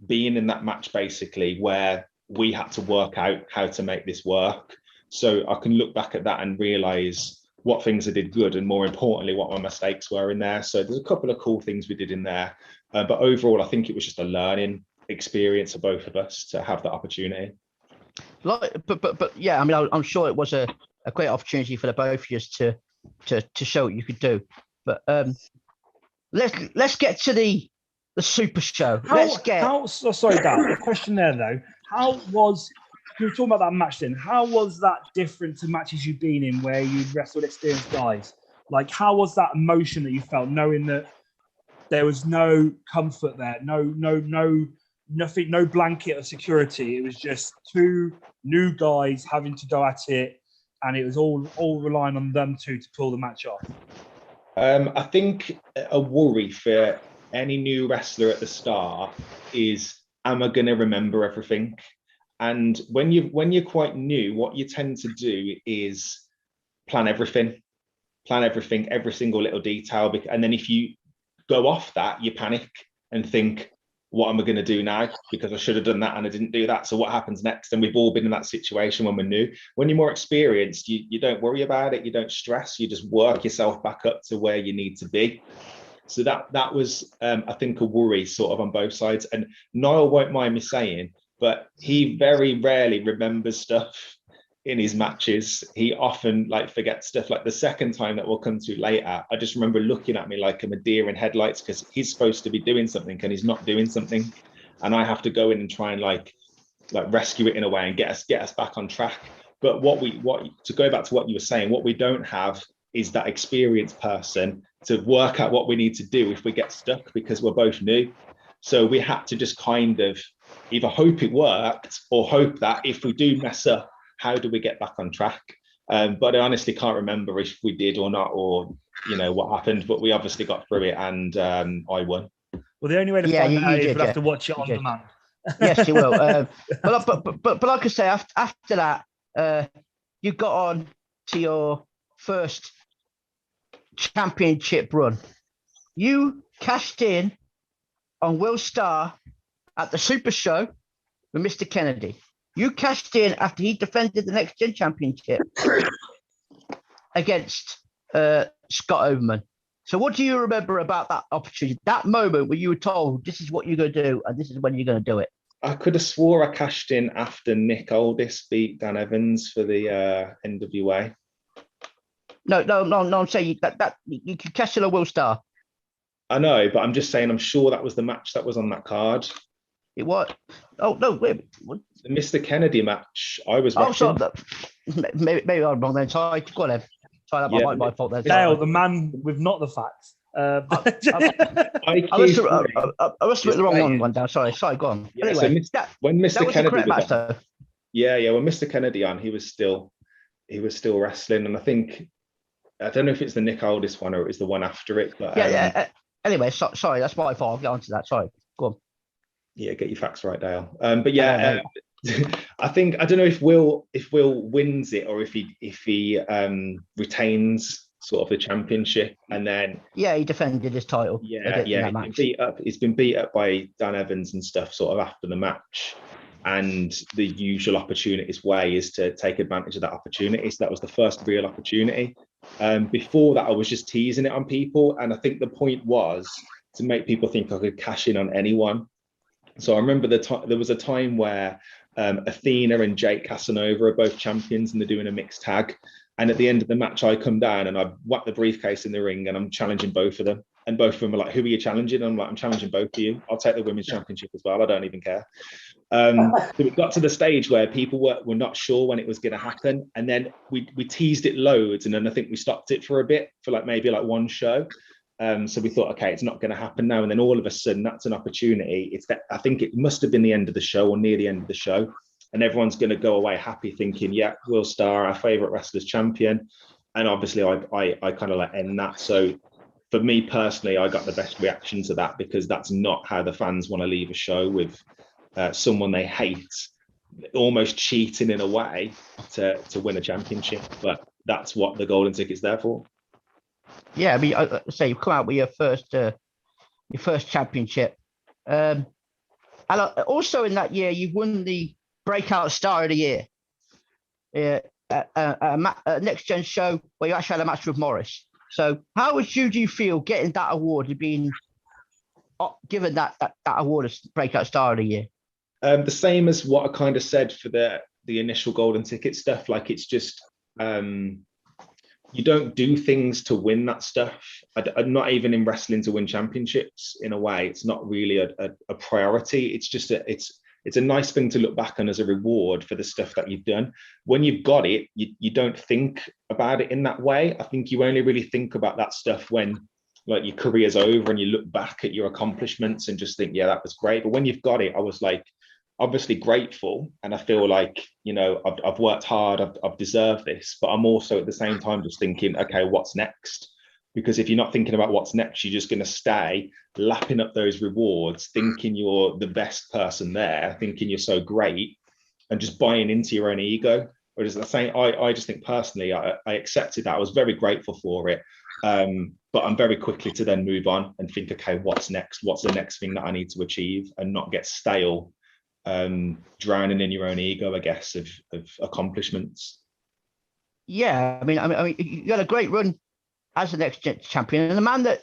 being in that match, basically, where we had to work out how to make this work. So I can look back at that and realize what things I did good, and more importantly, what my mistakes were in there. So there's a couple of cool things we did in there. But overall, I think it was just a learning experience for both of us to have that opportunity.
But yeah, I mean, I'm sure it was a great opportunity for the both of you to show what you could do. But let's get to the Super Show.
Sorry, Dan. A question there though. How was, you were talking about that match then? How was that different to matches you've been in where you wrestled experienced guys? Like, how was that emotion that you felt, knowing that there was no comfort there, nothing, no blanket of security? It was just two new guys having to go at it, and it was all relying on them two to pull the match off.
I think a worry for any new wrestler at the start is, am I going to remember everything? And when you're quite new, what you tend to do is plan everything, every single little detail. And then if you go off that, you panic and think, what am I going to do now? Because I should have done that and I didn't do that. So what happens next? And we've all been in that situation when we're new. When you're more experienced, you don't worry about it. You don't stress. You just work yourself back up to where you need to be. So that was, I think, a worry sort of on both sides. And Niall won't mind me saying, but he very rarely remembers stuff in his matches. He often forgets stuff. Like the second time that we'll come to later, I just remember looking at me like I'm a deer in headlights, because he's supposed to be doing something and he's not doing something. And I have to go in and try and rescue it in a way and get us back on track. But to go back to what you were saying, what we don't have is that experienced person to work out what we need to do if we get stuck, because we're both new. So we had to just kind of either hope it worked or hope that if we do mess up, how do we get back on track? But I honestly can't remember if we did or not, or what happened. But we obviously got through it, and I won.
Well, the only way to find out is we'll have to watch it on demand.
Yes, you will. But like I say, after that, you got on to your first championship run. You cashed in on Will Starr at the Super Show with Mr. Kennedy. You cashed in after he defended the Next Gen Championship against Scott Overman. So what do you remember about that opportunity, that moment where you were told this is what you're going to do and this is when you're going to do it?
I could have swore I cashed in after Nick Aldis beat Dan Evans for the NWA.
No. I'm saying that you could cash in on Will Starr.
I know, but I'm just saying I'm sure that was the match that was on that card.
It was. Oh no, wait. What?
The Mr. Kennedy match. I was.
Oh, sorry. Maybe I'm wrong then. Sorry, go on then. Sorry, that might be my fault then.
Dale, the man with not the facts.
I must have written the wrong one down. Sorry, go on.
Yeah,
anyway,
so when Mr. Kennedy was
match,
on, when Mr. Kennedy on, he was still wrestling, and I don't know if it's the Nick Aldis one or it's the one after it, but
anyway, sorry, that's my fault. I'll get onto that. Sorry, go on.
Yeah, get your facts right, Dale. But yeah, I don't know if Will wins it or if he retains sort of the championship, and then
he defended his title.
He's been beat up by Dan Evans and stuff sort of after the match, and the usual opportunities way is to take advantage of that opportunity. So that was the first real opportunity. Before that, I was just teasing it on people, and I think the point was to make people think I could cash in on anyone. So I remember there was a time where Athena and Jake Casanova are both champions and they're doing a mixed tag. And at the end of the match, I come down and I whack the briefcase in the ring and I'm challenging both of them. And both of them are like, who are you challenging? And I'm like, I'm challenging both of you. I'll take the women's championship as well. I don't even care. So we got to the stage where people were not sure when it was going to happen. And then we teased it loads. And then I think we stopped it for a bit, for maybe one show. So we thought, okay, it's not going to happen now. And then all of a sudden, that's an opportunity. I think it must have been the end of the show or near the end of the show. And everyone's going to go away happy thinking, yeah, Will Starr, our favourite wrestler's champion. And obviously, I kind of end that. So for me personally, I got the best reaction to that because that's not how the fans want to leave a show with someone they hate, almost cheating in a way to win a championship. But that's what the golden ticket's there for.
Yeah, I mean, I say you come out with your first championship, and also in that year you won the Breakout Star of the Year, a Next Gen show where you actually had a match with Morris. So, how do you feel getting that award and being given that award as Breakout Star of the Year?
The same as what I kind of said for the initial golden ticket stuff. Like it's just. You don't do things to win that stuff. I'm not even in wrestling to win championships in a way. It's not really a priority. It's just it's a nice thing to look back on as a reward for the stuff that you've done. When you've got it, you don't think about it in that way. I think you only really think about that stuff when your career's over and you look back at your accomplishments and just think, yeah, that was great. But when you've got it, I was obviously grateful, and I feel I've worked hard, I've deserved this, but I'm also at the same time just thinking, okay, what's next? Because if you're not thinking about what's next, you're just going to stay lapping up those rewards, thinking you're the best person there, thinking you're so great, and just buying into your own ego. Or is the same? I just think personally, I accepted that. I was very grateful for it, but I'm very quickly to then move on and think, okay, what's next? What's the next thing that I need to achieve, and not get stale. Drowning in your own ego, I guess, of accomplishments.
Yeah, I mean, you had a great run as the Next Gen champion, and the man that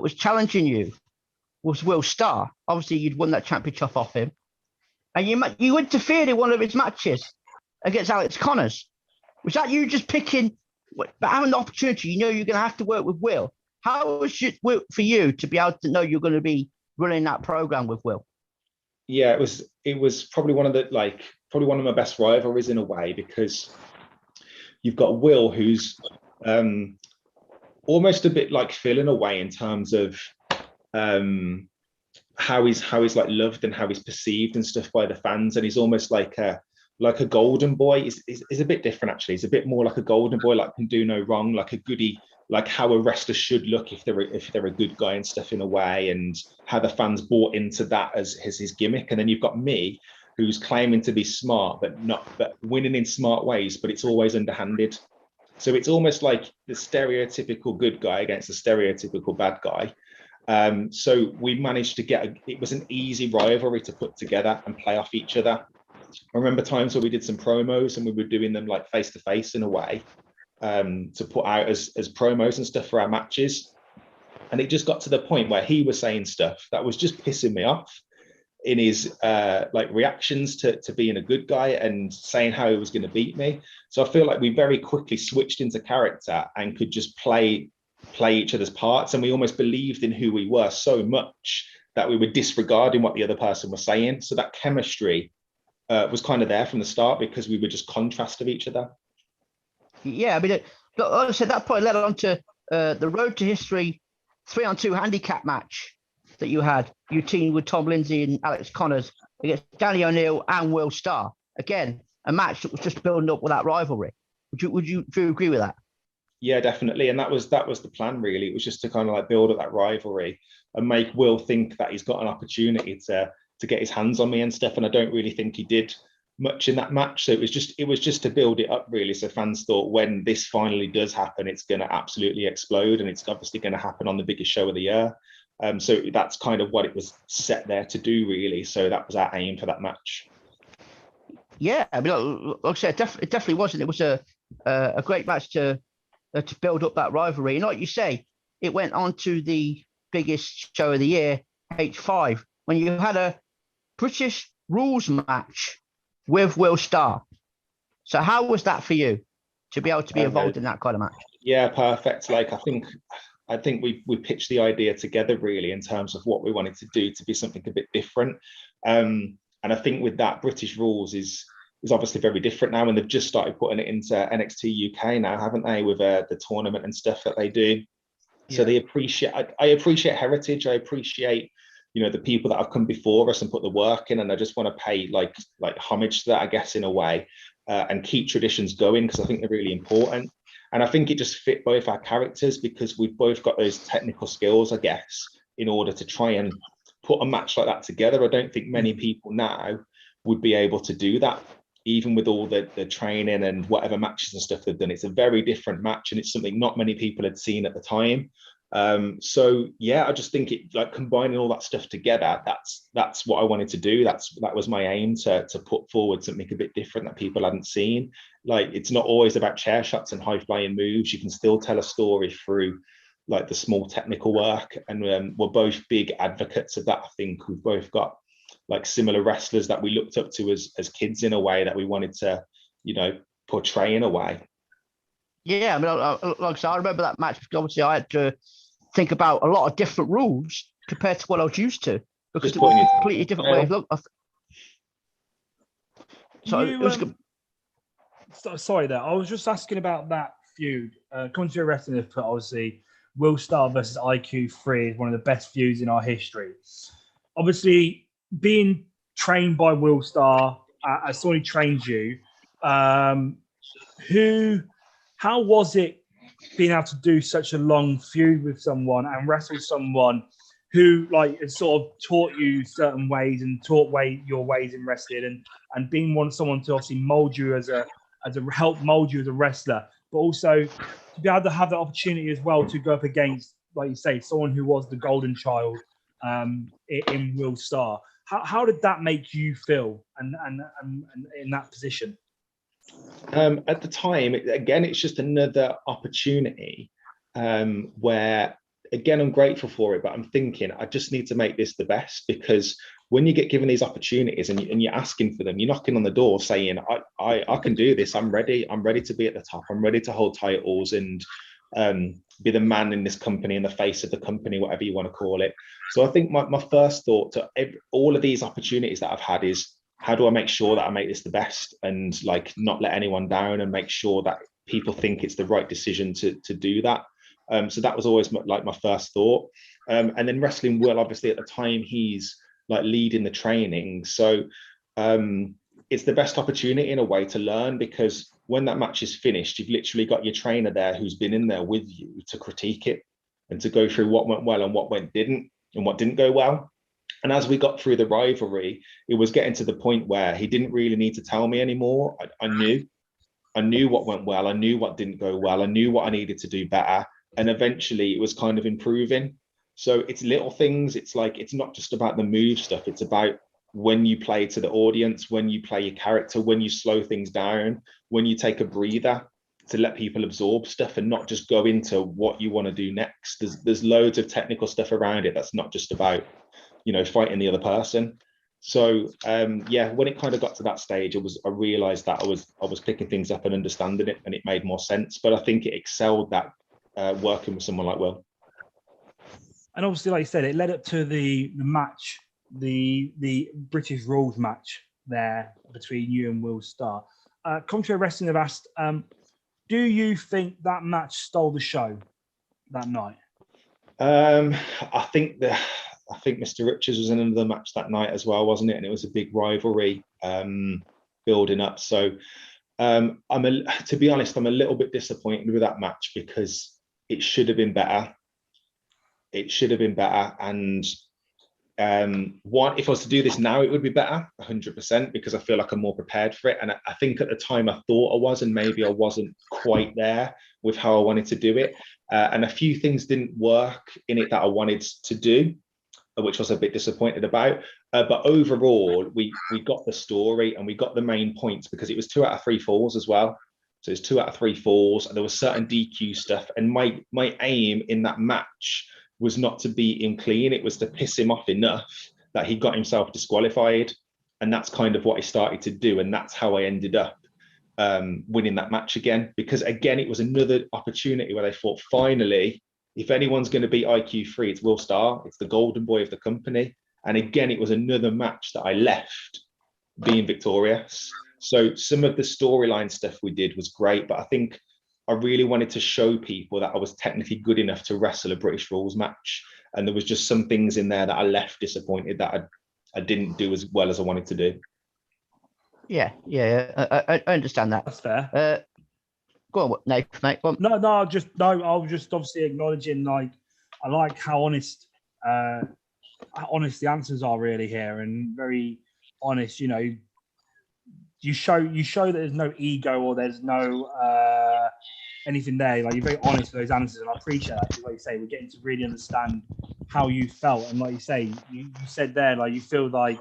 was challenging you was Will Starr. Obviously, you'd won that championship off him, and you interfered in one of his matches against Alex Connors. Was that you just picking, but having the opportunity? You know, you're going to have to work with Will. How was it for you to be able to know you're going to be running that program with Will?
Yeah, it was probably one of my best rivalries in a way, because you've got Will, who's almost a bit like Phil in a way in terms of how he's loved and how he's perceived and stuff by the fans, and he's almost like a golden boy. Is a bit different actually. He's a bit more like a golden boy, like can do no wrong, like a goodie, like how a wrestler should look if they're a good guy and stuff in a way, and how the fans bought into that as his gimmick. And then you've got me, who's claiming to be smart, but winning in smart ways, but it's always underhanded. So it's almost like the stereotypical good guy against the stereotypical bad guy. So we managed to it was an easy rivalry to put together and play off each other. I remember times where we did some promos and we were doing them like face to face in a way, to put out as promos and stuff for our matches. And it just got to the point where he was saying stuff that was just pissing me off in his like reactions to being a good guy and saying how he was going to beat me. So I feel like we very quickly switched into character and could just play each other's parts, and we almost believed in who we were so much that we were disregarding what the other person was saying. So that chemistry was kind of there from the start because we were just contrast of each other.
Yeah, I mean, like I said, that point led on to the Road to History 3-on-2 handicap match that you had. You teamed with Tom Lindsay and Alex Connors against Danny O'Neill and Will Starr. Again, a match that was just building up with that rivalry. Do you agree with that?
Yeah, definitely. And that was the plan, really. It was just to kind of like build up that rivalry and make Will think that he's got an opportunity to get his hands on me and stuff. And I don't really think he did much in that match. So it was just to build it up, really. So fans thought when this finally does happen, it's going to absolutely explode, and it's obviously going to happen on the biggest show of the year. So that's kind of what it was set there to do, really. So that was our aim for that match.
Yeah, I mean, like I said, it definitely wasn't. It was a great match to build up that rivalry. And like you say, it went on to the biggest show of the year, H5, when you had a British rules match with Will Starr. So how was that for you to be able to be involved in that kind of match?
Yeah, perfect. Like I think we pitched the idea together, really, in terms of what we wanted to do to be something a bit different. And I think with that, British rules is obviously very different now, and they've just started putting it into NXT UK now, haven't they, with the tournament and stuff that they do. Yeah. So I appreciate heritage. I appreciate, the people that have come before us and put the work in, and I just want to pay like homage to that, I guess, in a way, and keep traditions going, because I think they're really important. And I think it just fit both our characters because we've both got those technical skills, I guess, in order to try and put a match like that together. I don't think many people now would be able to do that, even with all the training and whatever matches and stuff they've done. It's a very different match, and it's something not many people had seen at the time. So yeah, I just think it, like, combining all that stuff together, that's what I wanted to do. That was my aim, to put forward something a bit different that people hadn't seen. Like, it's not always about chair shots and high flying moves. You can still tell a story through like the small technical work, and we're both big advocates of that. I think we've both got like similar wrestlers that we looked up to as kids in a way that we wanted to, portray in a way.
Yeah, I mean, like I said, I remember that match because obviously I had to think about a lot of different rules compared to what I was used to, because it was a completely different way of looking. So it was good.
Sorry there. I was just asking about that feud. Country Wrestling has put, obviously, Will Starr versus IQ3 is one of the best feuds in our history. Obviously, being trained by Will Starr, as someone who trained you, how was it being able to do such a long feud with someone and wrestle someone who has sort of taught you certain ways and taught your ways in wrestling, and being someone to obviously mold you help mold you as a wrestler, but also to be able to have the opportunity as well to go up against, like you say, someone who was the golden child in Will Starr. How did that make you feel and in that position?
At the time, it's just another opportunity where, again, I'm grateful for it, but I'm thinking I just need to make this the best, because when you get given these opportunities and you're asking for them, you're knocking on the door saying, I can do this. I'm ready to be at the top. I'm ready to hold titles and be the man in this company and the face of the company, whatever you want to call it. So I think my first thought to all of these opportunities that I've had is, how do I make sure that I make this the best and not let anyone down, and make sure that people think it's the right decision to do that. So that was always my first thought. And then wrestling Will, obviously at the time he's leading the training. So it's the best opportunity in a way to learn, because when that match is finished, you've literally got your trainer there who's been in there with you to critique it and to go through what went well and what didn't go well. And as we got through the rivalry, it was getting to the point where he didn't really need to tell me anymore. I knew. I knew what went well. I knew what didn't go well. I knew what I needed to do better. And eventually it was kind of improving. So it's little things. It's like, it's not just about the move stuff. It's about when you play to the audience, when you play your character, when you slow things down, when you take a breather to let people absorb stuff and not just go into what you want to do next. There's loads of technical stuff around it. That's not just about, fighting the other person. So yeah, when it kind of got to that stage, I realized that I was picking things up and understanding it, and it made more sense. But I think it excelled that working with someone like Will.
And obviously, like you said, it led up to the match, the British rules match there between you and Will Starr. Contrary Wrestling have asked, do you think that match stole the show that night?
I think Mr. Richards was in another match that night as well, wasn't it? And it was a big rivalry building up. So to be honest, I'm a little bit disappointed with that match because it should have been better. It should have been better. And if I was to do this now, it would be better, 100%, because I feel like I'm more prepared for it. And I think at the time I thought I was, and maybe I wasn't quite there with how I wanted to do it. And a few things didn't work in it that I wanted to do, which I was a bit disappointed about. But overall, we got the story and we got the main points, because it was 2 out of 3 falls as well. So it's 2 out of 3 falls, and there was certain DQ stuff. And my aim in that match was not to beat him clean. It was to piss him off enough that he got himself disqualified. And that's kind of what he started to do. And that's how I ended up winning that match again. Because again, it was another opportunity where they thought, finally, if anyone's going to beat IQ3, it's Will Starr. It's the golden boy of the company. And again, it was another match that I left being victorious. So some of the storyline stuff we did was great, but I think I really wanted to show people that I was technically good enough to wrestle a British rules match. And there was just some things in there that I left disappointed that I didn't do as well as I wanted to do.
Yeah. I understand that.
That's fair.
Go on, Nate, mate. Go on.
No, I was just obviously acknowledging, like, I like how honest the answers are really here, and very honest. You show that there's no ego or there's no anything there. Like, you're very honest with those answers, and I appreciate that. Like you say, we're getting to really understand how you felt, and like you say, you said there, like, you feel like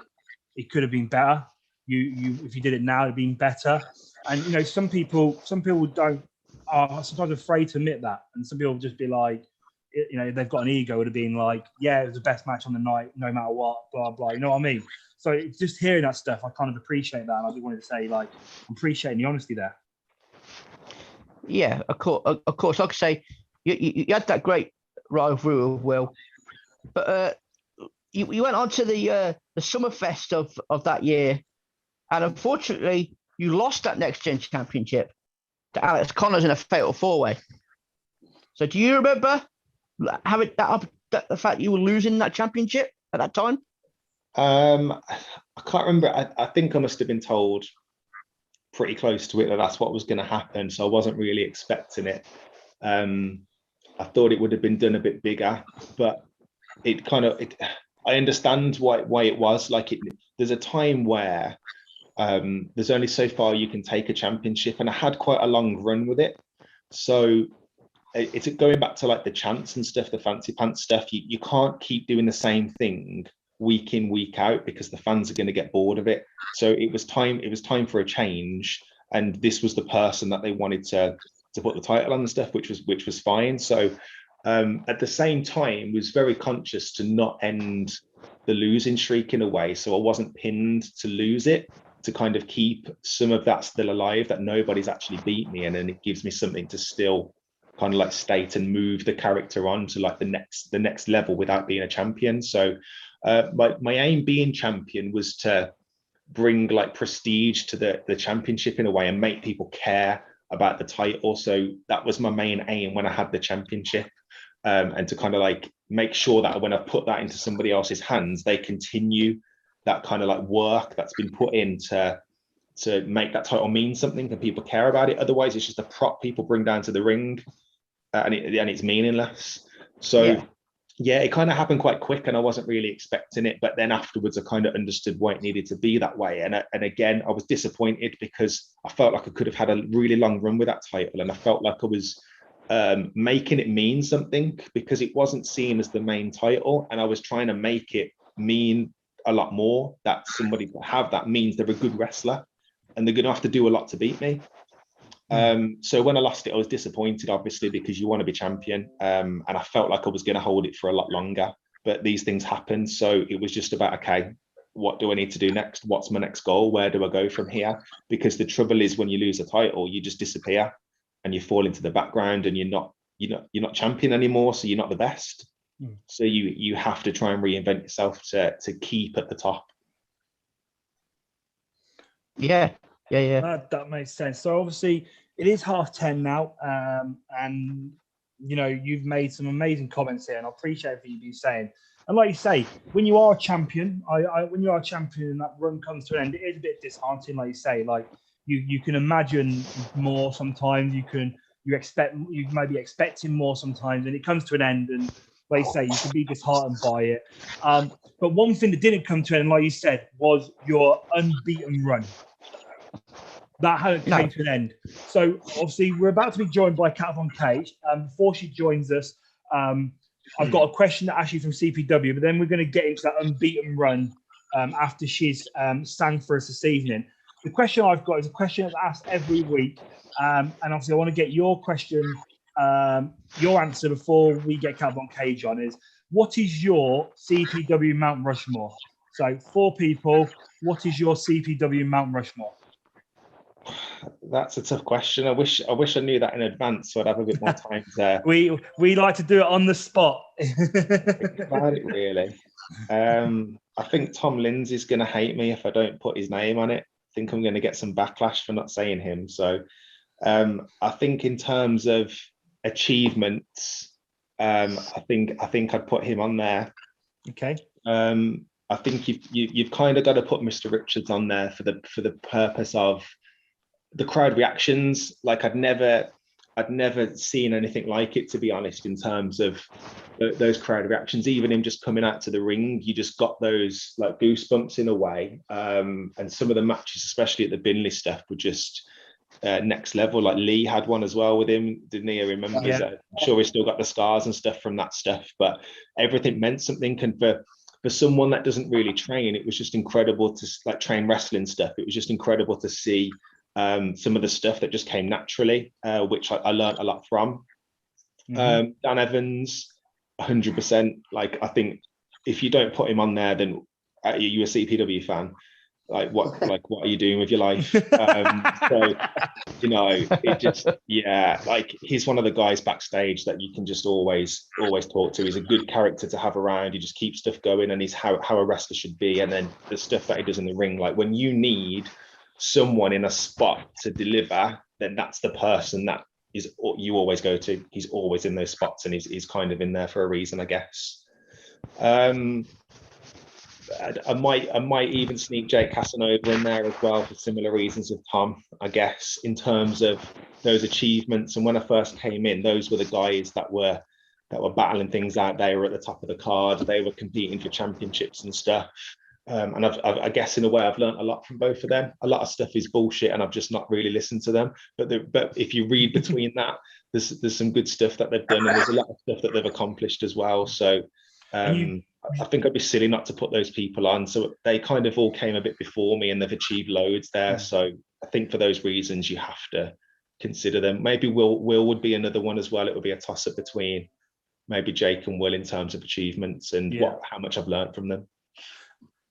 it could have been better. You if you did it now, it'd been better. And some people are sometimes afraid to admit that, and some people just be like, they've got an ego, would have been like, yeah, it was the best match on the night, no matter what, blah blah. You know what I mean? So it's just hearing that stuff, I kind of appreciate that, and I just wanted to say, like, I'm appreciating the honesty there.
Yeah, of course. Like I say, you had that great rivalry with Will, but you went on to the Summerfest of that year, and unfortunately, you lost that Next Gen Championship to Alex Connors in a fatal 4-way. So do you remember having the fact you were losing that championship at that time?
I can't remember. I think I must have been told pretty close to it that that's what was going to happen. So I wasn't really expecting it. I thought it would have been done a bit bigger, but I understand why it was like it. There's a time where there's only so far you can take a championship, and I had quite a long run with it. So it's going back to like the chants and stuff, the fancy pants stuff. You can't keep doing the same thing week in, week out, because the fans are going to get bored of it. So it was time for a change, and this was the person that they wanted to put the title on and stuff, which was fine. So at the same time, was very conscious to not end the losing streak in a way. So I wasn't pinned to lose it, to kind of keep some of that still alive, that nobody's actually beat me, and then it gives me something to still kind of like state and move the character on to like the next level without being a champion. So my aim being champion was to bring like prestige to the championship in a way, and make people care about the title. So that was my main aim when I had the championship, and to kind of like make sure that when I put that into somebody else's hands, they continue that kind of like work that's been put in to make that title mean something and people care about it. Otherwise, it's just a prop people bring down to the ring, and it's meaningless. So Yeah, it kind of happened quite quick, and I wasn't really expecting it. But then afterwards, I kind of understood why it needed to be that way. And again, I was disappointed because I felt like I could have had a really long run with that title, and I felt like I was making it mean something because it wasn't seen as the main title, and I was trying to make it mean a lot more. That somebody to have that means they're a good wrestler, and they're going to have to do a lot to beat me. So when I lost it, I was disappointed, obviously, because you want to be champion. And I felt like I was going to hold it for a lot longer, but these things happen. So it was just about, okay, what do I need to do next? What's my next goal? Where do I go from here? Because the trouble is when you lose a title, you just disappear and you fall into the background, and you're not champion anymore. So you're not the best. So you have to try and reinvent yourself to keep at the top.
Yeah.
That makes sense. So obviously it is 10:30 now, and you know you've made some amazing comments here, and I appreciate everything you've been saying. And like you say, when you are a champion, when you are a champion and that run comes to an end, it is a bit disheartening. Like you say, like you can imagine more sometimes. You may be expecting more sometimes, and it comes to an end, and like you say, you can be disheartened by it. But one thing that didn't come to an end, like you said, was your unbeaten run. That hadn't came to an end. So obviously we're about to be joined by Kat Von Cage. Before she joins us, I've got a question actually from CPW, but then we're going to get into that unbeaten run after she's sang for us this evening. The question I've got is a question that's asked every week, and obviously I want to get your question, your answer before we get Kat Von Cage on. Is what is your CPW Mount Rushmore? So 4 people. What is your CPW Mount Rushmore?
That's a tough question. I wish I knew that in advance, so I'd have a bit more time to.
We like to do it on the spot.
Think about it, really. I think Tom Lindsay's going to hate me if I don't put his name on it. I think I'm going to get some backlash for not saying him. So I think in terms of achievements, I think I'd put him on there.
Okay.
I think you've kind of got to put Mr. Richards on there for the purpose of the crowd reactions. Like I'd never seen anything like it, to be honest, in terms of those crowd reactions. Even him just coming out to the ring, you just got those like goosebumps in a way. And some of the matches, especially at the Binley stuff, were just next level. Like Lee had one as well with him, didn't he? I remember.
Yeah.
I'm sure he's still got the scars and stuff from that stuff, but everything meant something. And for someone that doesn't really train, it was just incredible to like train wrestling stuff. It was just incredible to see some of the stuff that just came naturally, which I learned a lot from. Dan Evans, 100%. Like I think if you don't put him on there, then you're a CPW fan. What are you doing with your life? So it just, yeah, like he's one of the guys backstage that you can just always talk to. He's a good character to have around. He just keeps stuff going, and he's how a wrestler should be. And then the stuff that he does in the ring, like when you need someone in a spot to deliver, then that's the person that you always go to. He's always in those spots, and he's kind of in there for a reason, I guess. I might even sneak Jake Casanova in there as well for similar reasons with Tom, I guess, in terms of those achievements. And when I first came in, those were the guys that were battling things out. They were at the top of the card. They were competing for championships and stuff. And I guess in a way I've learned a lot from both of them. A lot of stuff is bullshit, and I've just not really listened to them. But if you read between that, there's some good stuff that they've done, and there's a lot of stuff that they've accomplished as well. So I think I'd be silly not to put those people on. So they kind of all came a bit before me, and they've achieved loads there. So I think for those reasons you have to consider them. Maybe Will would be another one as well. It would be a toss-up between maybe Jake and Will in terms of achievements and how much I've learned from them.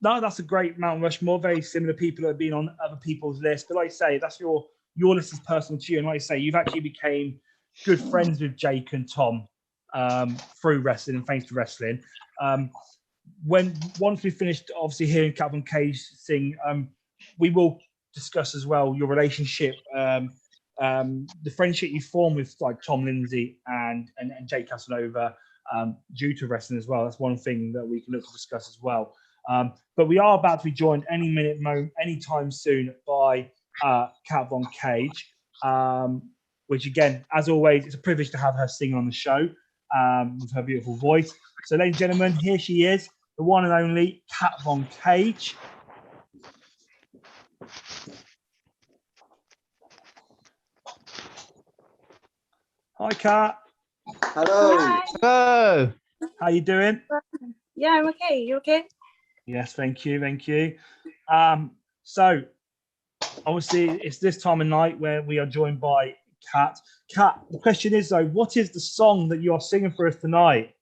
No, that's a great Mount Rushmore. Very similar people that have been on other people's lists. But like I say, that's your list is personal to you. And like I say, you've actually became good friends with Jake and Tom through wrestling and thanks to wrestling. Once we finished, obviously hearing Kat Von Cage sing, we will discuss as well your relationship, the friendship you formed with like Tom Lindsay and Jake Casanova due to wrestling as well. That's one thing that we can look to discuss as well. But we are about to be joined anytime soon by Kat Von Cage, which again, as always, it's a privilege to have her sing on the show. with her beautiful voice. So, ladies and gentlemen, here she is, the one and only Kat Von Cage. Hi, Kat.
Hello.
Hi.
Hello.
How you doing?
Yeah, I'm okay. You okay?
Yes, thank you, thank you. So, obviously, it's this time of night where we are joined by Kat. Kat, the question is though, what is the song that you are singing for us tonight?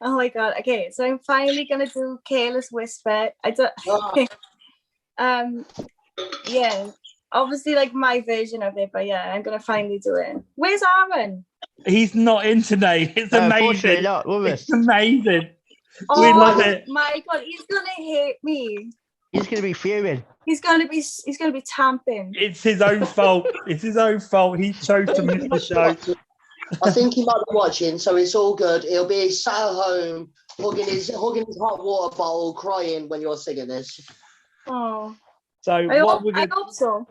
Oh my god. Okay, so I'm finally gonna do Careless Whisper. I don't. Yeah, obviously like my version of it, but yeah, I'm gonna finally do it. Where's Aaron?
He's not in today. It's
Unfortunately
amazing.
not, with us.
It's amazing. We
Oh
love it.
my god, he's gonna hate me.
He's going to be fuming.
He's gonna be tamping.
It's his own fault. It's his own fault. He chose to miss the show.
I think he might be watching, so it's all good. He'll be sat at home, hugging his hot water bottle, crying when you're singing this.
Oh,
So
I
what we're
hope
gonna,
so.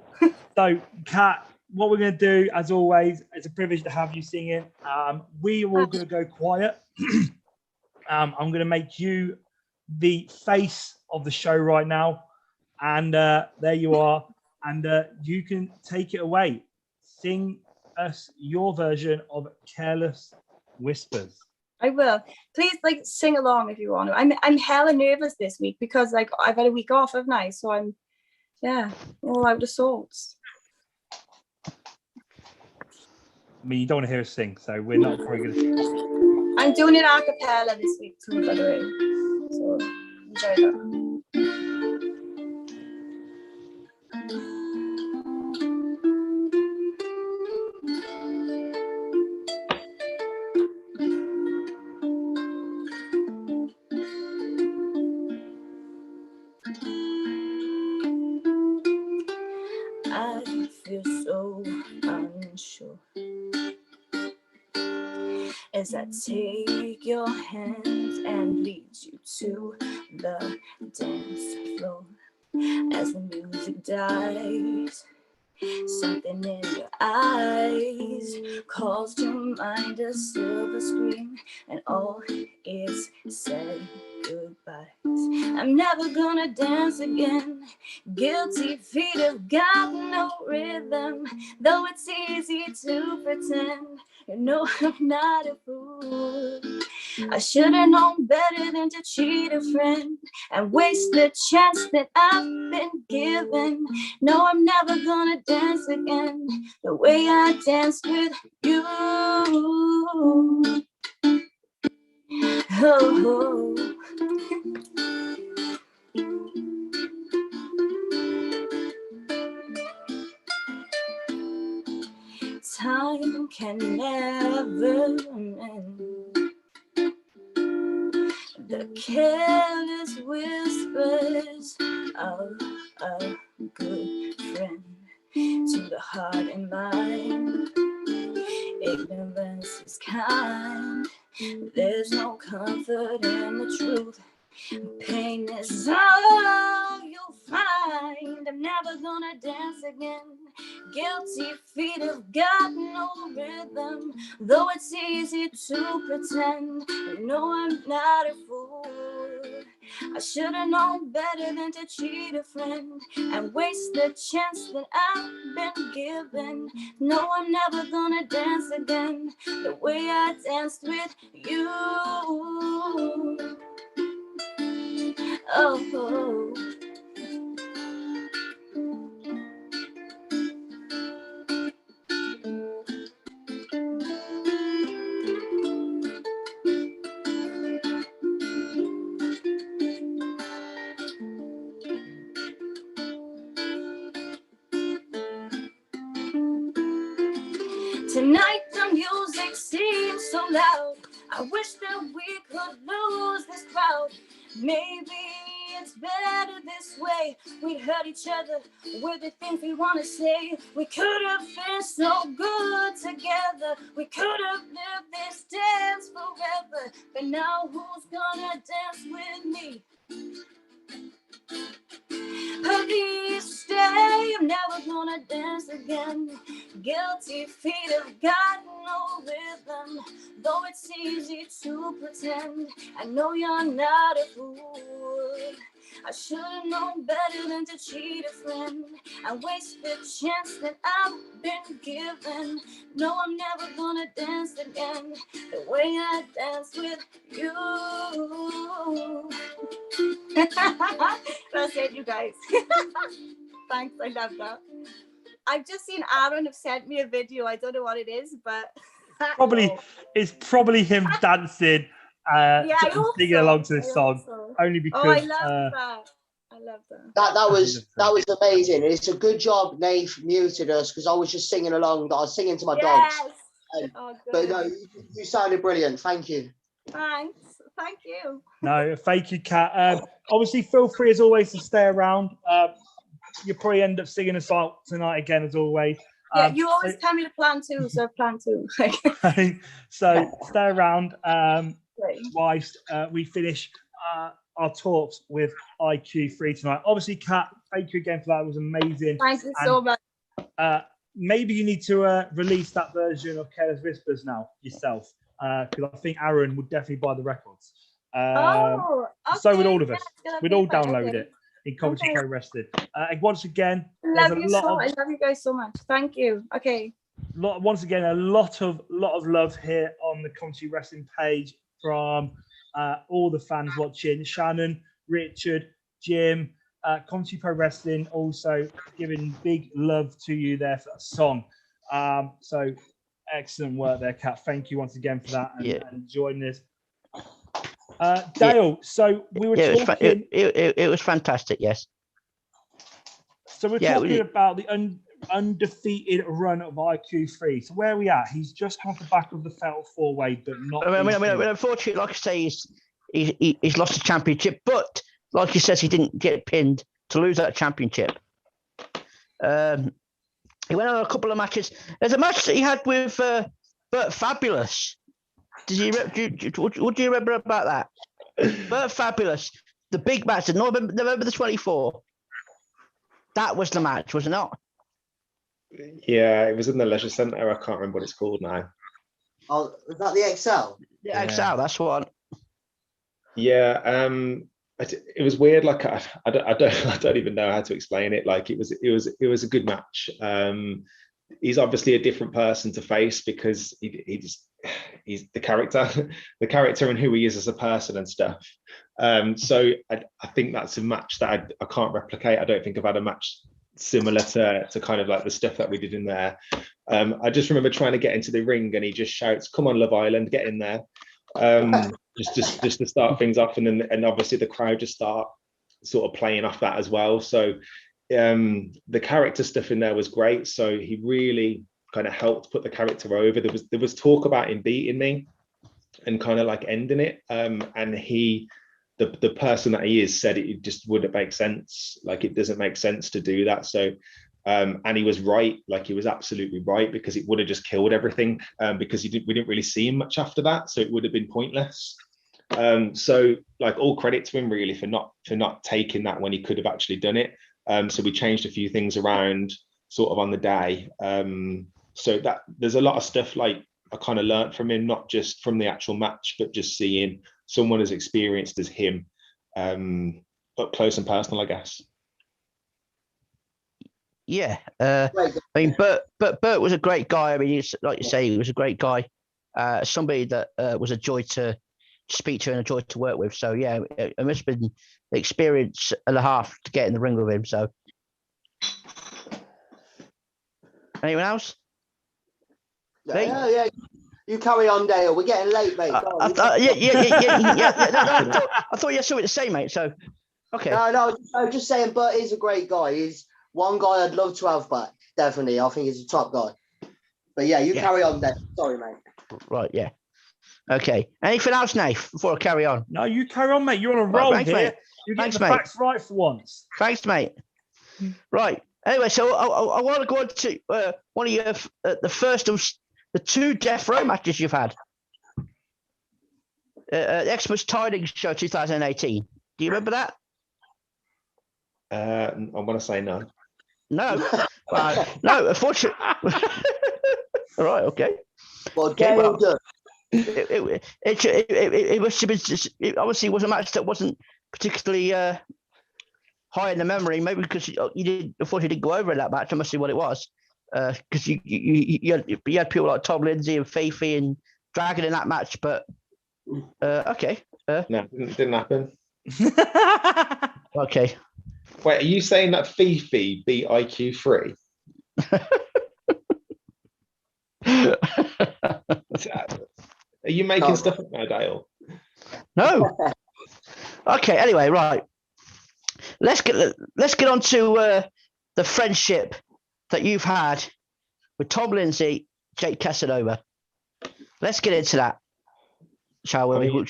so Kat, what we're going to do, as always, it's a privilege to have you singing. We are all going to go quiet. I'm going to make you the face of the show right now, and there you are, and you can take it away. Sing us your version of Careless Whispers.
I will. Please, like, sing along if you want to. I'm hella nervous this week because like I've had a week off, haven't I? So I'm, yeah, all out of sorts.
I mean, you don't want to hear us sing, so we're not probably going to.
I'm doing it a cappella this week too, by the way. So enjoy that. I feel so unsure as I take your hand and lead you to the dance floor. As the music dies, something in your eyes calls to mind a silver screen, and all is said goodbyes. I'm never gonna dance again. Guilty feet have got no rhythm, though it's easy to pretend. You know I'm not a fool. I should have known better than to cheat a friend and waste the chance that I've been given. No, I'm never gonna dance again the way I danced with you. Oh. Time can never mend the careless whispers of a good friend. To the heart and mind, ignorance is kind. There's no comfort in the truth. Pain is all you'll find. I'm never gonna dance again. Guilty feet have got no rhythm, though it's easy to pretend. You know I'm not a fool. I should have known better than to cheat a friend and waste the chance that I've been given. No, I'm never gonna dance again the way I danced with you. Oh. Tonight the music seems so loud. I wish that we could lose this crowd. Maybe it's better this way. We'd hurt each other with the things we want to say. We could have been so good together. We could have lived this dance forever. But now who's gonna dance with me? Please stay, I'm never gonna dance again. Guilty feet have got no rhythm, though it's easy to pretend. I know you're not a fool. I should've known better than to cheat a friend and waste the chance that I've been given. No, I'm never gonna dance again the way I danced with you. That's it, you guys. Thanks, I love that. I've just seen Aaron have sent me a video. I don't know what it is, but
It's probably him dancing,
yeah, I hope
singing
so.
along to this song.
So.
Only because
Oh, I love that. I love that.
That was amazing. It's a good job Nath muted us because I was just singing along. I was singing to my dogs.
Oh,
But no, you sounded brilliant. Thank you.
Thanks. Thank you.
No, thank you, Kat. Obviously, feel free as always to stay around. You'll probably end up singing us out tonight again, as always.
Yeah, you always tell me to plan two, so plan two.
So stay around whilst we finish our talks with IQ3 tonight. Obviously, Kat, thank you again for that. It was amazing.
Thank you so much.
Maybe you need to release that version of Careless Whispers now yourself, because I think Aaron would definitely buy the records.
Okay.
So would all of us. We'd all download
okay.
it in Commentary Co Wrestling. Once again,
I love you guys so much. Thank you. Okay.
Once again, a lot of love here on the Commentary Wrestling page from all the fans watching. Shannon, Richard, Jim, Commentary Pro Wrestling also giving big love to you there for that song. So excellent work there, Kat. Thank you once again for that and joining us. Dale, so we were talking.
It was fantastic, yes.
So we're talking about the undefeated run of IQ3. So where are we at? He's just come off the back of the Fatal 4-Way, but not.
I mean, unfortunately, like I say, he's lost the championship, but like he says, he didn't get pinned to lose that championship. He went on a couple of matches. There's a match that he had with Bert Fabulous. What do you remember about that? Bert Fabulous, the big match, November the 24th. That was the match, was it not?
Yeah, it was in the Leisure Centre. I can't remember what it's called now.
Oh, was that the XL?
Yeah, XL, that's one.
Yeah, it was weird. Like I don't even know how to explain it. Like it was a good match. He's obviously a different person to face because he's the character and who he is as a person and stuff. So I think that's a match that I can't replicate. I don't think I've had a match similar to kind of like the stuff that we did in there. I just remember trying to get into the ring and he just shouts, "Come on, Love Island, get in there." Just to start things off, and obviously the crowd just start sort of playing off that as well. So the character stuff in there was great. So he really kind of helped put the character over. There was talk about him beating me and kind of like ending it. And the person that he is said it just wouldn't make sense. Like it doesn't make sense to do that. So and he was right. Like he was absolutely right, because it would have just killed everything. Because we didn't really see him much after that, so it would have been pointless. So like all credit to him really for not taking that when he could have actually done it. So we changed a few things around sort of on the day. So that there's a lot of stuff like I kind of learned from him, not just from the actual match, but just seeing someone as experienced as him up close and personal, I guess.
Yeah, I mean, Bert was a great guy. I mean, like you say, he was a great guy. Somebody that was a joy to speak to and a joy to work with. So yeah, it must have been the experience and a half to get in the ring with him. So, anyone else?
Yeah. You carry on, Dale. We're getting late, mate.
I thought you had something to say, mate. So, okay.
No, I'm just saying, Bert is a great guy. He's one guy I'd love to have back. Definitely, I think he's a top guy. But yeah, you carry on, Dale. Sorry, mate.
Right, yeah. Okay. Anything else, Nath, before I carry on?
No, you carry on, mate. You're on a roll here.
Mate.
You're getting the facts right for once.
Thanks, mate. Right. Anyway, so I want to go on to one of your the first of the two Death Row matches you've had. Xmas Tidings Show 2018. Do you remember that?
I want to say no.
No, no. Unfortunately, all right, okay.
Well,
Okay, well,
done.
it must have been. It obviously was a match that wasn't particularly high in the memory. Maybe because you didn't, unfortunately, didn't go over in that match. That must be what it was. Because you had people like Tom Lindsay and Fifi and Dragon in that match. But okay.
No, didn't happen.
Okay.
Wait, are you saying that Fifi beat IQ3? Are you making stuff up now, Dale?
No. Okay. Anyway, right. Let's get on to the friendship that you've had with Tom Lindsay, Jake Casanova. Let's get into that, shall we?
I mean,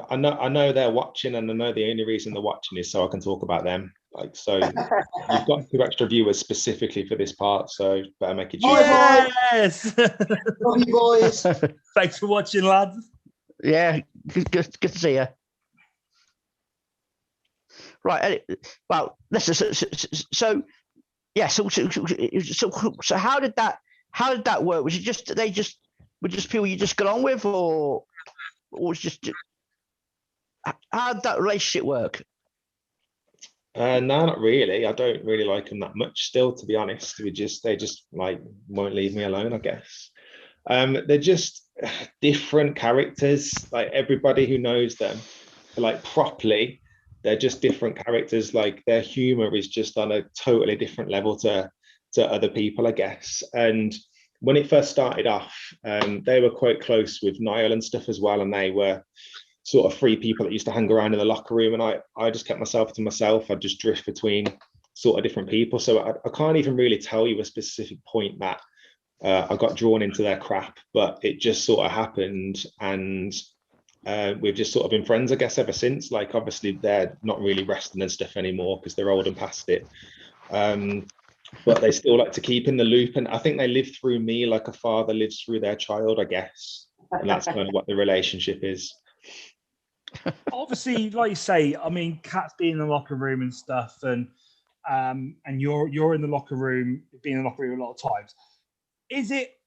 I know they're watching, and I know the only reason they're watching is so I can talk about them. Like, so you've got 2 extra viewers specifically for this part, so better make it short.
Yes.
Love you, boys.
Thanks for watching, lads.
Yeah, good to see you. Right. Well, so yeah. So how did that work? Was it just were just people you just got on with, or was just how did that relationship work?
No, not really. I don't really like them that much still, to be honest. They just like won't leave me alone, I guess. They're just different characters. Like, everybody who knows them, like, properly, they're just different characters. Like, their humor is just on a totally different level to other people, I guess. And when it first started off, they were quite close with Niall and stuff as well, and they were sort of 3 people that used to hang around in the locker room, and I just kept myself to myself. I'd just drift between sort of different people, so I can't even really tell you a specific point that I got drawn into their crap, but it just sort of happened, and we've just sort of been friends, I guess, ever since. Like, obviously they're not really wrestling and stuff anymore because they're old and past it, but they still like to keep in the loop, and I think they live through me like a father lives through their child, I guess, and that's kind of what the relationship is.
Obviously, like you say, I mean, Kat's being in the locker room and stuff, and you're in the locker room, being in the locker room a lot of times. Is it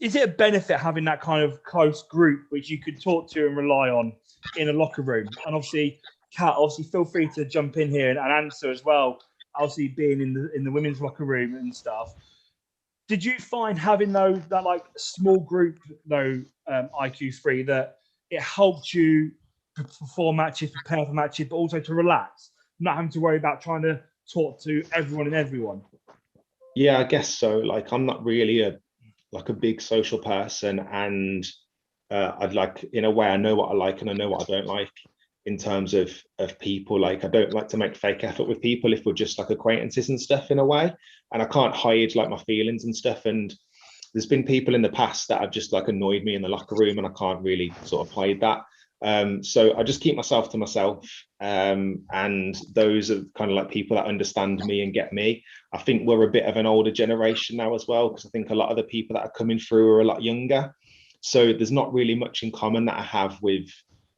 a benefit having that kind of close group which you could talk to and rely on in a locker room? And obviously, Kat, feel free to jump in here and answer as well. Obviously, being in the women's locker room and stuff, did you find having that like small group IQ3 that it helped you perform matches, prepare for matches, but also to relax, not having to worry about trying to talk to everyone and everyone?
Yeah, I guess so. Like, I'm not really a big social person, and I'd like, in a way, I know what I like and I know what I don't like in terms of people. Like, I don't like to make fake effort with people if we're just like acquaintances and stuff, in a way, and I can't hide like my feelings and stuff. And there's been people in the past that have just like annoyed me in the locker room, and I can't really sort of hide that. So I just keep myself to myself, and those are kind of like people that understand me and get me. I think we're a bit of an older generation now as well, because I think a lot of the people that are coming through are a lot younger, so there's not really much in common that I have with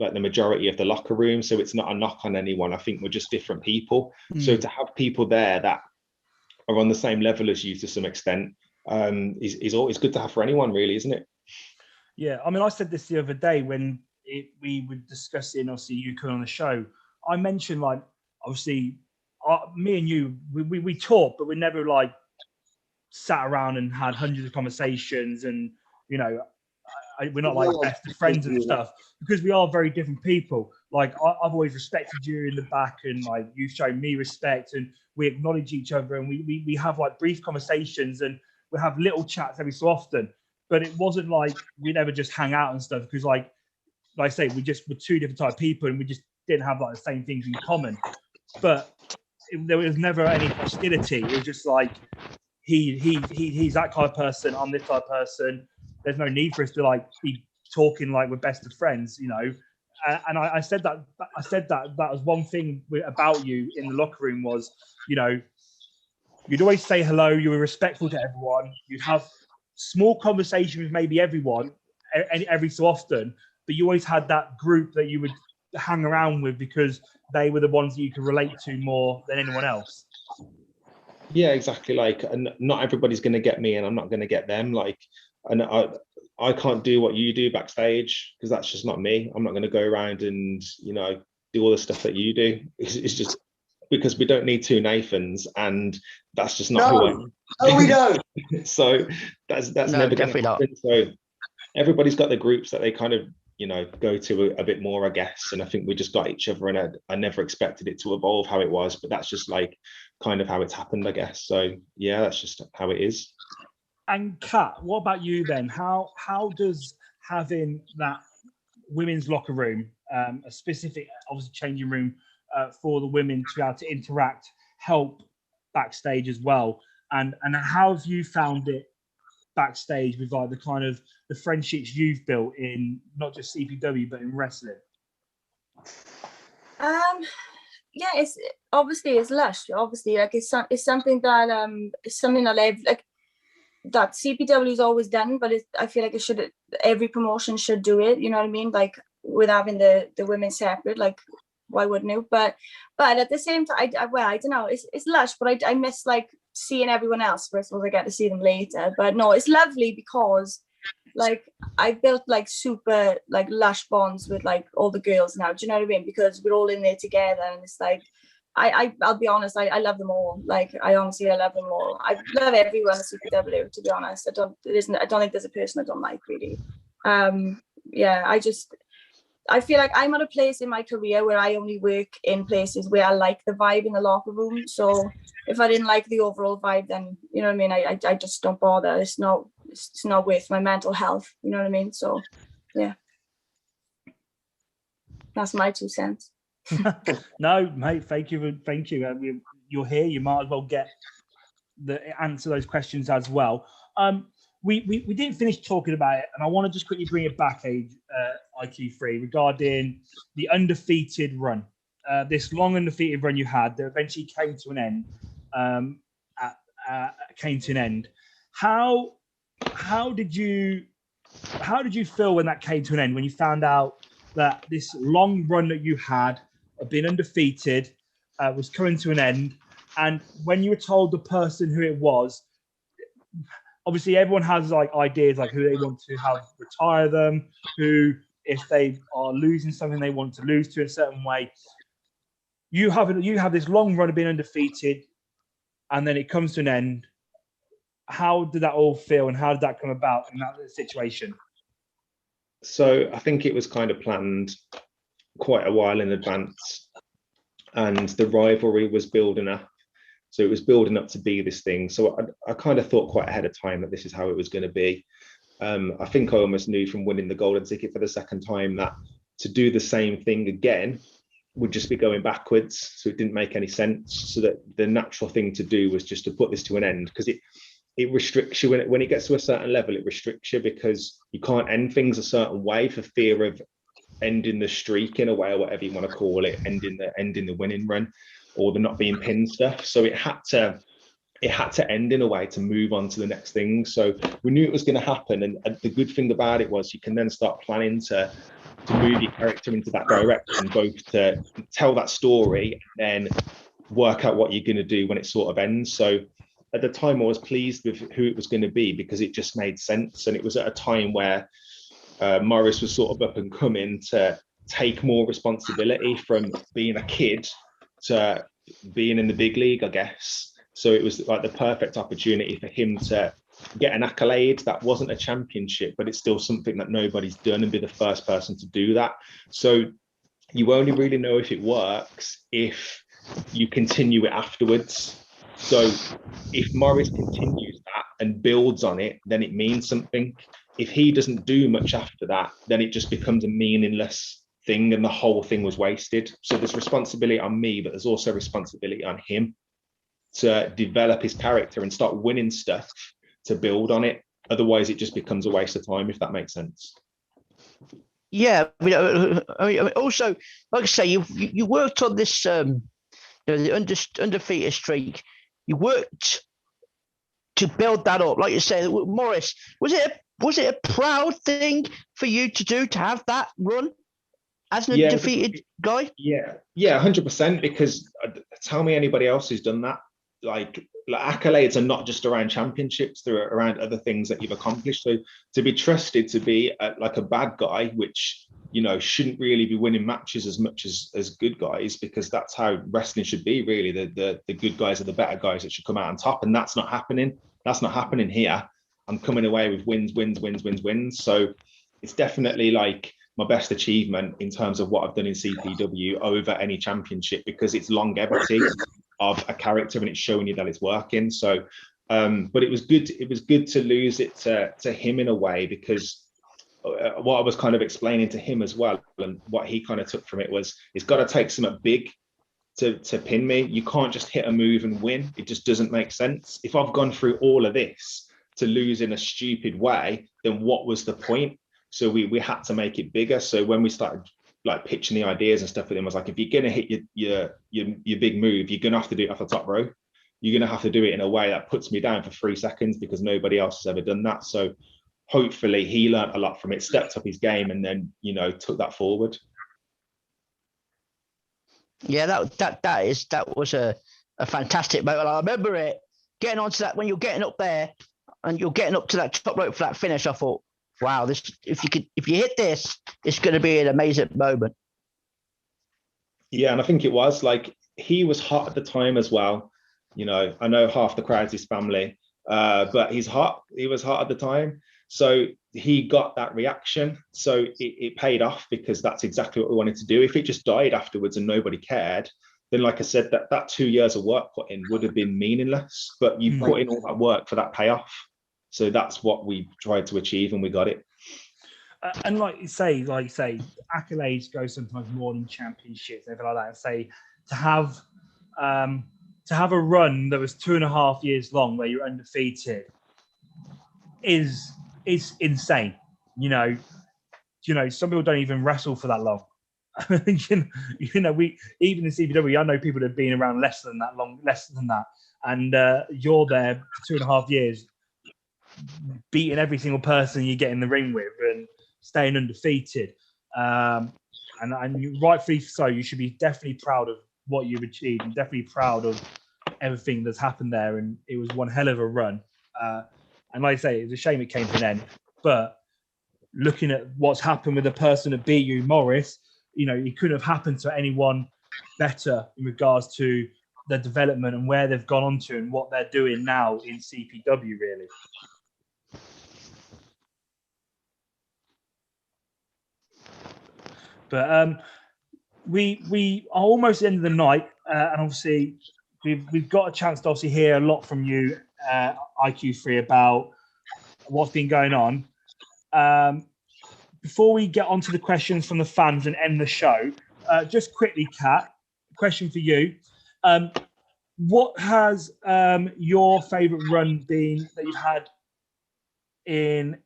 like the majority of the locker room. So it's not a knock on anyone. I think we're just different people. So to have people there that are on the same level as you to some extent is always good to have for anyone, really, isn't it?
Yeah, I mean, I said this the other day when we were discussing, obviously, you coming on the show. I mentioned, like, obviously, me and you, we talk, but we never like sat around and had hundreds of conversations, and you know, we're not like best of friends and stuff, because we are very different people. Like, I've always respected you in the back, and like you've shown me respect, and we acknowledge each other, and we have like brief conversations, and we have little chats every so often. But it wasn't like we'd ever just hang out and stuff, because like I say, we just were 2 different type of people, and we just didn't have like the same things in common. But there was never any hostility. It was just like he's that kind of person, I'm this type of person. There's no need for us to like be talking like we're best of friends, you know. And I said that was one thing about you in the locker room was, you know, you'd always say hello. You were respectful to everyone. You'd have small conversations with maybe everyone every so often, but you always had that group that you would hang around with because they were the ones that you could relate to more than anyone else.
Yeah, exactly. Like, and not everybody's going to get me, and I'm not going to get them. Like, and I can't do what you do backstage because that's just not me. I'm not going to go around and do all the stuff that you do. It's just because we don't need two Nathans, and that's just not who I am.
No, we don't.
So that's
No,
never going
definitely
to
not.
happen. So everybody's got the groups that they kind of go to a bit more, I guess. And I think we just got each other, and I never expected it to evolve how it was, but that's just like kind of how it's happened, I guess. So yeah, that's just how it is.
And Kat, what about you then? How does having that women's locker room, a specific, obviously changing room for the women to be able to interact, help backstage as well? And how have you found it backstage with like the kind of the friendships you've built in not just CPW but in wrestling?
Yeah, it's lush. Obviously, like it's something that I've like that CPW has always done, but I feel like every promotion should do it. You know what I mean? Like with having the women separate, like why wouldn't you? But at the same time, I don't know. It's lush, but I miss like seeing everyone else. First of all, I get to see them later. But no, it's lovely because like I built like super like lush bonds with like all the girls now. Do you know what I mean? Because we're all in there together, and it's like I'll be honest, I love them all. Like I honestly love them all. I love everyone at CPW, to be honest. I don't think there's a person I don't like really. Yeah, I feel like I'm at a place in my career where I only work in places where I like the vibe in the locker room. So if I didn't like the overall vibe, then you know what I mean, I just don't bother. It's not worth my mental health, you know what I mean? So yeah. That's my 2 cents.
No, mate, thank you. You're here, you might as well get answer those questions as well. We didn't finish talking about it, and I want to just quickly bring it back, IQ3, regarding the undefeated run. This long undefeated run you had that eventually came to an end. How did you feel when that came to an end, when you found out that this long run that you had of being undefeated was coming to an end, and when you were told the person who it was? Obviously, everyone has like ideas like who they want to have retire them, who, if they are losing something, they want to lose to in a certain way. You have this long run of being undefeated, and then it comes to an end. How did that all feel, and how did that come about in that situation?
So I think it was kind of planned quite a while in advance, and the rivalry was building up. So it was building up to be this thing. So I kind of thought quite ahead of time that this is how it was going to be. I think I almost knew from winning the golden ticket for the second time that to do the same thing again would just be going backwards. So it didn't make any sense. So that the natural thing to do was just to put this to an end, because it restricts you when it gets to a certain level. It restricts you because you can't end things a certain way for fear of ending the streak in a way, or whatever you want to call it, ending the winning run, or the not being pinned stuff. So it had to end in a way to move on to the next thing. So we knew it was going to happen, and the good thing about it was you can then start planning to move your character into that direction, both to tell that story and then work out what you're going to do when it sort of ends. So at the time I was pleased with who it was going to be, because it just made sense, and it was at a time where Morris was sort of up and coming to take more responsibility from being a kid to being in the big league, I guess. So it was like the perfect opportunity for him to get an accolade that wasn't a championship, but it's still something that nobody's done, and be the first person to do that. So you only really know if it works if you continue it afterwards. So if Morris continues that and builds on it, then it means something. If he doesn't do much after that, then it just becomes a meaningless thing, and the whole thing was wasted. So there's responsibility on me, but there's also responsibility on him to develop his character and start winning stuff to build on it. Otherwise it just becomes a waste of time, if that makes sense.
Yeah, I mean, also, like I say, you worked on this the undefeated streak. You worked to build that up, like you say. Morris, was it a proud thing for you to do, to have that run as an
Yeah,
undefeated guy?
Yeah, 100%. Because tell me anybody else who's done that. Like accolades are not just around championships; they're around other things that you've accomplished. So to be trusted to be like a bad guy, which shouldn't really be winning matches as much as good guys, because that's how wrestling should be. Really, the good guys are the better guys that should come out on top, and that's not happening. That's not happening here. I'm coming away with wins. So it's definitely like my best achievement in terms of what I've done in CPW over any championship, because it's longevity of a character and it's showing you that it's working. So, but it was good. It was good to lose it to him in a way, because what I was kind of explaining to him as well, and what he kind of took from it was, it's got to take something big to pin me. You can't just hit a move and win. It just doesn't make sense. If I've gone through all of this to lose in a stupid way, then what was the point? So we had to make it bigger. So when we started like pitching the ideas and stuff with him, I was like, if you're gonna hit your big move, you're gonna have to do it off the top rope. You're gonna have to do it in a way that puts me down for 3 seconds, because nobody else has ever done that. So hopefully he learned a lot from it, stepped up his game, and then took that forward.
Yeah, that was a fantastic moment. I remember it getting onto that, when you're getting up there and you're getting up to that top rope for that finish. I thought, wow, this if you hit this, it's going to be an amazing moment.
Yeah, and I think it was like, he was hot at the time as well. I know half the crowd's his family, but he's hot. He was hot at the time, so he got that reaction. So it paid off, because that's exactly what we wanted to do. If it just died afterwards and nobody cared, then, like I said, that 2 years of work put in would have been meaningless. But you put in all that work for that payoff. So that's what we tried to achieve, and we got it.
And like you say, accolades go sometimes more than championships, everything like that. And say to have a run that was 2.5 years long, where you're undefeated, is insane. Some people don't even wrestle for that long. We even in CPW, I know people that have been around less than that, and you're there for 2.5 years, beating every single person you get in the ring with and staying undefeated. And rightfully so, you should be definitely proud of what you've achieved, and definitely proud of everything that's happened there. And it was one hell of a run. And like I say, it's a shame it came to an end. But looking at what's happened with the person that beat you, Morris, it couldn't have happened to anyone better in regards to their development and where they've gone on to and what they're doing now in CPW, really. But we are almost at the end of the night, and obviously we've got a chance to obviously hear a lot from you, IQ3, about what's been going on. Before we get onto the questions from the fans and end the show, just quickly, Kat, question for you. What has your favourite run been that you've had in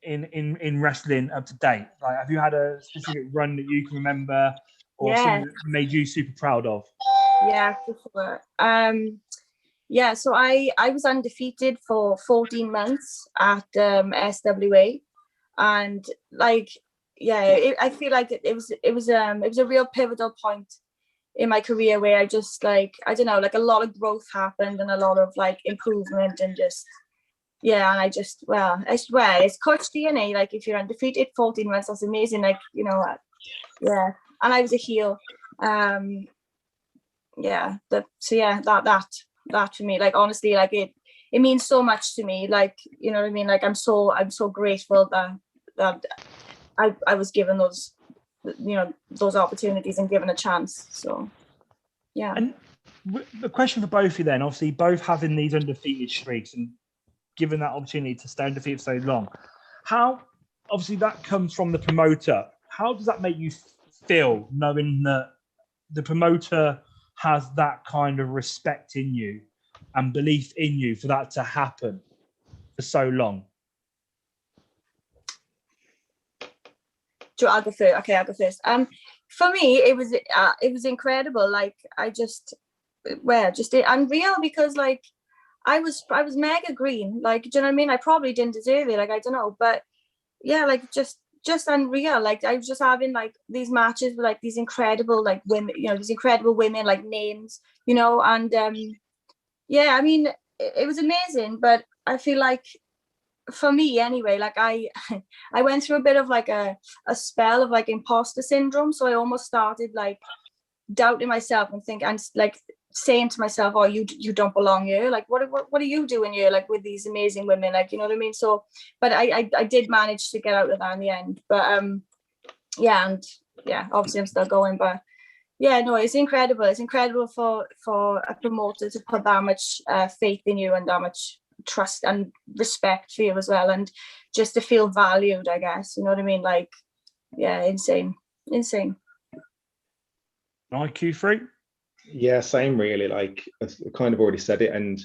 wrestling up to date? Like, have you had a specific run that you can remember, or something that made you super proud of?
Yeah, for sure. So I was undefeated for 14 months at SWA, and I feel like it was a real pivotal point in my career, where I just a lot of growth happened and a lot of improvement, and just and I swear it's coach DNA. Like, if you're undefeated 14 months, that's amazing. And I was a heel. That for me, honestly, it means so much to me. You know what I mean? I'm so grateful that I was given those opportunities and given a chance. So yeah.
And the question for both of you then, obviously both having these undefeated streaks and given that opportunity to stay undefeated for so long, how, obviously that comes from the promoter, how does that make you feel, knowing that the promoter has that kind of respect in you and belief in you for that to happen for so long?
I'll go first. Okay, I'll go first. For me, it was incredible. Unreal, because I was mega green. Do you know what I mean? I probably didn't deserve it. I don't know, but yeah, just just unreal. Like I was just having like these matches with like these incredible like women, you know, these incredible women like names, you know, and yeah, I mean it was amazing. But I feel like for me anyway, like I went through a bit of like a spell of like imposter syndrome. So I almost started like doubting myself and like saying to myself, oh, you don't belong here, like what are you doing here, like with these amazing women, like, you know what I mean? So but I did manage to get out of that in the end. But yeah, and yeah, obviously I'm still going, but yeah, no, it's incredible for a promoter to put that much faith in you and that much trust and respect for you as well, and just to feel valued, I guess, you know what I mean? Like, yeah, insane.
IQ3?
Yeah, same really. Like I kind of already said it, and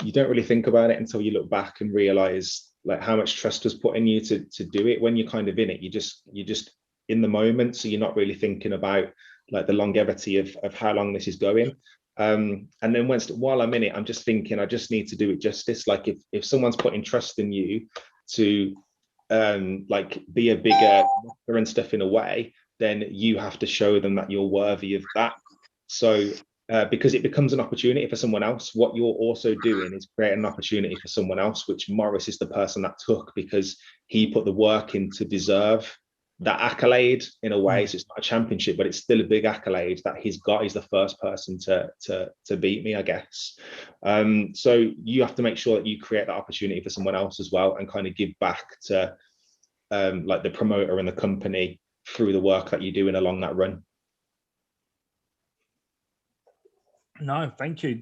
you don't really think about it until you look back and realize like how much trust was put in you to do it. When you're kind of in it, you're just in the moment, so you're not really thinking about like the longevity of how long this is going. And then while I'm in it, I'm just thinking I just need to do it justice. Like if someone's putting trust in you to like be a bigger and stuff in a way, then you have to show them that you're worthy of that. So because it becomes an opportunity for someone else, what you're also doing is creating an opportunity for someone else, which Morris is the person that took, because he put the work in to deserve that accolade in a way. So it's not a championship, but it's still a big accolade that he's got. He's the first person to beat me, I guess. So you have to make sure that you create that opportunity for someone else as well, and kind of give back to like the promoter and the company through the work that you're doing along that run.
No, thank you.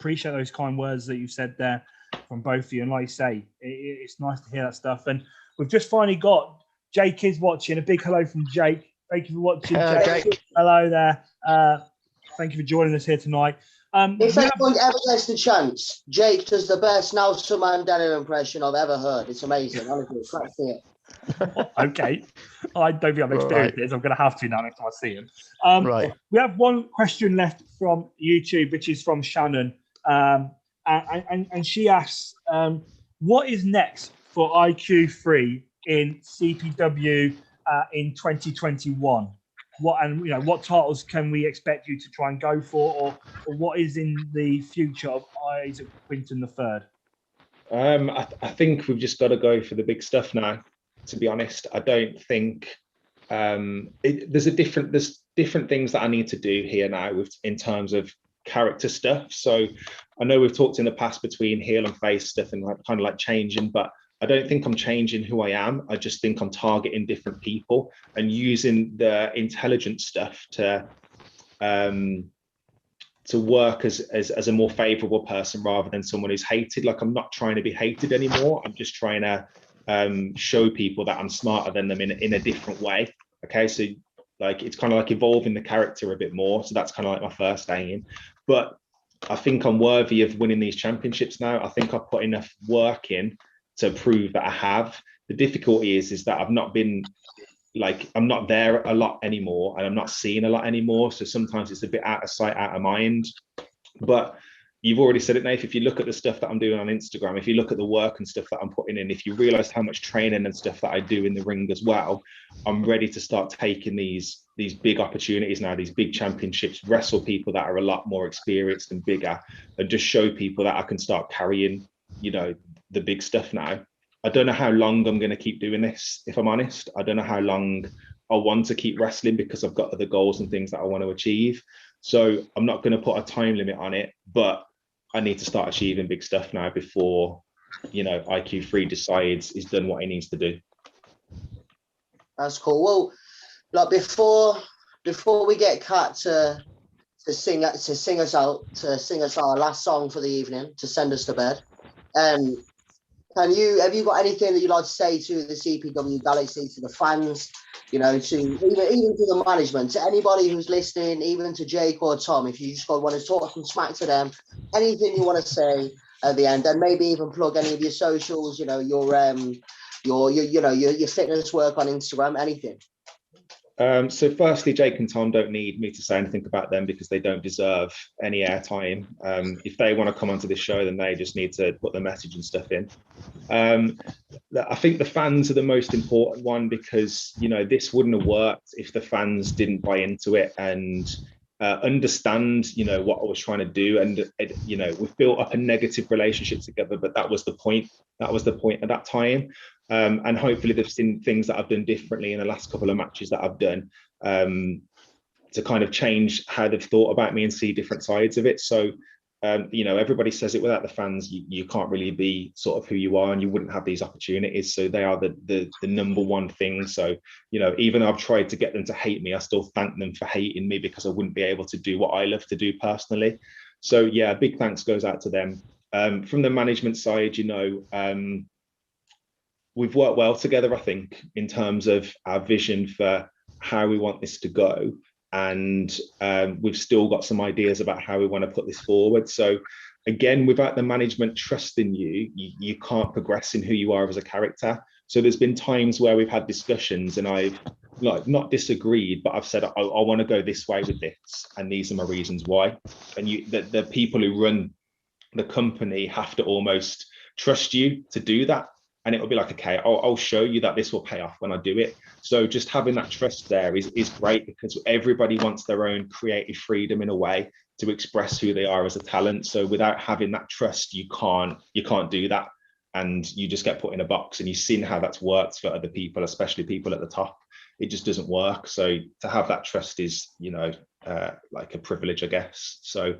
Appreciate those kind words that you said there from both of you. And like you say, it's nice to hear that stuff. And we've just finally got Jake is watching. A big hello from Jake. Thank you for watching, Jake. Hello there. Thank you for joining us here tonight.
If anyone ever gets the chance, Jake does the best Nelson Mandela impression I've ever heard. It's amazing. Honestly, cracks me up.
Okay. I don't think I've experienced this. I'm going to have to now next time I see him.
Right.
We have one question left from YouTube, which is from Shannon. And she asks, what is next for IQ3 in CPW in 2021? What titles can we expect you to try and go for, or what is in the future of Issac Quinten III?
I think we've just got to go for the big stuff now. To be honest, I don't think there's different things that I need to do here now in terms of character stuff. So I know we've talked in the past between heel and face stuff and like kind of like changing, but I don't think I'm changing who I am. I just think I'm targeting different people and using the intelligent stuff to work as a more favorable person rather than someone who's hated. Like, I'm not trying to be hated anymore. I'm just trying to show people that I'm smarter than them in a different way. Okay, so like it's kind of like evolving the character a bit more. So that's kind of like my first aim. But I think I'm worthy of winning these championships now. I think I've put enough work in to prove that I have. The difficulty is that I've not been like, I'm not there a lot anymore, and I'm not seeing a lot anymore. So sometimes it's a bit out of sight, out of mind. But you've already said it, Nath. If you look at the stuff that I'm doing on Instagram, if you look at the work and stuff that I'm putting in, if you realize how much training and stuff that I do in the ring as well, I'm ready to start taking these big opportunities now, these big championships, wrestle people that are a lot more experienced and bigger, and just show people that I can start carrying, the big stuff now. I don't know how long I'm going to keep doing this, if I'm honest. I don't know how long I want to keep wrestling, because I've got other goals and things that I want to achieve. So I'm not going to put a time limit on it, but I need to start achieving big stuff now before, IQ3 decides he's done what he needs to do.
That's cool. Well, like before we get Kat to sing us our last song for the evening, to send us to bed, have you got anything that you'd like to say to the CPW Galaxy, to the fans, to even to the management, to anybody who's listening, even to Jake or Tom, if you just want to talk some smack to them, anything you want to say at the end, and maybe even plug any of your socials, your fitness work on Instagram, anything.
So firstly, Jake and Tom don't need me to say anything about them because they don't deserve any airtime. If they want to come onto this show, then they just need to put the message and stuff in. I think the fans are the most important one because, you know, this wouldn't have worked if the fans didn't buy into it and understand, you know, what I was trying to do. And, you know, we've built up a negative relationship together, but that was the point. That was the point at that time. And hopefully they've seen things that I've done differently in the last couple of matches that I've done to kind of change how they've thought about me and see different sides of it. So, you know, everybody says it, without the fans, you can't really be sort of who you are and you wouldn't have these opportunities. So they are the number one thing. So, you know, even though I've tried to get them to hate me, I still thank them for hating me because I wouldn't be able to do what I love to do personally. So yeah, big thanks goes out to them. From the management side, you know, we've worked well together, I think, in terms of our vision for how we want this to go. And we've still got some ideas about how we want to put this forward. So again, without the management trusting you, you can't progress in who you are as a character. So there's been times where we've had discussions and I've like not disagreed, but I've said, I want to go this way with this. And these are my reasons why. And the people who run the company have to almost trust you to do that. And it will be like, okay, I'll show you that this will pay off when I do it. So just having that trust there is great because everybody wants their own creative freedom in a way to express who they are as a talent. So without having that trust, you can't do that. And you just get put in a box, and you've seen how that's worked for other people, especially people at the top. It just doesn't work. So to have that trust is, you know, like a privilege, I guess. So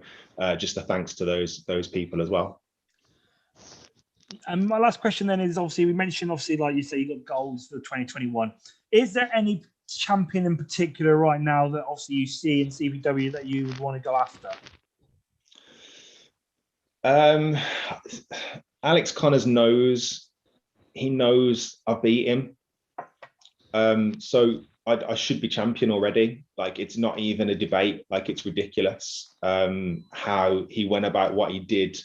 just a thanks to those people as well.
And my last question then is, obviously we mentioned, obviously, like you say, you got goals for 2021. Is there any champion in particular right now that obviously you see in CPW that you would want to go after?
Alex Connors knows I beat him. So I should be champion already. Like, it's not even a debate. Like, it's ridiculous how he went about what he did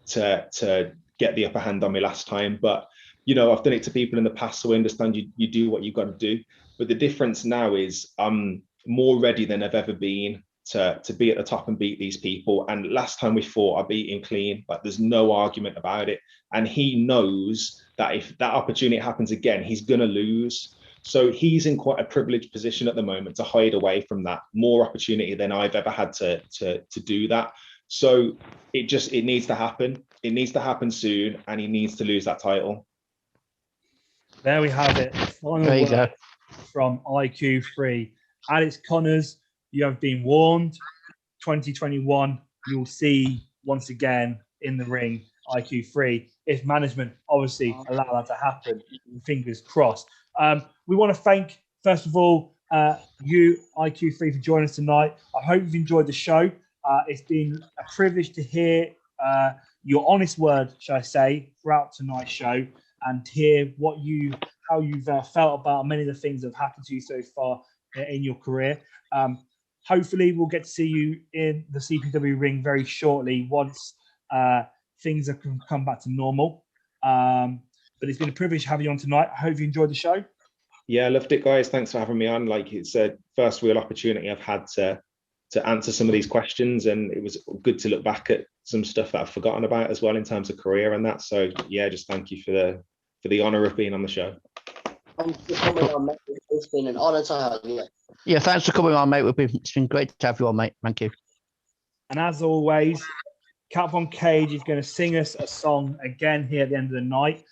to get the upper hand on me last time. But, you know, I've done it to people in the past, so I understand you do what you've got to do. But the difference now is I'm more ready than I've ever been to be at the top and beat these people. And last time we fought, I beat him clean. Like, there's no argument about it. And he knows that if that opportunity happens again, he's going to lose. So he's in quite a privileged position at the moment to hide away from that more opportunity than I've ever had to do that. So it needs to happen. It needs to happen soon, and he needs to lose that title.
There we have it. Final word from IQ3. Alex Connors, you have been warned. 2021, you'll see once again in the ring IQ3. If management obviously allow that to happen, fingers crossed. We want to thank, first of all, you, IQ3, for joining us tonight. I hope you've enjoyed the show. It's been a privilege to hear your honest word, shall I say, throughout tonight's show, and hear how you've felt about many of the things that have happened to you so far in your career. Hopefully, we'll get to see you in the CPW ring very shortly once things have come back to normal. But it's been a privilege having you on tonight. I hope you enjoyed the show.
Yeah, I loved it, guys. Thanks for having me on. Like, it's a first real opportunity I've had to answer some of these questions, and it was good to look back at some stuff that I've forgotten about as well in terms of career and that. So yeah, just thank you for the honor of being on the show.
Thanks for coming on, mate. It's been an honor to have you.
Yeah, thanks for coming on, mate. It's been great to have you on, mate. Thank you.
And as always, Cat Von Cage is going to sing us a song again here at the end of the night.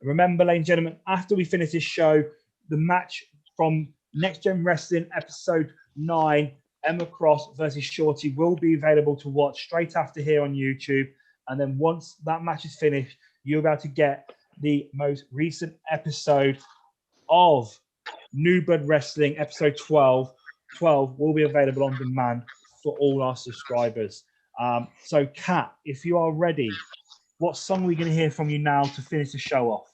Remember, ladies and gentlemen, after we finish this show, the match from Next Gen Wrestling episode 9, Emma Cross versus Shorty, will be available to watch straight after here on YouTube. And then once that match is finished, you'll be able to get the most recent episode of New Blood Wrestling, episode 12. 12 will be available on demand for all our subscribers. So, Kat, if you are ready, what song are we going to hear from you now to finish the show off?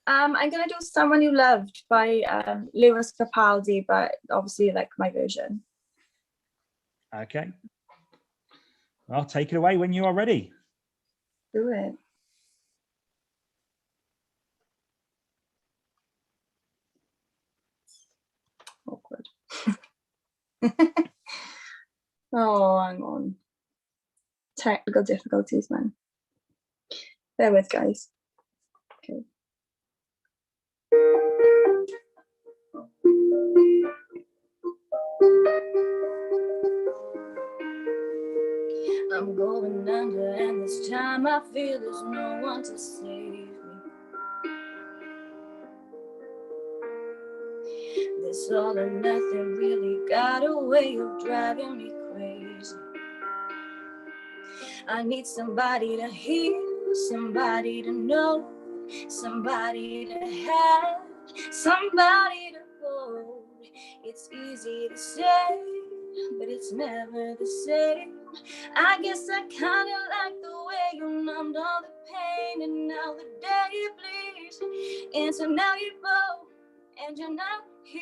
I'm going to do Someone You Loved by Lewis Capaldi, but obviously like my version.
Okay. I'll take it away when you are ready.
Do it. Oh. Oh, hang on. Technical difficulties, man. Bear with, guys. Okay. I'm going under, and this time I feel there's no one to save me. This all or nothing really got a way of driving me crazy. I need somebody to hear, somebody to know, somebody to have, somebody to hold. It's easy to say, but it's never the same. I guess I kinda like the way you numbed all the pain, and now the day bleeds into now you go, and you're not here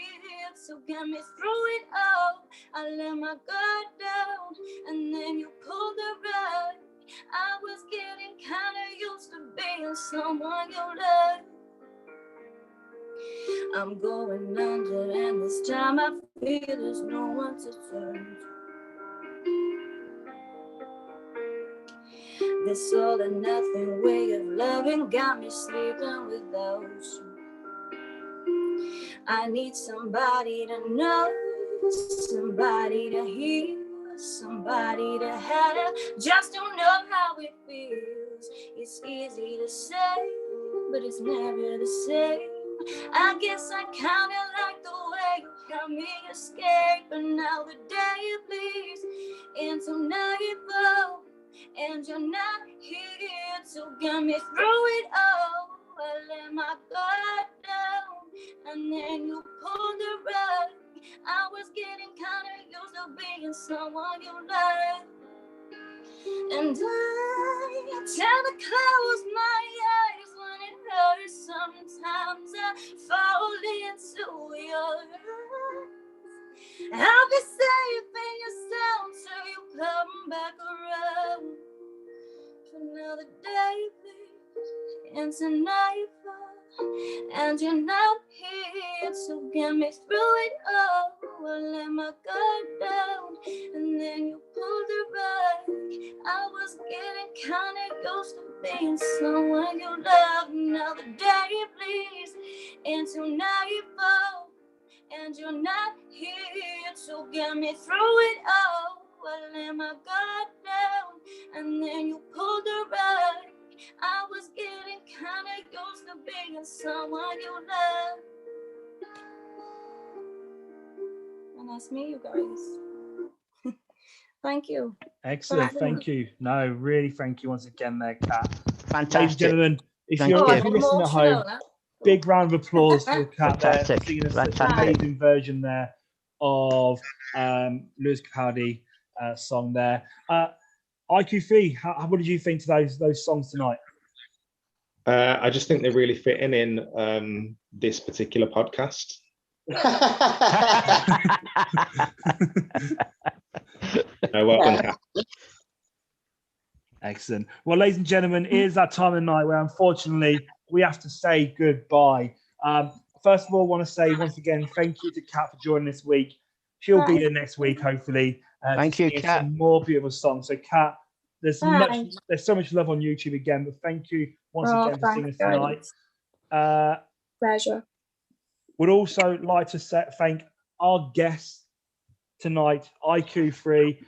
to get me through it all. I let my guard down, and then you pulled the rug. I was getting kinda used to being someone you love. I'm going under, and this time I feel there's no one to turn to. This all or nothing way of loving got me sleeping without you. I need somebody to know, somebody to hear, somebody to have, just to know how it feels. It's easy to say, but it's never the same. I guess I kinda like the way you help me escape, but now the day bleeds into nightfall, and you're not here to get me through it all. I let my guard down, and then you pulled the rug. I was getting kinda used to being someone you love. And I tend to close my eyes when it hurts. Sometimes I fall into your arms. I'll be safe in your sound till you come back around. For now the day bleeds into nightfall, and you're not here to get me through it all. I let my guard down, and then you pulled the rug. I was getting kinda used to being someone you love. Now the day bleeds into nightfall, and you're not here to get me through it all. I let my guard down, and then you pulled the rug. I was getting kinda used to being someone you love. And that's me, you guys. Thank you.
Excellent. Thank you. No, really thank you once again there, Kat. Ladies and
Fantastic.
gentlemen, if
Thank
you're
you.
listening at home, big round of applause for Kat there,
Fantastic.
singing such an
Fantastic.
amazing version there of Lewis Capaldi song there. IQ3, what did you think to those songs tonight?
I just think they're really fitting in this particular podcast. Well done, Kat.
Excellent. Well, ladies and gentlemen, it is that time of night where unfortunately we have to say goodbye. First of all, I want to say once again, thank you to Kat for joining this week. She'll be here next week, hopefully.
Thank you, Kat.
Some more beautiful songs. So, Kat, there's so much love on YouTube again, but thank you once again for singing tonight.
Pleasure.
Would also like to thank our guests tonight, IQ3.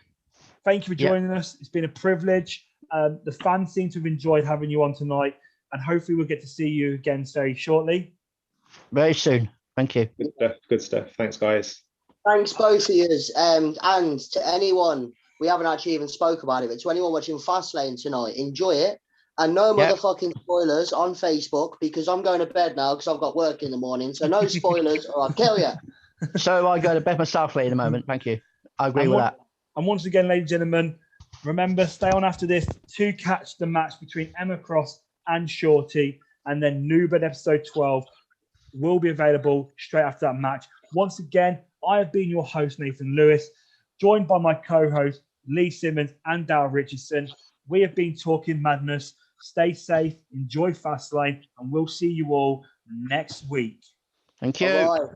Thank you for joining us. It's been a privilege. The fans seem to have enjoyed having you on tonight, and hopefully we'll get to see you again very shortly.
Very soon. Thank you.
Good stuff. Good stuff. Thanks, guys.
Thanks, both of you. And to anyone, we haven't actually even spoke about it, but to anyone watching Fastlane tonight, enjoy it. And no motherfucking spoilers on Facebook, because I'm going to bed now because I've got work in the morning. So no spoilers or I'll kill you.
So I go to bed myself in a moment. Thank you. I agree with that.
And once again, ladies and gentlemen, remember, stay on after this to catch the match between Emma Cross and Shorty. And then Newbird episode 12 will be available straight after that match. Once again, I have been your host, Nathan Lewis, joined by my co-hosts, Lee Simmons and Dal Richardson. We have been talking madness. Stay safe, enjoy Fastlane, and we'll see you all next week.
Thank you.
Bye-bye.